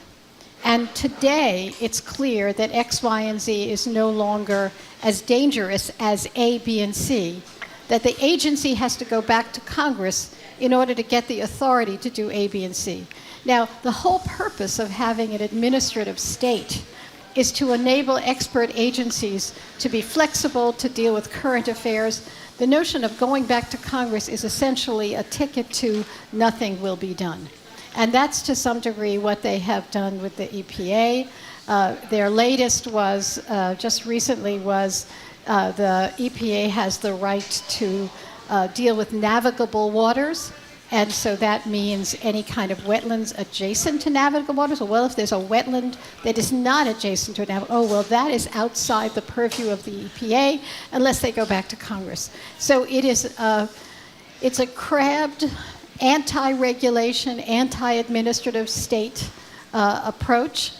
and today it's clear that X, Y, and Z is no longer as dangerous as A, B, and C, that the agency has to go back to Congress in order to get the authority to do A, B, and C. Now, the whole purpose of having an administrative state is to enable expert agencies to be flexible, to deal with current affairs. The notion of going back to Congress is essentially a ticket to nothing will be done. And that's to some degree what they have done with the EPA. Their latest was, just recently, was the EPA has the right to deal with navigable waters. And so that means any kind of wetlands adjacent to navigable waters. Well, if there's a wetland that is not adjacent to a navigable, that is outside the purview of the EPA unless they go back to Congress. So it's a crabbed, anti-regulation, anti-administrative state approach.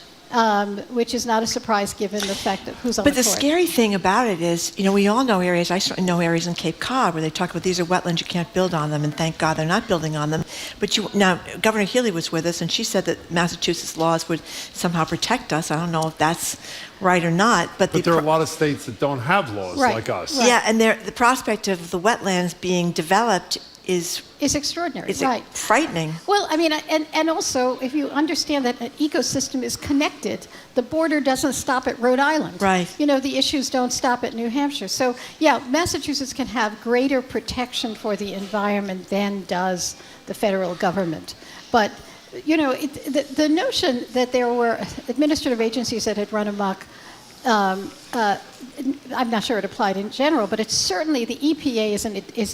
Which is not a surprise given the fact that who's on the court. But the scary thing about it is, we all know areas, I certainly know areas in Cape Cod where they talk about these are wetlands, you can't build on them, and thank God they're not building on them. But now, Governor Healy was with us, and she said that Massachusetts laws would somehow protect us. I don't know if that's right or not. But there are a lot of states that don't have laws like us. Right. Yeah, and the prospect of the wetlands being developed is extraordinary. It's right. Frightening. Well, I mean, and also, if you understand that an ecosystem is connected, the border doesn't stop at Rhode Island. Right. The issues don't stop at New Hampshire. So, yeah, Massachusetts can have greater protection for the environment than does the federal government. But, the notion that there were administrative agencies that had run amok, I'm not sure it applied in general, but it's certainly the EPA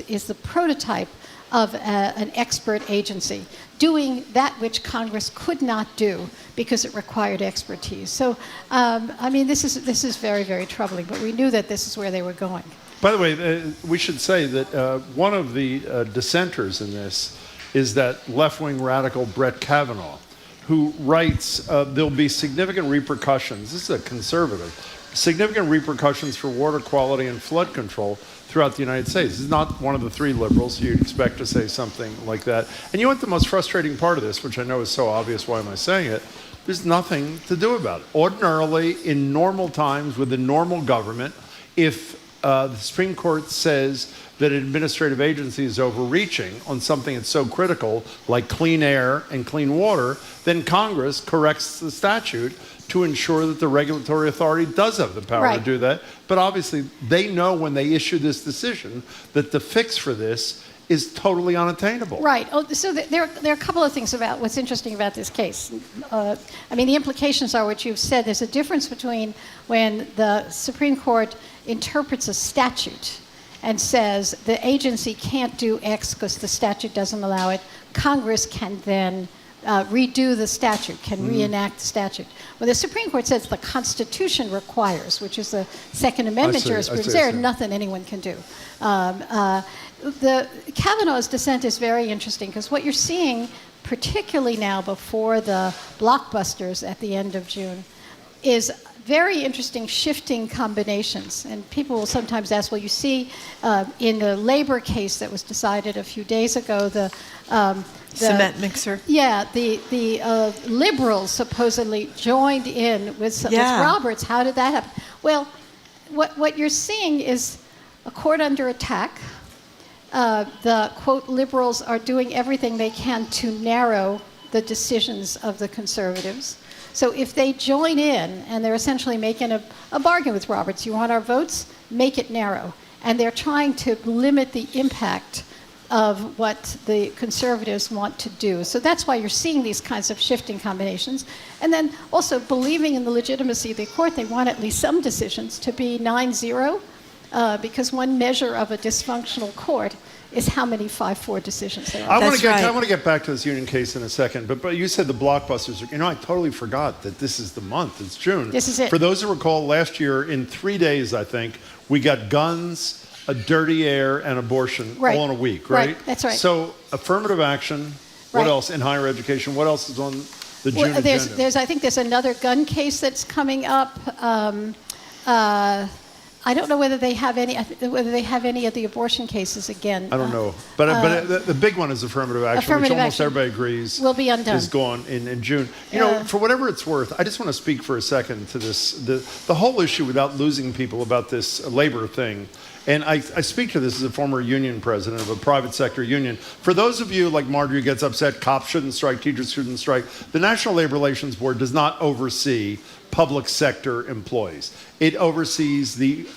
is the prototype of an expert agency doing that which Congress could not do because it required expertise. So, this is very, very troubling. But we knew that this is where they were going. By the way, we should say that one of the dissenters in this is that left-wing radical Brett Kavanaugh, who writes there'll be significant repercussions. This is a conservative. Significant repercussions for water quality and flood control throughout the United States. This is not one of the three liberals. You'd expect to say something like that. And you know what the most frustrating part of this, which I know is so obvious, why am I saying it? There's nothing to do about it. Ordinarily, in normal times, with a normal government, if the Supreme Court says that an administrative agency is overreaching on something that's so critical, like clean air and clean water, then Congress corrects the statute to ensure that the regulatory authority does have the power to do that. But obviously, they know when they issue this decision that the fix for this is totally unattainable. Right. Oh, so there are a couple of things about what's interesting about this case. I mean, the implications are what you've said. There's a difference between when the Supreme Court interprets a statute and says the agency can't do X because the statute doesn't allow it. Congress can then redo the statute, can reenact the statute. When the Supreme Court says the Constitution requires, which is the Second Amendment jurisprudence, there's nothing anyone can do. The Kavanaugh's dissent is very interesting because what you're seeing, particularly now before the blockbusters at the end of June, is very interesting shifting combinations. And people will sometimes ask, well, you see in the labor case that was decided a few days ago, the cement mixer. Yeah, the liberals supposedly joined in with Roberts. How did that happen? Well, what you're seeing is a court under attack. The, quote, liberals are doing everything they can to narrow the decisions of the conservatives. So if they join in, and they're essentially making a bargain with Roberts, you want our votes? Make it narrow. And they're trying to limit the impact of what the conservatives want to do. So that's why you're seeing these kinds of shifting combinations. And then also believing in the legitimacy of the court, they want at least some decisions to be 9-0, because one measure of a dysfunctional court is how many 5-4 decisions there are. I want to get back to this union case in a second, but you said the blockbusters. I totally forgot that this is the month. It's June. This is it. For those who recall, last year, in 3 days, I think, we got guns, a dirty air, and abortion all in a week, right? That's right. So affirmative action. What else in higher education? What else is on the June agenda? I think there's another gun case that's coming up. I don't know whether they have any of the abortion cases again. I don't know, but the big one is affirmative action, which almost everybody agrees will be undone. Is gone in June. For whatever it's worth, I just want to speak for a second to this the whole issue without losing people about this labor thing. And I speak to this as a former union president of a private sector union. For those of you like Marjorie who gets upset, cops shouldn't strike, teachers shouldn't strike, the National Labor Relations Board does not oversee public sector employees. It oversees the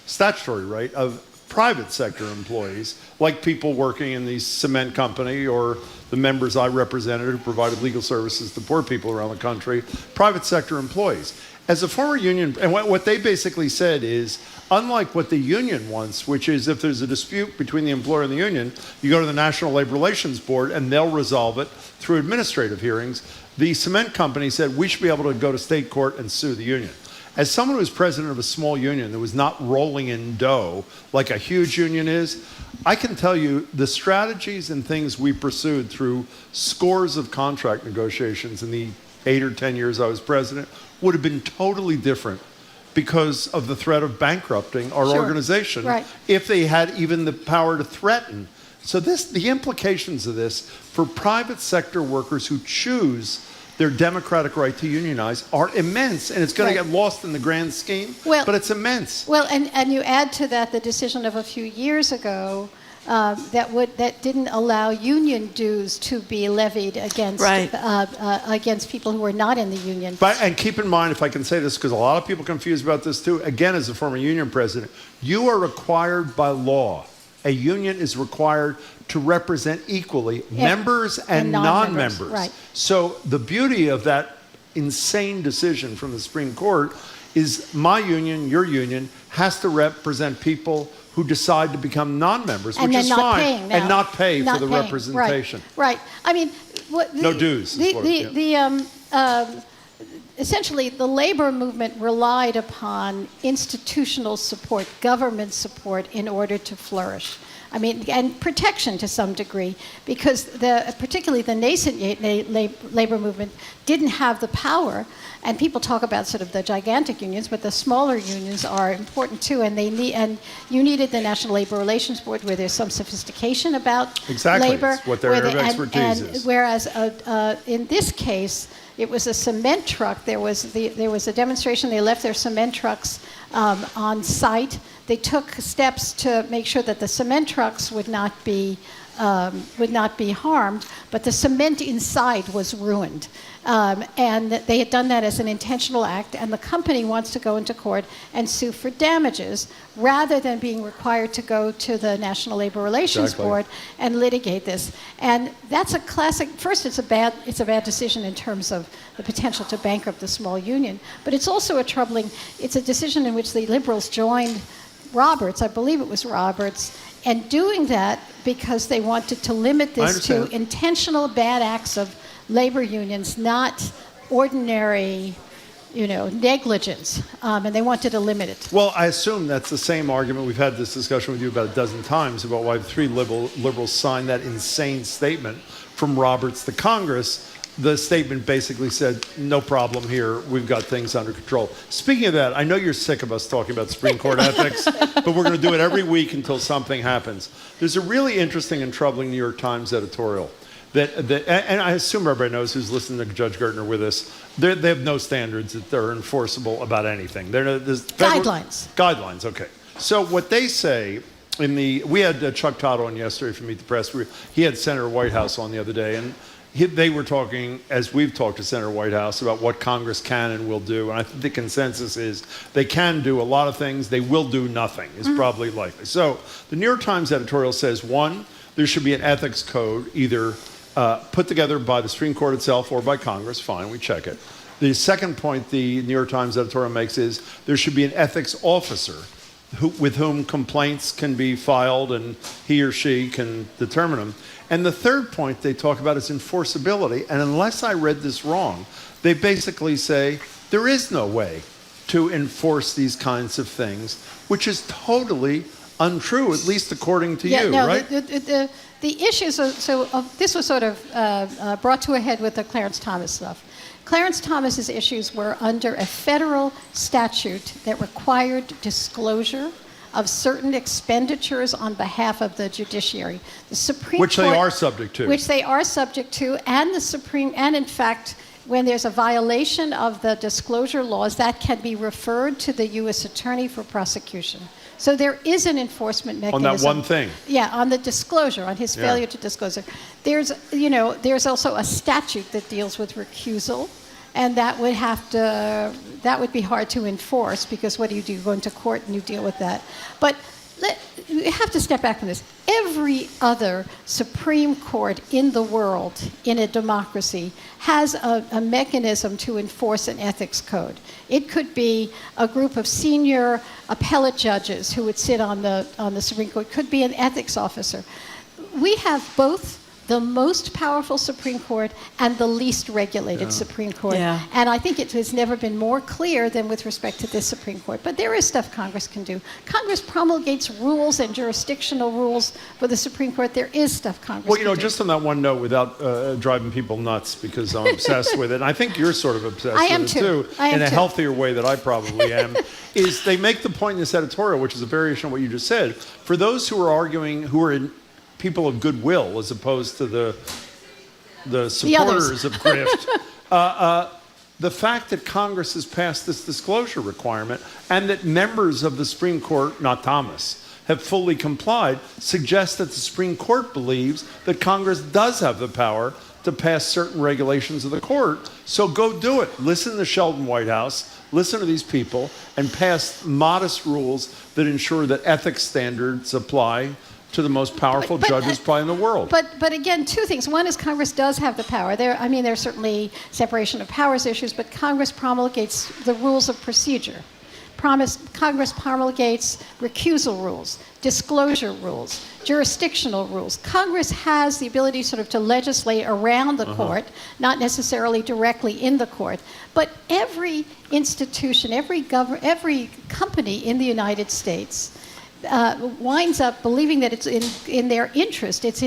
statutory right of private sector employees, like people working in the cement company or the members I represented who provided legal services to poor people around the country, private sector employees. As a former union, and what they basically said is, unlike what the union wants, which is if there's a dispute between the employer and the union, you go to the National Labor Relations Board and they'll resolve it through administrative hearings. The cement company said we should be able to go to state court and sue the union. As someone who was president of a small union that was not rolling in dough like a huge union is, I can tell you the strategies and things we pursued through scores of contract negotiations in the 8 or 10 years I was president would have been totally different because of the threat of bankrupting our organization if they had even the power to threaten. So the implications of this for private sector workers who choose their democratic right to unionize are immense, and it's going to get lost in the grand scheme, but it's immense. Well, and you add to that the decision of a few years ago that didn't allow union dues to be levied against against people who were not in the union. And keep in mind, if I can say this, because a lot of people are confused about this too, again, as a former union president, you are required by law. A union is required to represent equally members and non-members. Right. So the beauty of that insane decision from the Supreme Court is my union, your union, has to represent people who decide to become non-members, which is fine, and not pay for the representation. Right. I mean, no dues. Essentially, the labor movement relied upon institutional support, government support, in order to flourish. I mean, and protection to some degree, because particularly the nascent labor movement didn't have the power. And people talk about sort of the gigantic unions, but the smaller unions are important too. And you needed the National Labor Relations Board, where there's some sophistication about labor. It's what their area of expertise is. Whereas in this case, it was a cement truck. There was a demonstration. They left their cement trucks on site. They took steps to make sure that the cement trucks would not be harmed, but the cement inside was ruined. And they had done that as an intentional act, and the company wants to go into court and sue for damages rather than being required to go to the National Labor Relations Board and litigate this. And that's a classic. First, it's a bad decision in terms of the potential to bankrupt the small union, but it's also it's a decision in which the Liberals joined Roberts, I believe it was Roberts, and doing that because they wanted to limit this to intentional bad acts of labor unions, not ordinary, negligence, and they wanted to limit it. Well, I assume that's the same argument. We've had this discussion with you about a dozen times about why the three liberals signed that insane statement from Roberts to Congress. The statement basically said, no problem here, we've got things under control. Speaking of that, I know you're sick of us talking about Supreme Court ethics, but we're going to do it every week until something happens. There's a really interesting and troubling New York Times editorial and I assume everybody knows who's listening to Judge Gertner with us, they have no standards that they're enforceable about anything. Guidelines, okay. So what they say we had Chuck Todd on yesterday from Meet the Press. He had Senator Whitehouse on the other day, and they were talking, as we've talked to Senator Whitehouse, about what Congress can and will do. And I think the consensus is they can do a lot of things. They will do nothing is probably likely. So the New York Times editorial says, one, there should be an ethics code either put together by the Supreme Court itself or by Congress. Fine, we check it. The second point the New York Times editorial makes is there should be an ethics officer with whom complaints can be filed and he or she can determine them. And the third point they talk about is enforceability. And unless I read this wrong, they basically say there is no way to enforce these kinds of things, which is totally untrue, at least according to you, right? The issues, this was sort of brought to a head with the Clarence Thomas stuff. Clarence Thomas's issues were under a federal statute that required disclosure of certain expenditures on behalf of the judiciary. The Supreme Court, they are subject to. Which they are subject to, and in fact, when there's a violation of the disclosure laws, that can be referred to the U.S. Attorney for prosecution. So there is an enforcement mechanism. On that one thing. Yeah, on the disclosure, on his failure to disclose it. There's also a statute that deals with recusal, and that would be hard to enforce, because what do? You go into court and you deal with that. But you have to step back from this. Every other Supreme Court in the world, in a democracy, has a mechanism to enforce an ethics code. It could be a group of senior appellate judges who would sit on the Supreme Court. It could be an ethics officer. We have both the most powerful Supreme Court and the least regulated Supreme Court. Yeah. And I think it has never been more clear than with respect to this Supreme Court. But there is stuff Congress can do. Congress promulgates rules and jurisdictional rules for the Supreme Court. There is stuff Congress can do. Just on that one note, without driving people nuts, because I'm obsessed with it, and I think you're sort of obsessed with it too, in a healthier way that I probably am, is they make the point in this editorial, which is a variation of what you just said, for those who are arguing, who are people of goodwill as opposed to the supporters of grift. The fact that Congress has passed this disclosure requirement and that members of the Supreme Court, not Thomas, have fully complied suggests that the Supreme Court believes that Congress does have the power to pass certain regulations of the court. So go do it. Listen to Sheldon Whitehouse, listen to these people, and pass modest rules that ensure that ethics standards apply to the most powerful judges probably in the world. But again, two things. One is Congress does have the power. There's certainly separation of powers issues, but Congress promulgates the rules of procedure. Congress promulgates recusal rules, disclosure rules, jurisdictional rules. Congress has the ability sort of to legislate around the court, not necessarily directly in the court. But every institution, every company in the United States winds up believing that it's in their interest, it's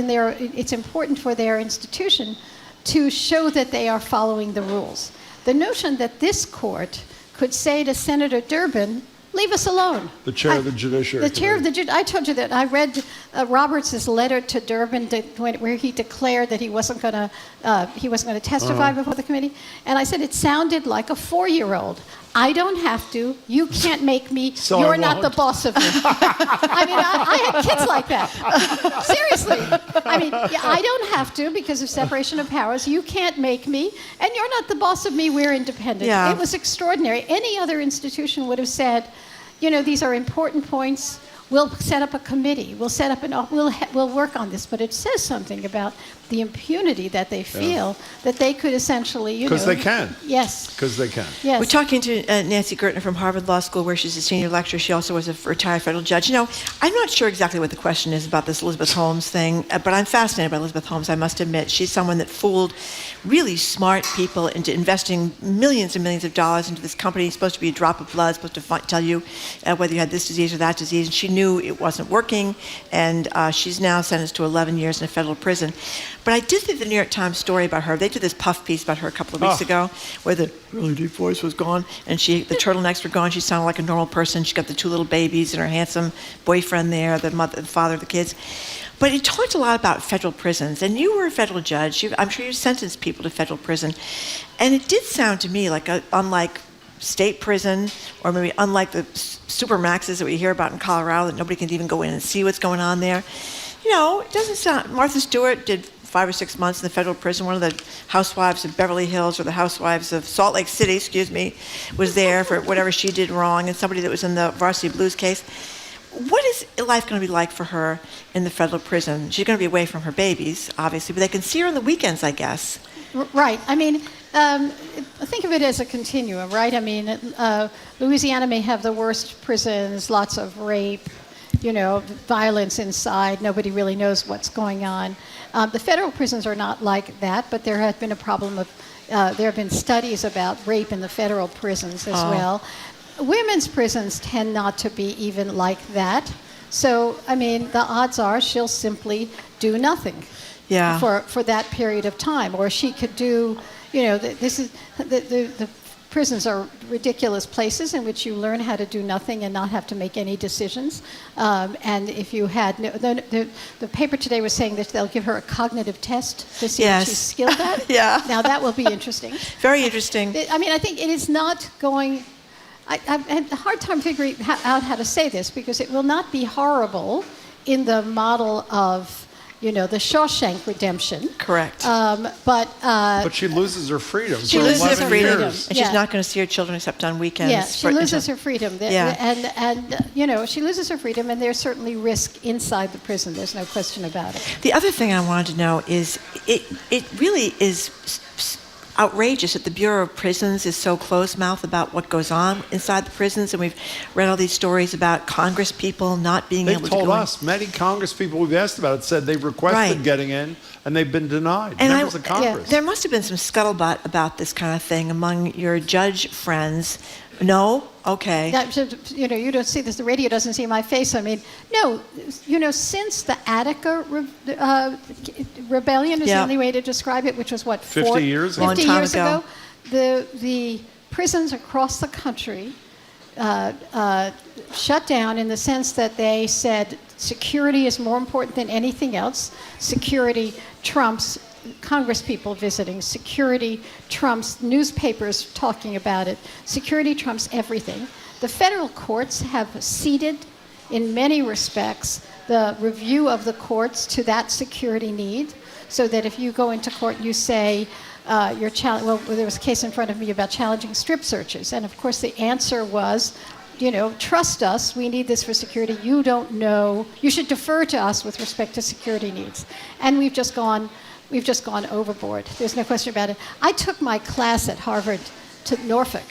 important for their institution to show that they are following the rules. The notion that this court could say to Senator Durbin, leave us alone. The chair of the Judiciary. The chair of the I told you that I read Roberts' letter to Durbin where he declared that he wasn't going to testify before the committee, and I said it sounded like a 4-year-old. I don't have to. You can't make me. So you're not the boss of me. I mean, I had kids like that. Seriously. I mean, I don't have to because of separation of powers. You can't make me, and you're not the boss of me. We're independent. Yeah. It was extraordinary. Any other institution would have said, you know, these are important points. We'll set up a committee. We'll set up we'll work on this. But it says something about the impunity that they feel that they could essentially, because they can. Yes. Because they can. Yes. We're talking to Nancy Gertner from Harvard Law School, where she's a senior lecturer. She also was a retired federal judge. You know, I'm not sure exactly what the question is about this Elizabeth Holmes thing, but I'm fascinated by Elizabeth Holmes, I must admit. She's someone that fooled really smart people into investing millions and millions of dollars into this company. It's supposed to be a drop of blood, supposed to tell you whether you had this disease or that disease. And she knew it wasn't working, and she's now sentenced to 11 years in a federal prison. But I did think the New York Times story about her, they did this puff piece about her a couple of weeks ago, where the really deep voice was gone, and the turtlenecks were gone. She sounded like a normal person. She got the 2 little babies and her handsome boyfriend there, the father of the kids. But it talked a lot about federal prisons, and you were a federal judge. I'm sure you sentenced people to federal prison. And it did sound to me like, unlike state prison, or maybe unlike the supermaxes that we hear about in Colorado, that nobody can even go in and see what's going on there. You know, it doesn't sound... Martha Stewart did 5 or 6 months in the federal prison. One of the housewives of Beverly Hills, or the housewives of Salt Lake City, was there for whatever she did wrong, and somebody that was in the Varsity Blues case. What is life going to be like for her in the federal prison? She's going to be away from her babies, obviously, but they can see her on the weekends, I guess. Right. I mean, think of it as a continuum, right? I mean, Louisiana may have the worst prisons, lots of rape, you know, violence inside. Nobody really knows what's going on. The federal prisons are not like that, but there has been a problem of, there have been studies about rape in the federal prisons as well. Women's prisons tend not to be even like that. So, I mean, the odds are she'll simply do nothing for that period of time. Or she could do, you know, the prisons are ridiculous places in which you learn how to do nothing and not have to make any decisions. And if you had, the paper today was saying that they'll give her a cognitive test to see what she's skilled at. Now that will be interesting. Very interesting. I mean, I think it is not going... I've had a hard time figuring out how to say this, because it will not be horrible in the model of, you know, the Shawshank Redemption. Correct. But she loses her freedom. She loses her freedom, and years. she's not going to see her children except on weekends. Yeah, she loses her freedom. Yeah. And you know, she loses her freedom, and there's certainly risk inside the prison. There's no question about it. The other thing I wanted to know is, it really is outrageous that the Bureau of Prisons is so close-mouthed about what goes on inside the prisons, and we've read all these stories about Congress people not being able to go in. They've told us, many Congress people we've asked about it said they've requested getting in, and they've been denied. And Members of Congress. there must have been some scuttlebutt about this kind of thing among your judge friends. No? Okay. You know, you don't see this, the radio doesn't see my face. I mean, no, you know, since the Attica rebellion is the only way to describe it, which was what, 50 years ago? 50 years ago, the prisons across the country shut down in the sense that they said security is more important than anything else. Security trumps Congress people visiting. Security trumps newspapers talking about it. Security trumps everything. The federal courts have ceded, in many respects, the review of the courts to that security need, so that if you go into court and you say, there was a case in front of me about challenging strip searches, and of course the answer was, you know, trust us, we need this for security. You don't know, you should defer to us with respect to security needs. And we've just gone overboard. There's no question about it. I took my class at Harvard to Norfolk,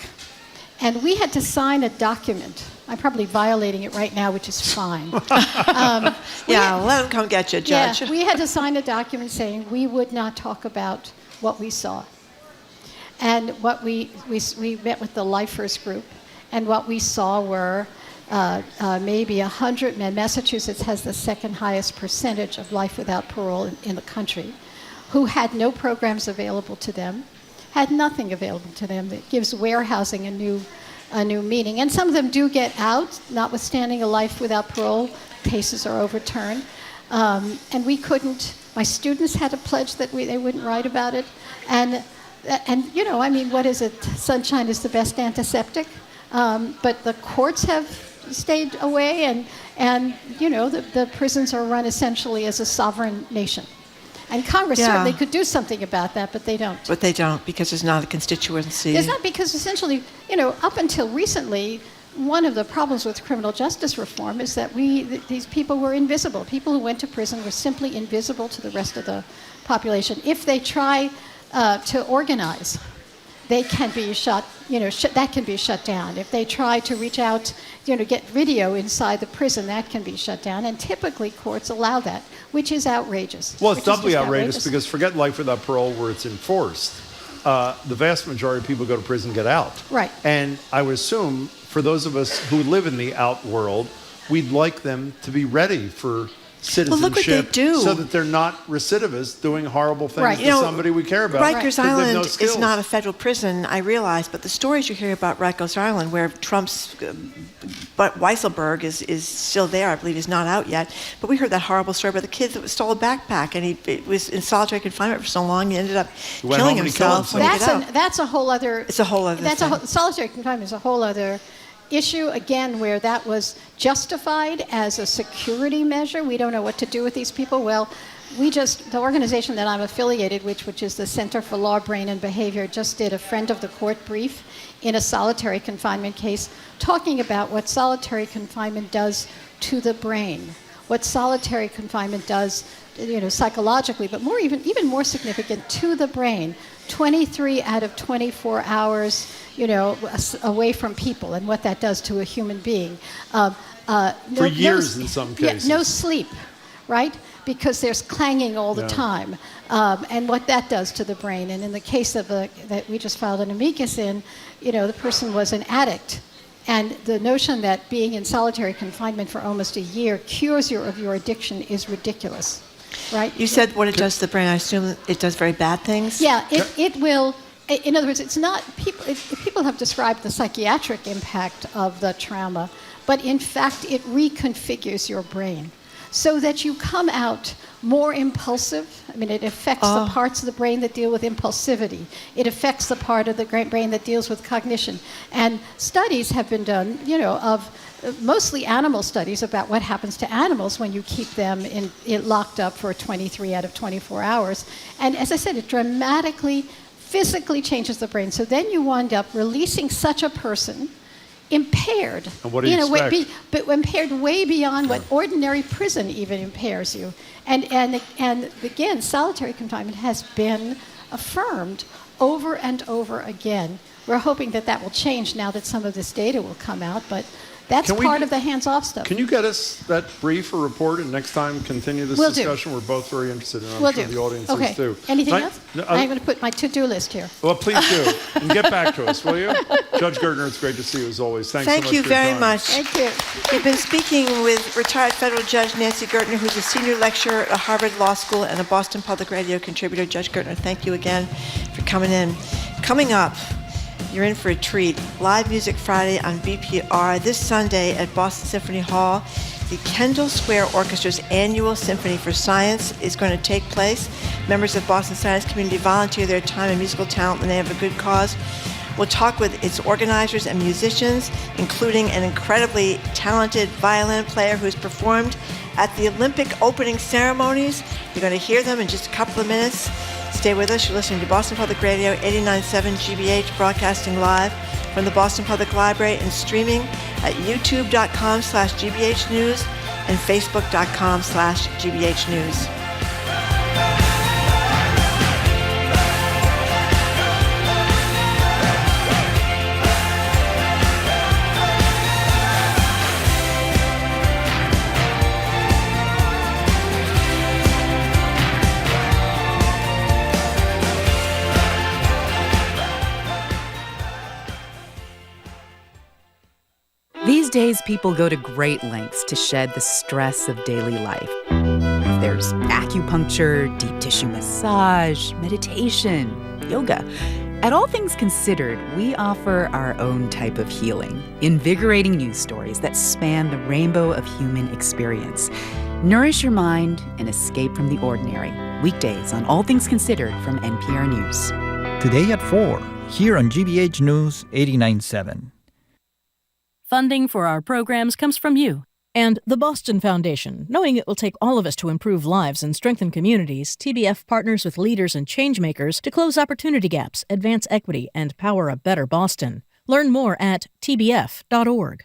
and we had to sign a document. I'm probably violating it right now, which is fine. Let them come get you, Judge. Yeah, we had to sign a document saying we would not talk about what we saw. And what we met with the Lifers group, and what we saw were maybe 100 men. Massachusetts has the second highest percentage of life without parole in the country, who had no programs available to them, had nothing available to them that gives warehousing a new meaning. And some of them do get out, notwithstanding a life without parole. Cases are overturned. And we couldn't, my students had a pledge that they wouldn't write about it. And you know, I mean, what is it? Sunshine is the best antiseptic. But the courts have stayed away, and you know, the prisons are run essentially as a sovereign nation. And Congress certainly could do something about that, but they don't. But they don't, because there's not a constituency. It's not, because essentially, you know, up until recently, one of the problems with criminal justice reform is that these people were invisible. People who went to prison were simply invisible to the rest of the population. If they try to organize, they can be shut, you know, that can be shut down. If they try to reach out, you know, get video inside the prison, that can be shut down. And typically courts allow that, which is outrageous. Well, it's doubly outrageous because forget life without parole where it's enforced. The vast majority of people who go to prison get out. Right. And I would assume for those of us who live in the out world, we'd like them to be ready for citizenship, look what they do. so that they're not recidivists doing horrible things to somebody we care about. Rikers Island is not a federal prison, I realize, but the stories you hear about Rikers Island, where Trump's Weisselberg is still there, I believe he's not out yet, but we heard that horrible story about the kid that stole a backpack, and he was in solitary confinement for so long, he ended up killing himself when he got out. That's a whole other... It's a whole other thing. Solitary confinement is a whole other issue, again, where that was justified as a security measure. We don't know what to do with these people. Well, the organization that I'm affiliated with, which is the Center for Law, Brain, and Behavior, just did a friend of the court brief in a solitary confinement case, talking about what solitary confinement does to the brain, what solitary confinement does, you know, psychologically, but even more significant, to the brain. 23 out of 24 hours, you know, away from people, and what that does to a human being. For years in some cases. No sleep, right? Because there's clanging all the time, and what that does to the brain. And in the case of that we just filed an amicus in, you know, the person was an addict. And the notion that being in solitary confinement for almost a year cures you of your addiction is ridiculous, right? You said what it does to the brain. I assume it does very bad things? Yeah, it will. In other words, it's not people have described the psychiatric impact of the trauma, but in fact, it reconfigures your brain so that you come out more impulsive. I mean, it affects the parts of the brain that deal with impulsivity. It affects the part of the brain that deals with cognition. And studies have been done, you know, of mostly animal studies about what happens to animals when you keep them locked up for 23 out of 24 hours. And as I said, it dramatically, physically changes the brain. So then you wind up releasing such a person impaired. And what do you expect? But impaired way beyond what ordinary prison even impairs you. And again, solitary confinement has been affirmed over and over again. We're hoping that will change now that some of this data will come out, but that's part of the hands-off stuff. Can you get us that brief or report, and next time continue this discussion? We're both very interested, and I'm sure the audience is too. Anything else? I'm going to put my to-do list here. Well, please do. And get back to us, will you? Judge Gertner, it's great to see you as always. Thank you for your very time. much. Thank you. We've been speaking with retired federal judge Nancy Gertner, who's a senior lecturer at Harvard Law School and a Boston Public Radio contributor. Judge Gertner, thank you again for coming in. Coming up, you're in for a treat. Live Music Friday on BPR this Sunday at Boston Symphony Hall. The Kendall Square Orchestra's annual Symphony for Science is going to take place. Members of Boston Science community volunteer their time and musical talent when they have a good cause. We'll talk with its organizers and musicians, including an incredibly talented violin player who's performed at the Olympic opening ceremonies. You're going to hear them in just a couple of minutes. Stay with us. You're listening to Boston Public Radio 89.7 GBH, broadcasting live from the Boston Public Library and streaming at youtube.com/GBH News and facebook.com/GBH News. These Weekdays, people go to great lengths to shed the stress of daily life. If there's acupuncture, deep tissue massage, meditation, yoga. At All Things Considered, we offer our own type of healing, invigorating news stories that span the rainbow of human experience. Nourish your mind and escape from the ordinary. Weekdays on All Things Considered from NPR News. Today at 4, here on GBH News 89.7. Funding for our programs comes from you and the Boston Foundation. Knowing it will take all of us to improve lives and strengthen communities, TBF partners with leaders and changemakers to close opportunity gaps, advance equity, and power a better Boston. Learn more at tbf.org.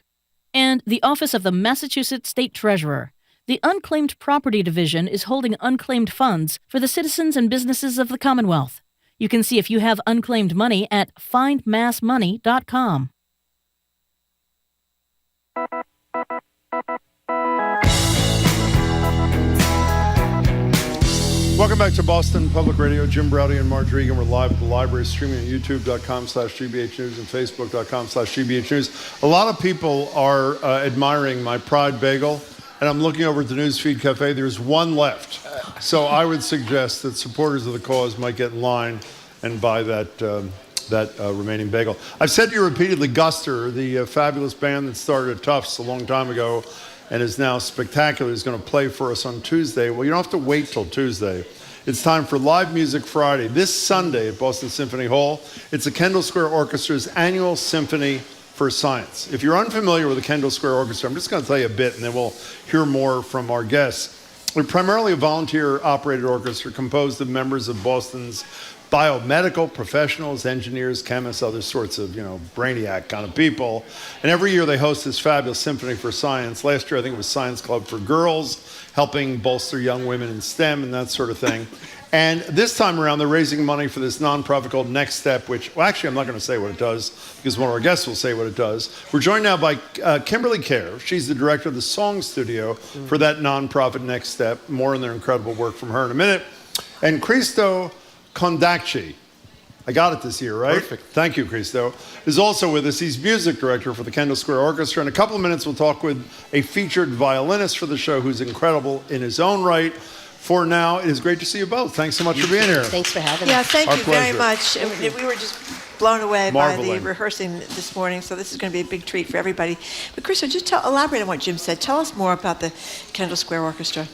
And the Office of the Massachusetts State Treasurer. The Unclaimed Property Division is holding unclaimed funds for the citizens and businesses of the Commonwealth. You can see if you have unclaimed money at findmassmoney.com. Welcome back to Boston Public Radio. Jim Browdy and Marge Regan. We're live at the library, streaming at youtube.com/GBH News and facebook.com/GBH News. A lot of people are admiring my Pride bagel, and I'm looking over at the Newsfeed Cafe. There's one left. So I would suggest that supporters of the cause might get in line and buy that remaining bagel. I've said to you repeatedly, Guster, the fabulous band that started at Tufts a long time ago and is now spectacular, is going to play for us on Tuesday. Well, you don't have to wait till Tuesday. It's time for Live Music Friday, this Sunday at Boston Symphony Hall. It's the Kendall Square Orchestra's annual Symphony for Science. If you're unfamiliar with the Kendall Square Orchestra, I'm just going to tell you a bit and then we'll hear more from our guests. We're primarily a volunteer-operated orchestra composed of members of Boston's biomedical professionals, engineers, chemists, other sorts of, brainiac kind of people. And every year they host this fabulous Symphony for Science. Last year, I think it was Science Club for Girls, helping bolster young women in STEM and that sort of thing. And this time around, they're raising money for this nonprofit called Next Step, which, well, actually, I'm not going to say what it does because one of our guests will say what it does. We're joined now by Kimberly Kerr. She's the director of the Song Studio for that nonprofit Next Step. More on their incredible work from her in a minute. And Christo Kondakci, I got it this year, right? Perfect. Thank you, Christo, is also with us. He's music director for the Kendall Square Orchestra. In a couple of minutes, we'll talk with a featured violinist for the show who's incredible in his own right. For now, it is great to see you both. Thanks so much for being here. Thanks for having us. Yeah, thank Our you very pleasure. much. We were just blown away Marveling. by the rehearsing this morning, so this is going to be a big treat for everybody. But Christo, just elaborate on what Jim said. Tell us more about the Kendall Square Orchestra.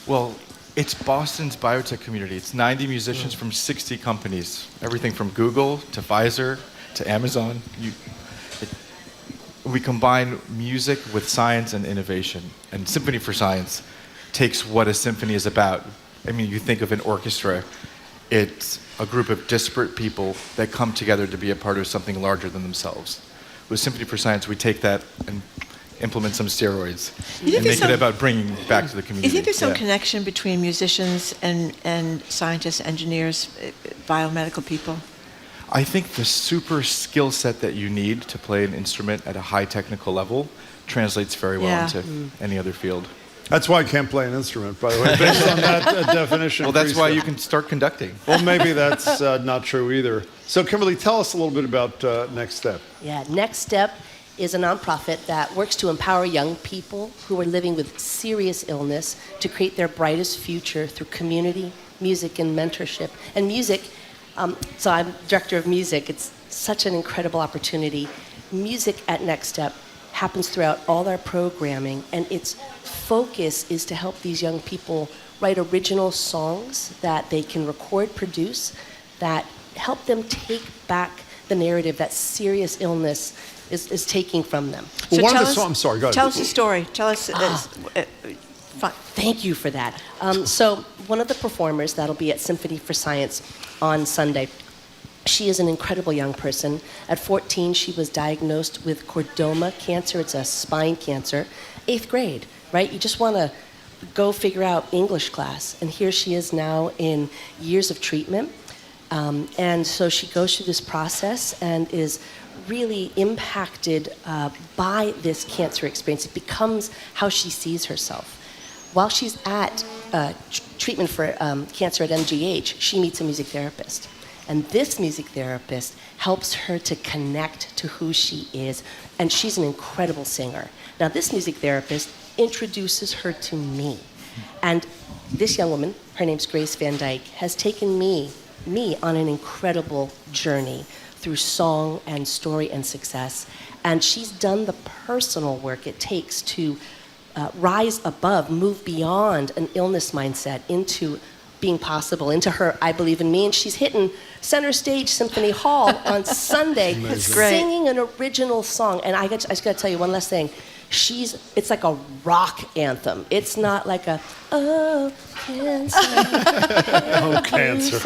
Well, it's Boston's biotech community. It's 90 musicians from 60 companies, everything from Google to Pfizer to Amazon. We combine music with science and innovation. And Symphony for Science takes what a symphony is about. I mean, you think of an orchestra, it's a group of disparate people that come together to be a part of something larger than themselves. With Symphony for Science, we take that and implement some steroids and make it about bringing back to the community. You think there's some connection between musicians and scientists, engineers, biomedical people? I think the super skill set that you need to play an instrument at a high technical level translates very well into any other field. That's why I can't play an instrument, by the way, based on that definition. Well, that's why you can start conducting. Well, maybe that's not true either. So, Kimberly, tell us a little bit about Next Step. Yeah, Next Step is a nonprofit that works to empower young people who are living with serious illness to create their brightest future through community, music, and mentorship. And music, so I'm director of music. It's such an incredible opportunity. Music at Next Step happens throughout all our programming, and its focus is to help these young people write original songs that they can record, produce, that help them take back the narrative that serious illness is taking from them. Well, one of the songs, I'm sorry, go ahead. Tell us a story. Tell us. Thank you for that. So one of the performers that'll be at Symphony for Science on Sunday, she is an incredible young person. At 14, she was diagnosed with chordoma cancer. It's a spine cancer. 8th grade, right? You just want to go figure out English class. And here she is now in years of treatment. And so she goes through this process and is really impacted by this cancer experience. It becomes how she sees herself. While she's at treatment for cancer at MGH, she meets a music therapist. And this music therapist helps her to connect to who she is. And she's an incredible singer. Now, this music therapist introduces her to me. And this young woman, her name's Grace Van Dyke, has taken me on an incredible journey through song and story and success. And she's done the personal work it takes to rise above, move beyond an illness mindset into being possible, into her I Believe in Me. And she's hitting center stage Symphony Hall on Sunday singing an original song. And I just got to tell you one last thing. It's like a rock anthem. It's not like a, oh, cancer. Oh, cancer.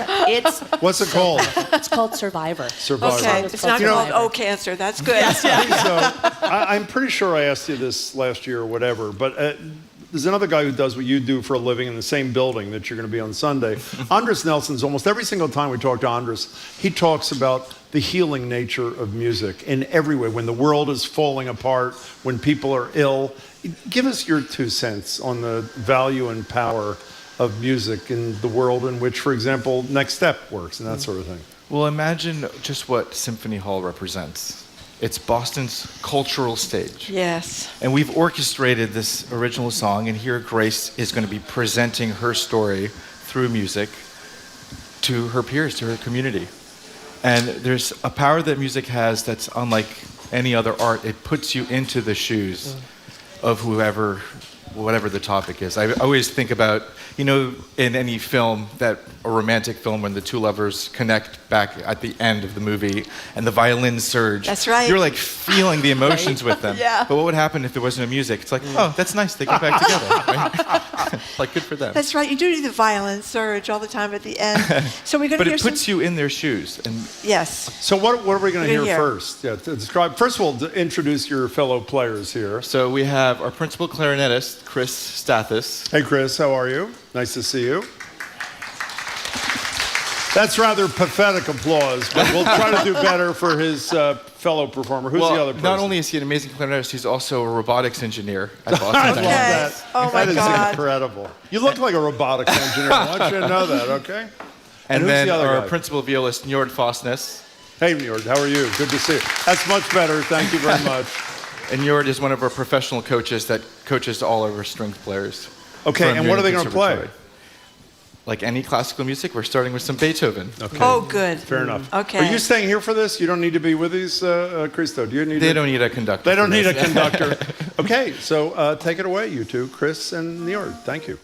What's it called? It's called Survivor. Survivor. Okay, it's not called Oh Cancer. That's good. So I'm pretty sure I asked you this last year or whatever, but there's another guy who does what you do for a living in the same building that you're going to be on Sunday. Andres Nelson's, almost every single time we talk to Andres, he talks about the healing nature of music in every way. When the world is falling apart, when people are ill. Give us your 2 cents on the value and power of music in the world in which, for example, Next Step works and that sort of thing. Well, imagine just what Symphony Hall represents. It's Boston's cultural stage. Yes. And we've orchestrated this original song, and here Grace is going to be presenting her story through music to her peers, to her community. And there's a power that music has that's unlike any other art. It puts you into the shoes of whatever the topic is. I always think about, in any film, a romantic film, when the two lovers connect back at the end of the movie and the violins surge. That's right. You're like feeling the emotions with them. Yeah. But what would happen if there wasn't music? It's like, oh, that's nice. They get back together. Right? Like, good for them. That's right. You do the violin surge all the time at the end. So we're going to But hear it puts you in their shoes. And yes. So what are we going to hear first? Yeah, to describe. First of all, to introduce your fellow players here. So we have our principal clarinetist, Chris Stathis. Hey, Chris, how are you? Nice to see you. That's rather pathetic applause, but we'll try to do better for his fellow performer. Who's the other person? Not only is he an amazing clarinetist, he's also a robotics engineer at Boston. I love that. Oh my God. God. That is incredible. You look like a robotics engineer. I want you to know that, okay? And who's then the other our guy? principal violist, Njord Fosnes. Hey, Njord, how are you? Good to see you. That's much better. Thank you very much. And Njord is one of our professional coaches that coaches all of our string players. Okay, and what are they going to play? Like any classical music, we're starting with some Beethoven. Okay. Oh, good. Fair enough. Okay. Are you staying here for this? You don't need to be with these, Christo. Do you need? They don't need a conductor. They don't need a conductor. Okay, so take it away, you two, Chris and Njord. Thank you.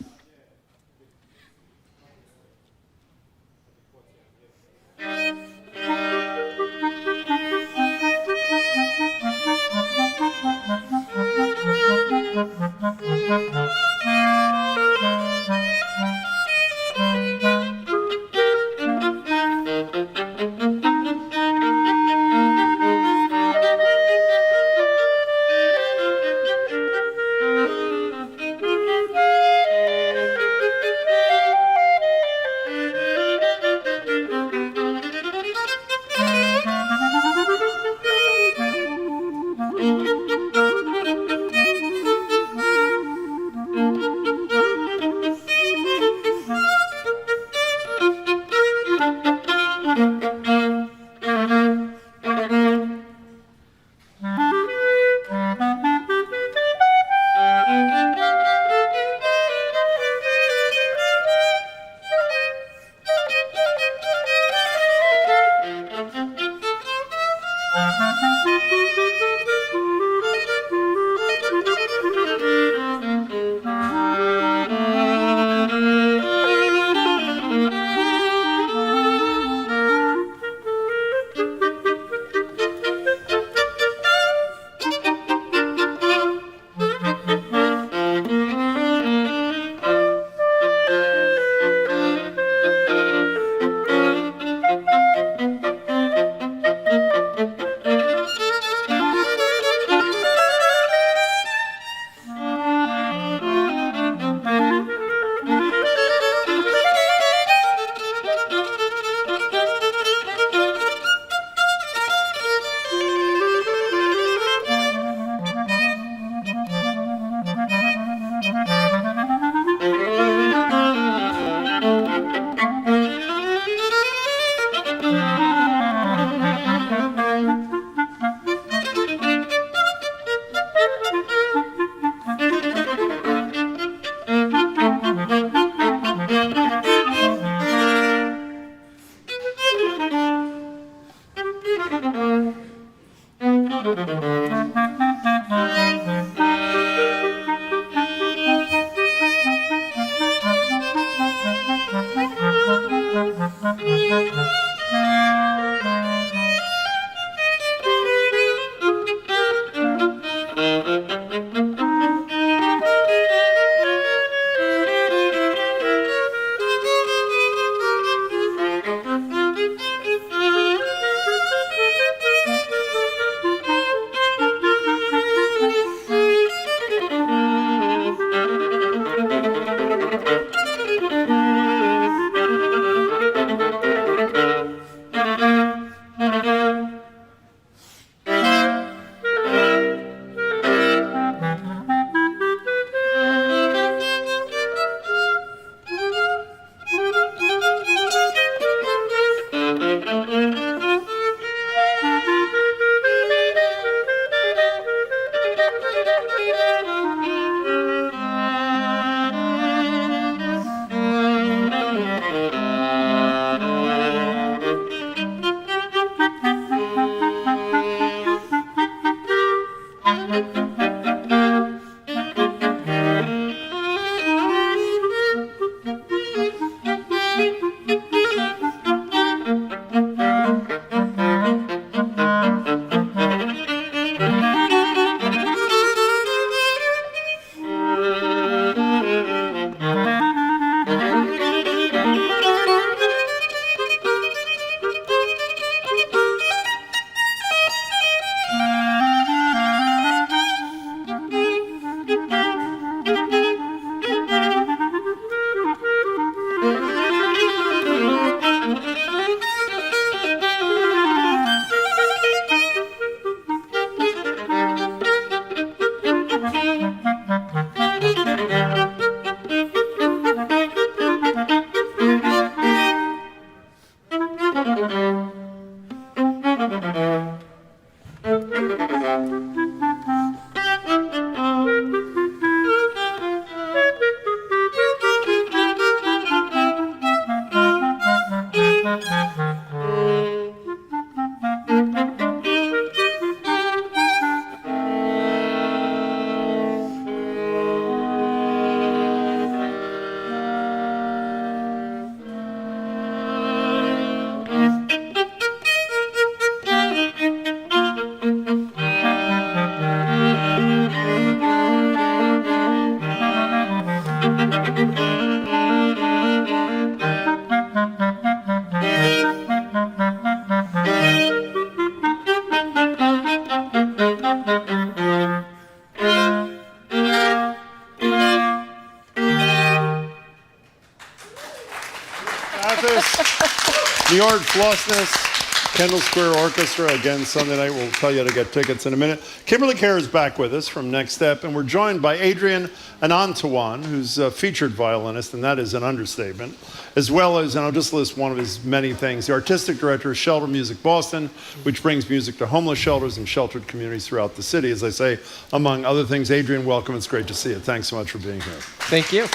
Office, New York Flossness, Kendall Square Orchestra. Again, Sunday night. We'll tell you how to get tickets in a minute. Kimberly Kerr is back with us from Next Step, and we're joined by Adrian Anantawan, who's a featured violinist, and that is an understatement, as well as, and I'll just list one of his many things, the artistic director of Shelter Music Boston, which brings music to homeless shelters and sheltered communities throughout the city. As I say, among other things, Adrian, welcome. It's great to see you. Thanks so much for being here. Thank you.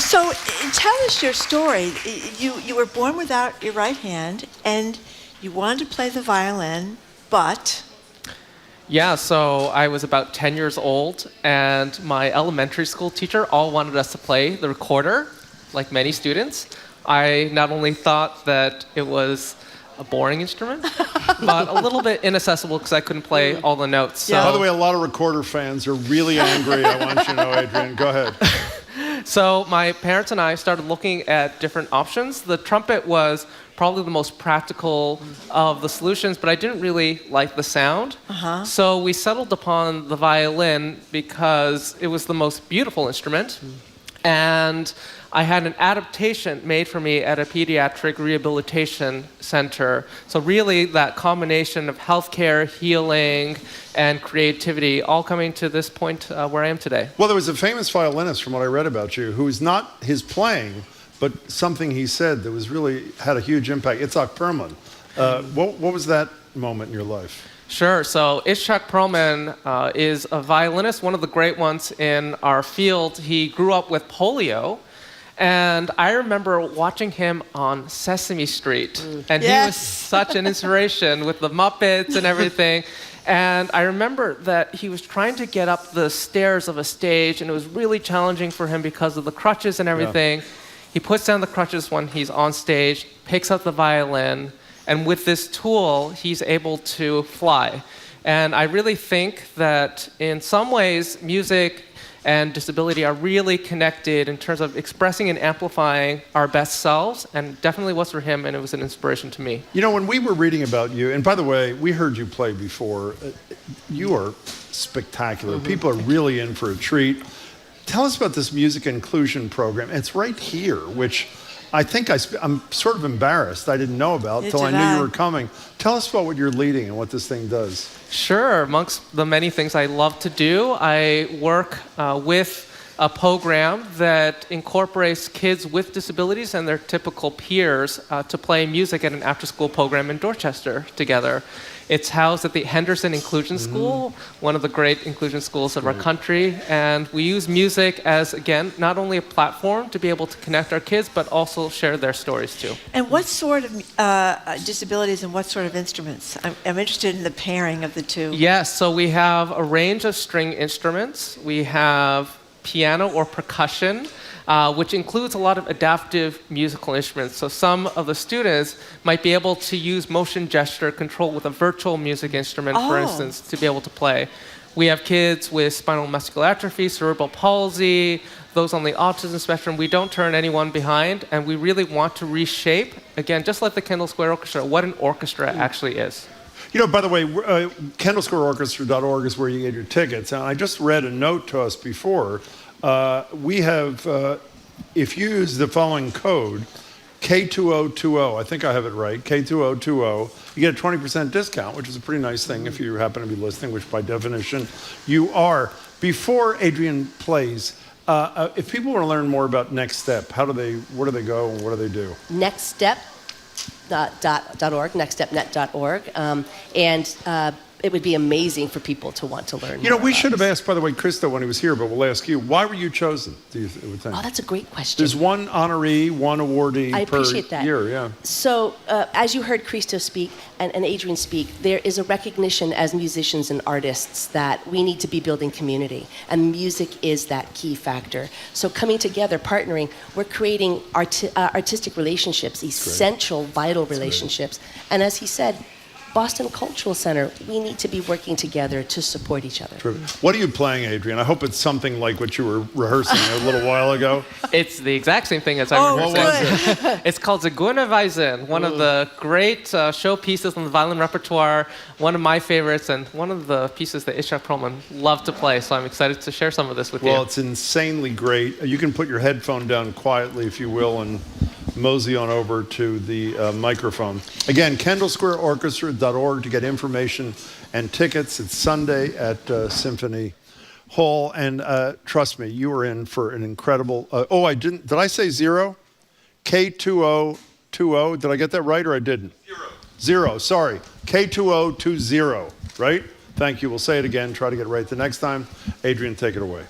So tell us your story. You were born without your right hand, and you wanted to play the violin, but... Yeah, so I was about 10 years old, and my elementary school teacher all wanted us to play the recorder, like many students. I not only thought that it was a boring instrument, but a little bit inaccessible because I couldn't play all the notes. So. Yeah. By the way, a lot of recorder fans are really angry. I want you to know, Adrian. Go ahead. So my parents and I started looking at different options. The trumpet was probably the most practical of the solutions, but I didn't really like the sound. So we settled upon the violin because it was the most beautiful instrument. And I had an adaptation made for me at a pediatric rehabilitation center. So really that combination of healthcare, healing, and creativity all coming to this point where I am today. Well, there was a famous violinist, from what I read about you, who is not his playing, but something he said that was really had a huge impact. Itzhak Perlman. What was that moment in your life? Sure. So Itzhak Perlman is a violinist, one of the great ones in our field. He grew up with polio. And I remember watching him on Sesame Street. And he was such an inspiration with the Muppets and everything. And I remember that he was trying to get up the stairs of a stage, and it was really challenging for him because of the crutches and everything. He puts down the crutches when he's on stage, picks up the violin, and with this tool, he's able to fly. And I really think that in some ways, music and disability are really connected in terms of expressing and amplifying our best selves, and definitely was for him, and it was an inspiration to me. You know, when we were reading about you, and by the way, we heard you play before, you are spectacular. People are really in for a treat. Tell us about this music inclusion program. It's right here, which I think I'm sort of embarrassed I didn't know about until I knew you were coming. Tell us about what you're leading and what this thing does. Sure. Amongst the many things I love to do, I work with a program that incorporates kids with disabilities and their typical peers to play music at an after-school program in Dorchester together. It's housed at the Henderson Inclusion School, one of the great inclusion schools of our country. And we use music as, again, not only a platform to be able to connect our kids, but also share their stories too. And what sort of disabilities and what sort of instruments? I'm interested in the pairing of the two. Yes, so we have a range of string instruments. We have piano or percussion, which includes a lot of adaptive musical instruments. So some of the students might be able to use motion gesture control with a virtual music instrument, for instance, to be able to play. We have kids with spinal muscular atrophy, cerebral palsy, those on the autism spectrum. We don't turn anyone behind, and we really want to reshape, again, just like the Kendall Square Orchestra, what an orchestra actually is. You know, by the way, KendallSquareOrchestra.org is where you get your tickets. And I just read a note to us before. We have, if you use the following code, K2020, I think I have it right, K2020, you get a 20% discount, which is a pretty nice thing if you happen to be listening, which by definition you are. Before Adrian plays, if people want to learn more about Next Step, where do they go and what do they do? nextstep.org, nextstepnet.org, and it would be amazing for people to want to learn. You know, we should have asked, by the way, Krista when he was here, but we'll ask you, why were you chosen, do you would think? Oh, that's a great question. There's one honoree, one awardee per year, yeah. So, as you heard Christo speak and Adrian speak, there is a recognition as musicians and artists that we need to be building community, and music is that key factor. So coming together, partnering, we're creating artistic relationships, essential, vital relationships. And as he said, Boston Cultural Center, we need to be working together to support each other. Terrific. What are you playing, Adrian? I hope it's something like what you were rehearsing a little while ago. It's the exact same thing as I'm rehearsing. It's called Zigeuner Weisen, one of the great showpieces on the violin repertoire, one of my favorites, and one of the pieces that Itzhak Perlman loved to play, so I'm excited to share some of this with you. Well, it's insanely great. You can put your headphone down quietly, if you will, and mosey on over to the microphone. Again, kendallsquareorchestra.org to get information and tickets. It's Sunday at Symphony Hall. And trust me, you are in for an incredible... did I say 0? K2020. Did I get that right or I didn't? 0, sorry. K2020, right? Thank you. We'll say it again. Try to get it right the next time. Adrian, take it away.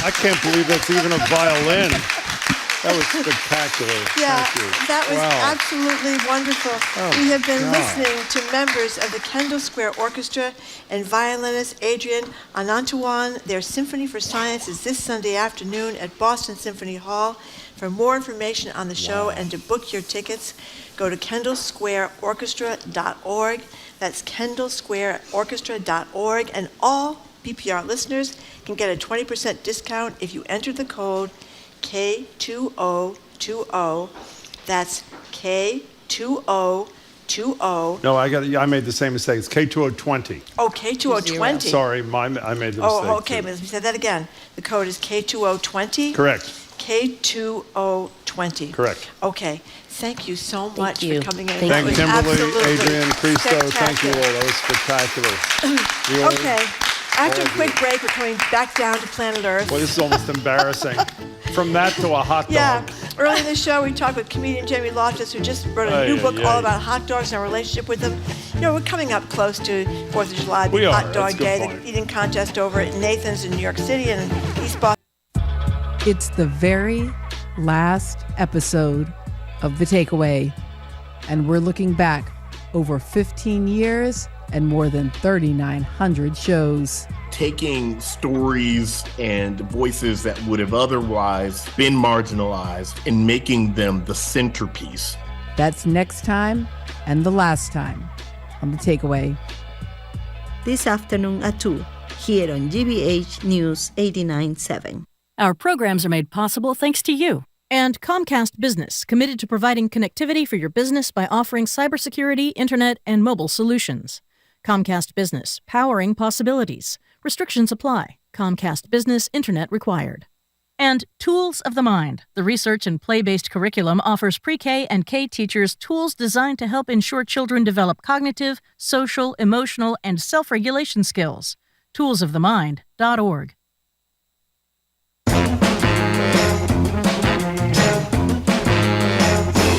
I can't believe that's even a violin. That was spectacular. Yeah, Thank you. that was Wow. absolutely wonderful. Oh, we have been God. listening to members of the Kendall Square Orchestra and violinist Adrian Anantawan. Their Symphony for Science is this Sunday afternoon at Boston Symphony Hall. For more information on the show and to book your tickets, go to kendallsquareorchestra.org. That's kendallsquareorchestra.org. And all BPR listeners can get a 20% discount if you enter the code K2020. That's K2020. No, I made the same mistake. It's K2020. Oh, K2020. Sorry, I made the mistake. Oh, okay. too. Let me say that again. The code is K2020. Correct. K2020. Correct. Okay. Thank you so much for coming in. Thank That you, was Kimberly, absolutely Adrian, Christo. Thank you all. spectacular. That was spectacular. Okay. After a quick break, we're coming back down to planet Earth. Boy, this is almost embarrassing. From that to a hot dog. Yeah. Early in the show, we talked with comedian Jamie Loftus, who just wrote a new book all about hot dogs and our relationship with them. You know, we're coming up close to 4th of July, big hot dog day, the eating contest over at Nathan's in New York City and East Boston. It's the very last episode of The Takeaway, and we're looking back over 15 years and more than 3,900 shows. Taking stories and voices that would have otherwise been marginalized and making them the centerpiece. That's next time and the last time on The Takeaway. This afternoon at 2, here on GBH News 89.7. Our programs are made possible thanks to you. And Comcast Business, committed to providing connectivity for your business by offering cybersecurity, internet, and mobile solutions. Comcast Business, powering possibilities. Restrictions apply. Comcast Business, internet required. And Tools of the Mind, the research and play-based curriculum offers pre-K and K teachers tools designed to help ensure children develop cognitive, social, emotional, and self-regulation skills. toolsofthemind.org.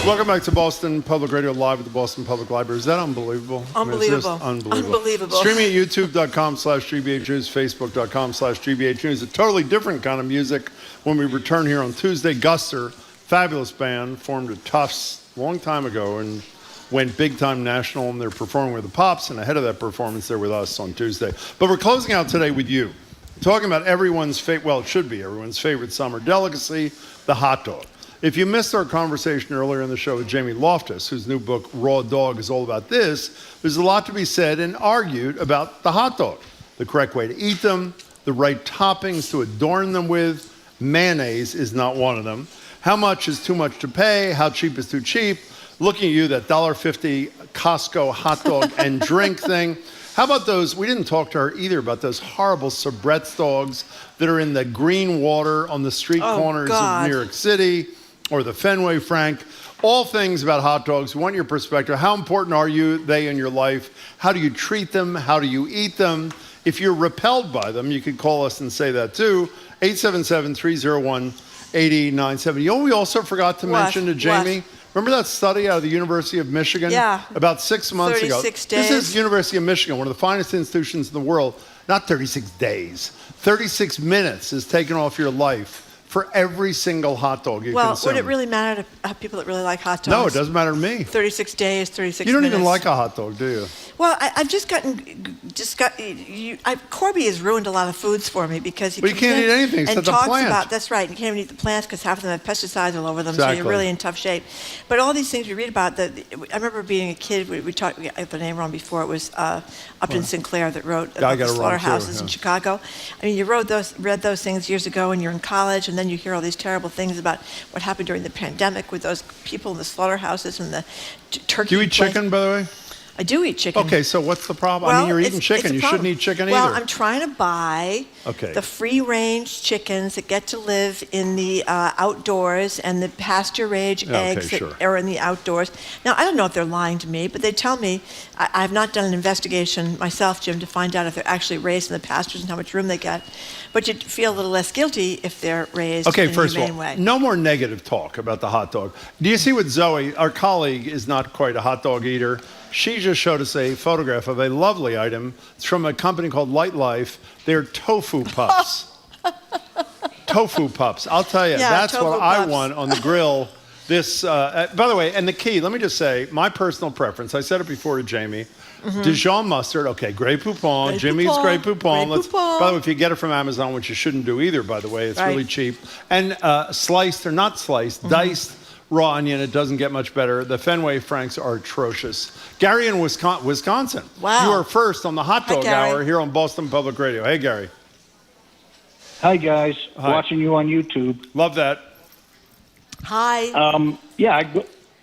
Welcome back to Boston Public Radio Live at the Boston Public Library. Is that unbelievable? Unbelievable. I mean, it's just unbelievable. Unbelievable. Streaming at youtube.com/GBH News, facebook.com/GBH News. A totally different kind of music when we return here on Tuesday. Guster, fabulous band, formed at Tufts a long time ago and went big time national, and they're performing with the Pops, and ahead of that performance, they're with us on Tuesday. But we're closing out today with you, talking about everyone's favorite, well, it should be everyone's favorite summer delicacy, the hot dog. If you missed our conversation earlier in the show with Jamie Loftus, whose new book, Raw Dog, is all about this, there's a lot to be said and argued about the hot dog. The correct way to eat them, the right toppings to adorn them with. Mayonnaise is not one of them. How much is too much to pay? How cheap is too cheap? Looking at you, that $1.50 Costco hot dog and drink thing. How about those, we didn't talk to her either, about those horrible Sabret's dogs that are in the green water on the street corners of New York City, or the Fenway Frank. All things about hot dogs. We want your perspective. How important are they in your life? How do you treat them? How do you eat them? If you're repelled by them, you could call us and say that too. 877-301-8097. You know what we also forgot to mention to Jamie? Remember that study out of the University of Michigan? Yeah. About 6 months ago. 36 days. This is University of Michigan, one of the finest institutions in the world. Not 36 days. 36 minutes is taken off your life for every single hot dog you consume. Would it really matter to people that really like hot dogs? No, it doesn't matter to me. 36 days, 36 minutes. You don't even like a hot dog, do you? Well, I've Corby has ruined a lot of foods for me because he But you can't eat anything except the talks plant. about, that's right, you can't even eat the plants because half of them have pesticides all over them, Exactly. so you're really in tough shape. But all these things we read about, I remember being a kid, we talked, I got the name wrong before, it was Upton Sinclair that wrote about the slaughterhouses in Chicago. I mean, you read those things years ago when you're in college, and then you hear all these terrible things about what happened during the pandemic with those people in the slaughterhouses and the turkey. Do you eat chicken, by the way? I do eat chicken. Okay, so what's the problem? I mean, you're eating chicken. You shouldn't eat chicken well, either. I'm trying to buy the free-range chickens that get to live in the outdoors and the pasture-range eggs that are in the outdoors. Now, I don't know if they're lying to me, but they tell me, I've not done an investigation myself, Jim, to find out if they're actually raised in the pastures and how much room they get. But you feel a little less guilty if they're raised in a humane way. No more negative talk about the hot dog. Do you see what Zoe, our colleague, is not quite a hot dog eater? She just showed us a photograph of a lovely item. It's from a company called Light Life. They're tofu pups. Tofu pups. I'll tell you, that's what I want on the grill. This, by the way, and the key, let me just say, my personal preference, I said it before to Jamie, Dijon mustard, okay, Grey Poupon. Jimmy eats Grey Poupon. By the way, if you get it from Amazon, which you shouldn't do either, by the way, it's really cheap. And sliced, or not sliced, diced raw onion. It doesn't get much better. The Fenway Franks are atrocious. Gary in Wisconsin. Wow. You are first on the Hot Dog Gary. Hour here on Boston Public Radio. Hey, Gary. Hi, guys. Watching you on YouTube. Love that. Hi.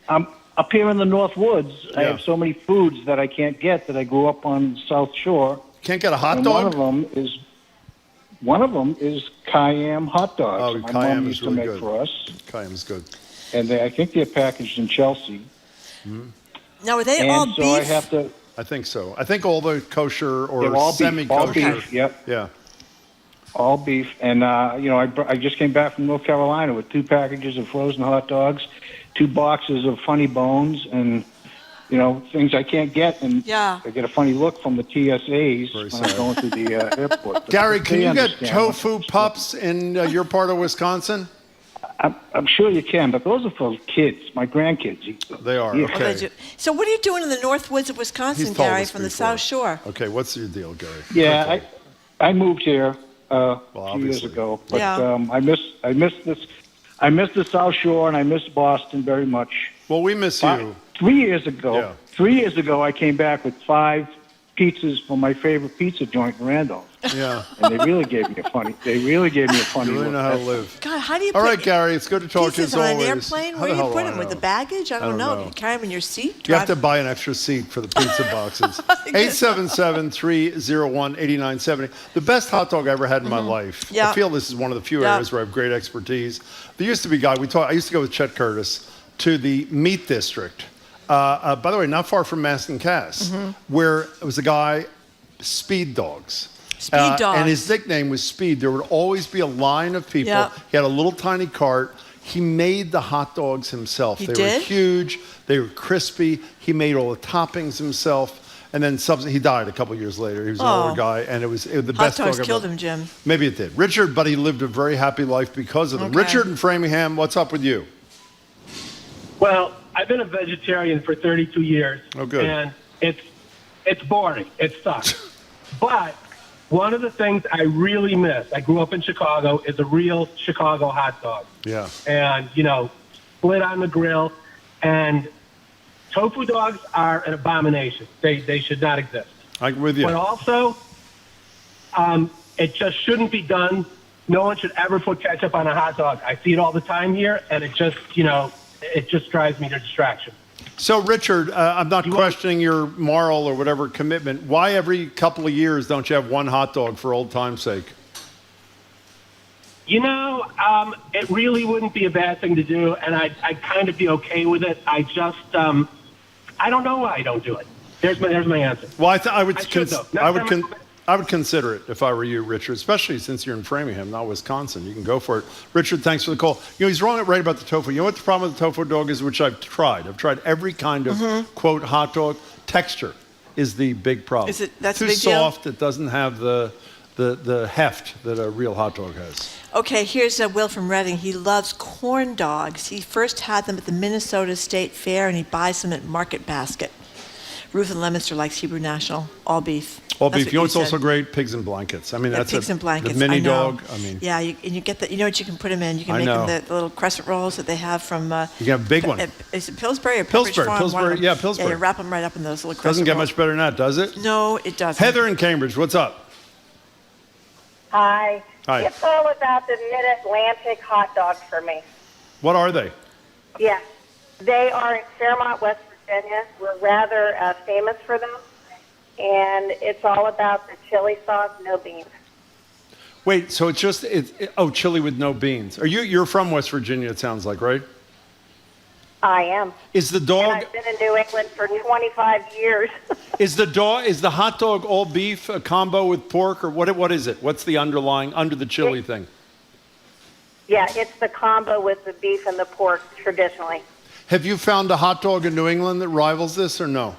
I'm up here in the North Woods. I have so many foods that I can't get that I grew up on the South Shore. Can't get a hot and dog? One of them is Cayenne hot dogs. Oh, My Cayenne mom is used to really make good. for us. Cayenne's good. And I think they're packaged in Chelsea. Now, are they all beef? So I have to. I think so. I think all the kosher or They're all beef, semi-kosher. all beef, yep. Yeah. All beef. And, I just came back from North Carolina with 2 packages of frozen hot dogs, 2 boxes of funny bones, and, things I can't get. And I get a funny look from the TSAs when I'm going through the airport. But Gary, can they you get understand tofu pups in your part of Wisconsin? I'm sure you can, but those are for kids. My grandkids eat them. They are, Yeah. okay. Oh, they do. So what are you doing in the North Woods of Wisconsin, He's told Gary, us from the before. South Shore? Okay, what's your deal, Gary? Yeah, I moved here a few years obviously. ago, but Yeah. I miss the South Shore and I miss Boston very much. Well, we miss you. 3 years ago, I came back with 5 pizzas from my favorite pizza joint in Randolph. Yeah. And they really gave me a funny. You really look. know how to live. God, how do you All put right, Gary, it's good to talk to you as pizzas on an always. airplane? How Where the do you hell put do I them? With know? the baggage? I don't know. know. You carry them in your seat? You have to buy an extra seat for the pizza boxes. 877-301-8970. The best hot dog I ever had in my life. Yeah. I feel this is one of the few Yeah. areas where I have great expertise. There used to be a guy, I used to go with Chet Curtis to the meat district. By the way, not far from Maston Cass, where it was a guy, Speed Dogs. Speed Dogs. And his nickname was Speed. There would always be a line of people. Yep. He had a little tiny cart. He made the hot dogs himself. He They did? were huge. They were crispy. He made all the toppings himself. And then he died a couple years later. He was an Oh. older guy, and it was the Hot best dog dogs ever. killed him, Jim. Maybe it did. Richard, but he lived a very happy life because of them. Okay. Richard in Framingham, what's up with you? Well, I've been a vegetarian for 32 years. Oh, good. And it's boring. It sucks. But one of the things I really miss, I grew up in Chicago, is a real Chicago hot dog. Yeah. And, split on the grill. And tofu dogs are an abomination. They should not exist. I'm with you. But also, it just shouldn't be done. No one should ever put ketchup on a hot dog. I see it all the time here, and it just drives me to distraction. So, Richard, I'm not questioning your moral or whatever commitment. Why every couple of years don't you have one hot dog for old time's sake? It really wouldn't be a bad thing to do, and I'd kind of be okay with it. I just, I don't know why I don't do it. There's my answer. Well, I would consider it if I were you, Richard, especially since you're in Framingham, not Wisconsin. You can go for it. Richard, thanks for the call. He's right about the tofu. You know what the problem with the tofu dog is, which I've tried? I've tried every kind of, quote, hot dog. Texture is the big problem. Is it? That's too a big deal? soft. It doesn't have the heft that a real hot dog has. Okay, here's Will from Reading. He loves corn dogs. He first had them at the Minnesota State Fair, and he buys them at Market Basket. Ruth in Leominster likes Hebrew National, all beef. All That's beef. what You know what's said. also great? Pigs and blankets. I mean, Yeah, that's pigs and blankets. The mini I know. dog. I mean, yeah, and you get that. You know what you can put them in? You can I make know. them the little crescent rolls that they have from. you can have a big one. Is it Pillsbury or Pepperidge Pillsbury, Farm? Pillsbury, One of them. yeah, Pillsbury. Yeah, you wrap them right up in those little crescent Doesn't get rolls. much better than that, does it? No, it doesn't. Heather in Cambridge, what's up? Hi. Hi. It's all about the Mid-Atlantic hot dogs for me. What are they? Yeah. They are in Fairmont, West Virginia. We're rather famous for them. And it's all about the chili sauce, no beans. Wait, so it's just chili with no beans. You're from West Virginia? It sounds like, right? I am. Is the dog? And I've been in New England for 25 years. Is the hot dog all beef, a combo with pork, or what is it? What's the underlying under the chili thing? Yeah, it's the combo with the beef and the pork traditionally. Have you found a hot dog in New England that rivals this, or no?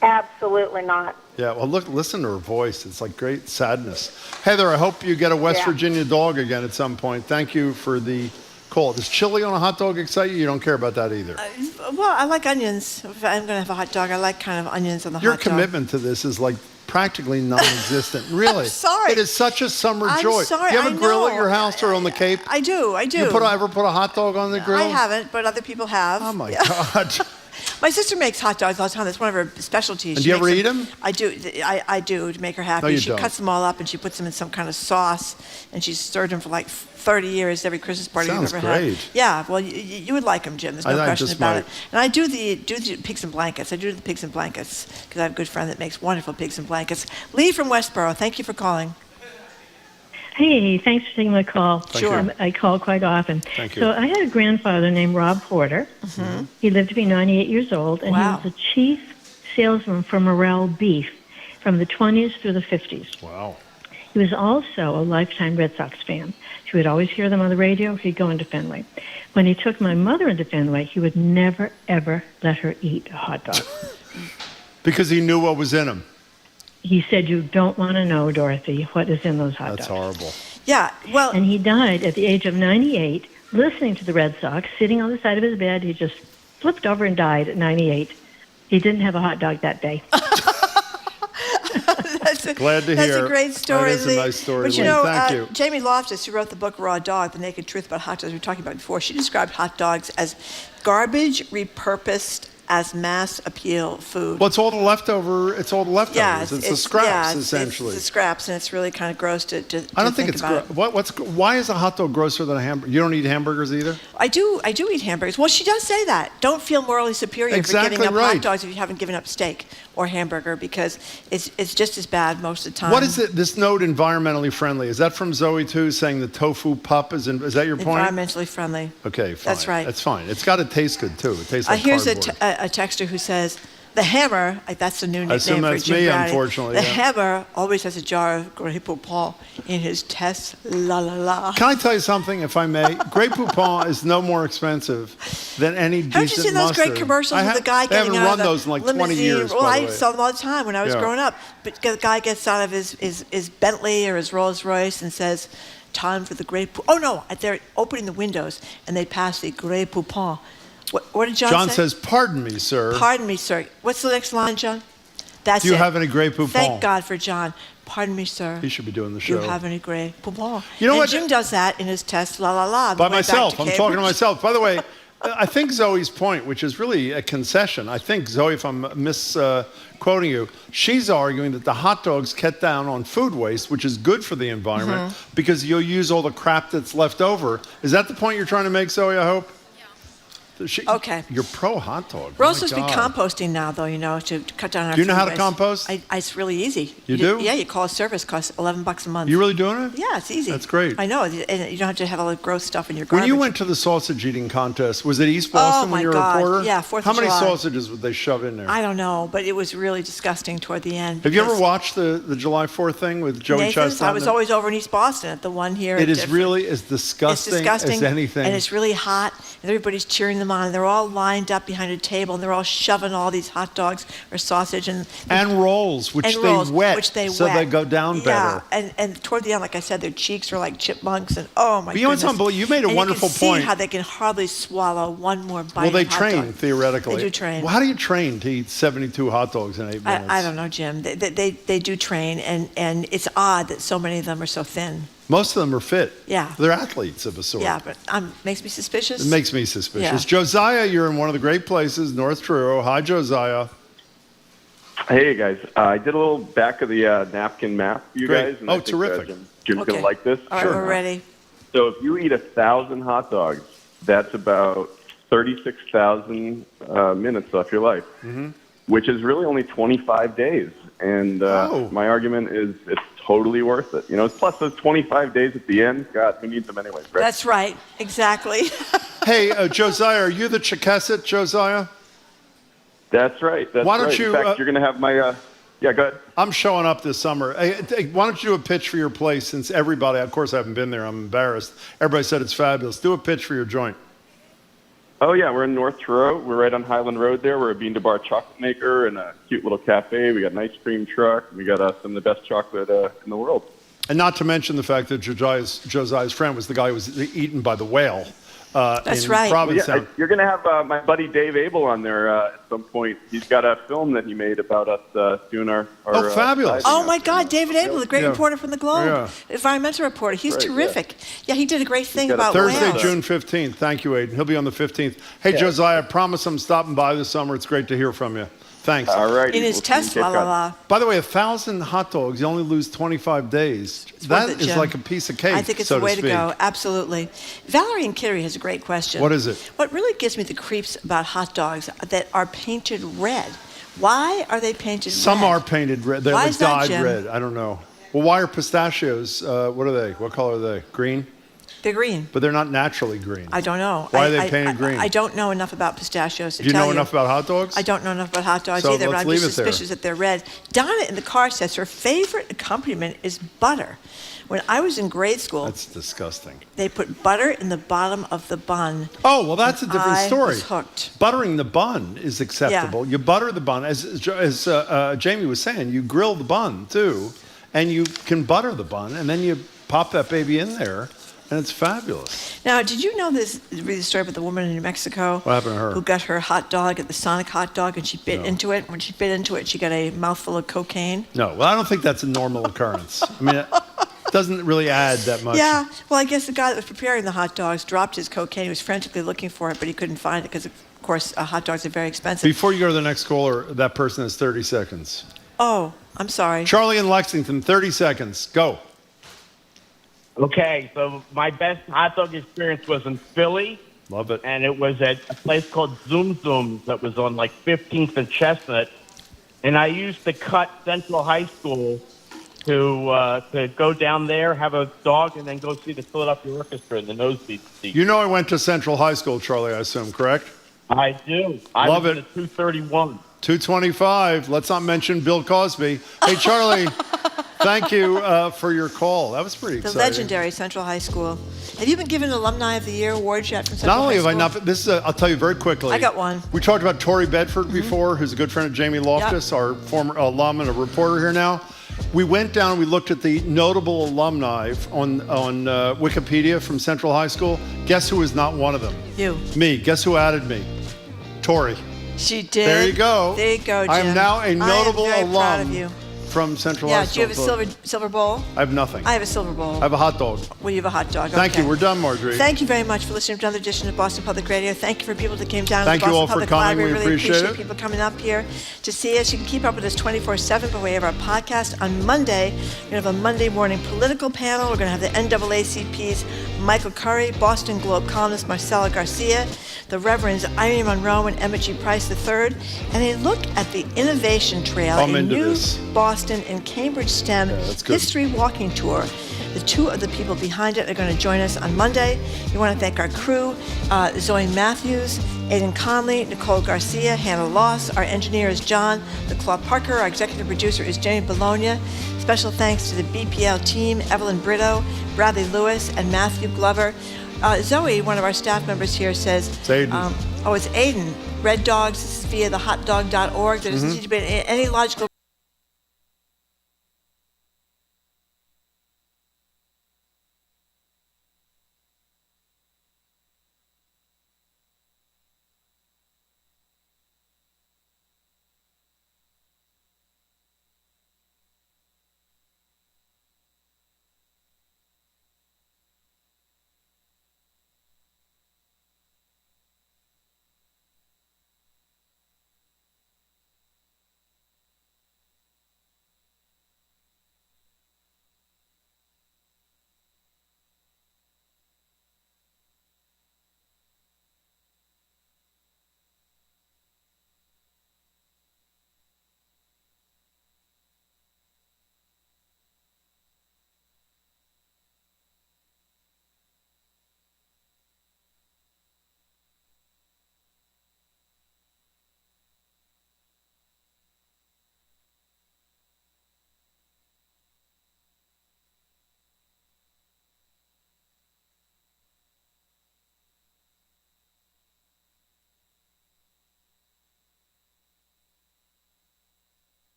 Absolutely not. Yeah, well, listen to her voice. It's like great sadness. Heather, I hope you get a West Virginia dog again at some point. Thank you for the call. Does chili on a hot dog excite you? You don't care about that either. Well, I like onions. If I'm going to have a hot dog, I like kind of onions on the Your hot dog. commitment to this is like practically non-existent. Really. I'm sorry. It is such a summer I'm joy. sorry, Do you have a I grill at know. your house or on the Cape? I do. You ever put a hot dog on the grill? I haven't, but other people have. Oh, my God. My sister makes hot dogs all the time. That's one of her specialties. And She do you ever makes eat them? I do. I do to make her happy. No, you she don't. cuts them all up and she puts them in some kind of sauce, and she's stirred them for like 30 years. Every Christmas party Sounds you've ever great. had. Yeah. Well, you would like them, Jim. There's no I question just about might. it. And I do the pigs and blankets. I do the pigs and blankets because I have a good friend that makes wonderful pigs and blankets. Lee from Westboro. Thank you for calling. Hey, thanks for taking my call. Sure. I call quite often. Thank you. So I had a grandfather named Rob Porter. Mm-hmm. He lived to be 98 years old, and Wow. he was the chief salesman for Morel Beef from the 20s through the 50s. Wow. He was also a lifetime Red Sox fan. He would always hear them on the radio. He'd go into Fenway. When he took my mother into Fenway, he would never, ever let her eat a hot dog. Because he knew what was in them. He said, "You don't want to know, Dorothy, what is in those hot dogs." That's horrible. Yeah, well... And he died at the age of 98, listening to the Red Sox, sitting on the side of his bed. He just flipped over and died at 98. He didn't have a hot dog that day. Glad to hear. That's a great story, That is Lee. a nice story, But you Lee. know, Thank you. Jamie Loftus, who wrote the book Raw Dog, The Naked Truth About Hot Dogs we were talking about before, she described hot dogs as garbage repurposed as mass appeal food. Well, it's all the leftovers. Yeah, it's the scraps, it's essentially. It's the scraps, and it's really kind of gross to I don't think it's about gross. Why is a hot dog grosser than a hamburger? You don't eat hamburgers either? I do eat hamburgers. Well, she does say that. Don't feel morally superior Exactly for giving up right. hot dogs if you haven't given up steak or hamburger, because it's just as bad most of the time. What is it? This note, environmentally friendly. Is that from Zoe too, saying the tofu pup is that your point? Environmentally friendly. Okay, fine. That's right. That's fine. It's got to taste good too. It tastes like Here's cardboard. a texter who says, the Hammer, that's the new nickname I assume for that's Jim me, Brady. unfortunately. The yeah. Hammer always has a jar of Grey Poupon in his test. La la la. Can I tell you something, if I may? Grey Poupon is no more expensive than any decent Haven't you seen those great mustard. commercials with the guy They haven't getting out run of the those in like 20 limousine? years, Well, by I the way. saw them all the time when I was Yeah. growing up. But the guy gets out of his Bentley or his Rolls Royce and says, "Time for the Grey Poupon." Oh no, they're opening the windows and they pass the Grey Poupon. What did John say? John says, "Pardon me, sir." Pardon me, sir. What's the next line, John? That's Do you it. have any Grey Poupon? Thank God for John. Pardon me, sir. He should be doing the Do show. you have any Grey Poupon? You know and what? Jim does that in his test, la la la. on the By way back myself. to I'm talking to Cambridge. myself. By the way, I think Zoe's point, which is really a concession, I think, Zoe, if I'm misquoting you, she's arguing that the hot dogs cut down on food waste, which is good for the environment, because you'll use all the crap that's left over. Is that the point you're trying to make, Zoe, I hope? Okay. You're pro hot dog. We're My also supposed to be God. composting now, though, to cut down our Do you know food how to waste. compost? It's really easy. You do? Yeah, you call a service, costs $11 a month. You really doing it? Yeah, it's easy. That's great. I know, and you don't have to have all the gross stuff in your garbage. When you went to the sausage eating contest, was it East Boston when you were God. a reporter? Yeah, 4th How of many July. sausages would they shove in there? I don't know, but it was really disgusting toward the end. Have you ever because watched the July 4th thing with Joey Nathan's? Chestnut? I was always over in East Boston at the one here. It at is Different. really as It's disgusting, disgusting as anything. and it's really hot, and everybody's cheering them on. And they're all lined up behind a table, and they're all shoving all these hot dogs or sausage and rolls, which and they rolls, wet, which they so wet. they go down yeah, better. and toward the end, like I said, their cheeks are like chipmunks, and oh my But you know what's goodness. unbelievable? You made a And wonderful you can point. See how they can hardly swallow one more bite. Well, they of hot train dog. theoretically. They do train. Well, how do you train to eat 72 hot dogs in 8 minutes? I don't know, Jim. They do train, and it's odd that so many of them are so thin. Most of them are fit. Yeah. They're athletes of a sort. Yeah, but makes me suspicious. It makes me suspicious. Yeah. Josiah, you're in one of the great places, North Truro. Hi, Josiah. Hey, guys. I did a little back of the napkin math for you Great. guys. And Oh, I think, terrific. Jim's going to like this. All right, we're ready. So if you eat 1,000 hot dogs, that's about 36,000 minutes off your life, which is really only 25 days. And my argument is it's totally worth it. You know, plus those 25 days at the end, God, who needs them anyways, right? That's right. Exactly. Hey, Josiah, are you the Chekesset, Josiah? That's right. That's Why don't right. you, In fact, you're going to have my... yeah, go ahead. I'm showing up this summer. Hey, why don't you do a pitch for your place, since everybody, of course I haven't been there, I'm embarrassed. Everybody said it's fabulous. Do a pitch for your joint. Oh, yeah, we're in North Truro. We're right on Highland Road there. We're a bean-to-bar chocolate maker and a cute little cafe. We got an ice cream truck. We got some of the best chocolate in the world. And not to mention the fact that Josiah's friend was the guy who was eaten by the whale. That's in right. Provincetown. You're going to have my buddy Dave Abel on there at some point. He's got a film that he made about us doing our Oh, fabulous. Oh my God, David Abel, the great Yeah. reporter from the Globe, Yeah. environmental reporter. He's Right, terrific. Yeah, he did a great thing got a about Thursday, whales. June 15th. Thank you, Aiden. He'll be on the 15th. Hey, Josiah, promise I'm stopping by this summer. It's great to hear from you. Thanks. All right. In his test, la la la. By the way, 1,000 hot dogs, you only lose 25 days. That worth it, is Jim. like a piece of cake, I think it's so the way to speak. go. Absolutely. Valerie and Kittery has a great question. What is it? What really gives me the creeps about hot dogs that are painted red? Why are they painted Some red? are painted red. They're Why like is that, dyed Jim? red. I don't know. Well, why are pistachios, what are they? What color are they? Green? They're green. But they're not naturally green. I don't know. Why are they painted green? I don't know enough about pistachios to Do you tell know enough about hot dogs? I don't know enough about hot dogs So either, but let's I'm leave just it there. suspicious that they're red. Donna in the car says her favorite accompaniment is butter. When I was in grade school, That's disgusting. they put butter in the bottom of the bun. Oh, well, that's a different I story. was hooked. Buttering the bun is acceptable. You butter the bun. As Jamie was saying, you grill the bun, too, and you can butter the bun, and then you pop that baby in there, and it's fabulous. Now, did you know this? Read the story about the woman in New Mexico What happened to her? who got her hot dog at the Sonic hot dog, and she bit into it. When she bit into it, she got a mouthful of cocaine. No, well, I don't think that's a normal occurrence. I mean, it doesn't really add that much. Yeah, well, I guess the guy that was preparing the hot dogs dropped his cocaine. He was frantically looking for it, but he couldn't find it because, of course, hot dogs are very expensive. Before you go to the next caller, that person has 30 seconds. Oh, I'm sorry. Charlie in Lexington, 30 seconds. Go. Okay, so my best hot dog experience was in Philly. Love it. And it was at a place called Zoom Zoom that was on like 15th and Chestnut. And I used to cut Central High School to go down there, have a dog, and then go see the Philadelphia Orchestra in the nosebleed seat. You know I went to Central High School, Charlie, I assume, correct? I do. I Love was it. in the 231. 225. Let's not mention Bill Cosby. Hey, Charlie, thank you for your call. That was pretty The exciting. legendary Central High School. Have you been given Alumni of the Year awards yet from Central Not only High have I School? not, but this is I'll tell you very quickly. I got one. We talked about Tori Bedford before, who's a good friend of Jamie Loftus, our former alum and a reporter here now. We went down and we looked at the notable alumni on Wikipedia from Central High School. Guess who is not one of them? You. Me. Guess who added me? Tori. She did. There you go. There you go, Jim. I am now a notable I am very proud of alum you. from Central Yeah, High do School. you have a silver bowl? I have nothing. I have a silver bowl. I have a hot dog. Well, you have a hot dog. Thank okay. you. We're done, Marjorie. Thank you very much for listening to another edition of Boston Public Radio. Thank you for people that came down Thank to the you Boston all for Public coming. Library. We Really appreciate it. people coming up here to see us. You can keep up with us 24/7 by way of our podcast. On Monday, we're going to have a Monday morning political panel. We're going to have the NAACP's Michael Curry, Boston Globe columnist Marcela Garcia, the Reverends Irene Monroe and Emmett G. Price III, and a look at the innovation trail, I'm a into new this. Boston and Cambridge STEM that's good. history walking tour. The two of the people behind it are going to join us on Monday. We want to thank our crew, Zoe Matthews, Aidan Conley, Nicole Garcia, Hannah Loss. Our engineer is John LeClaw Parker. Our executive producer is Jamie Bologna. Special thanks to the BPL team, Evelyn Brito, Bradley Lewis, and Matthew Glover. Zoe, one of our staff members here, says... It's Aidan. It's Aidan. Red Dogs, this is via thehotdog.org. There doesn't seem to be any logical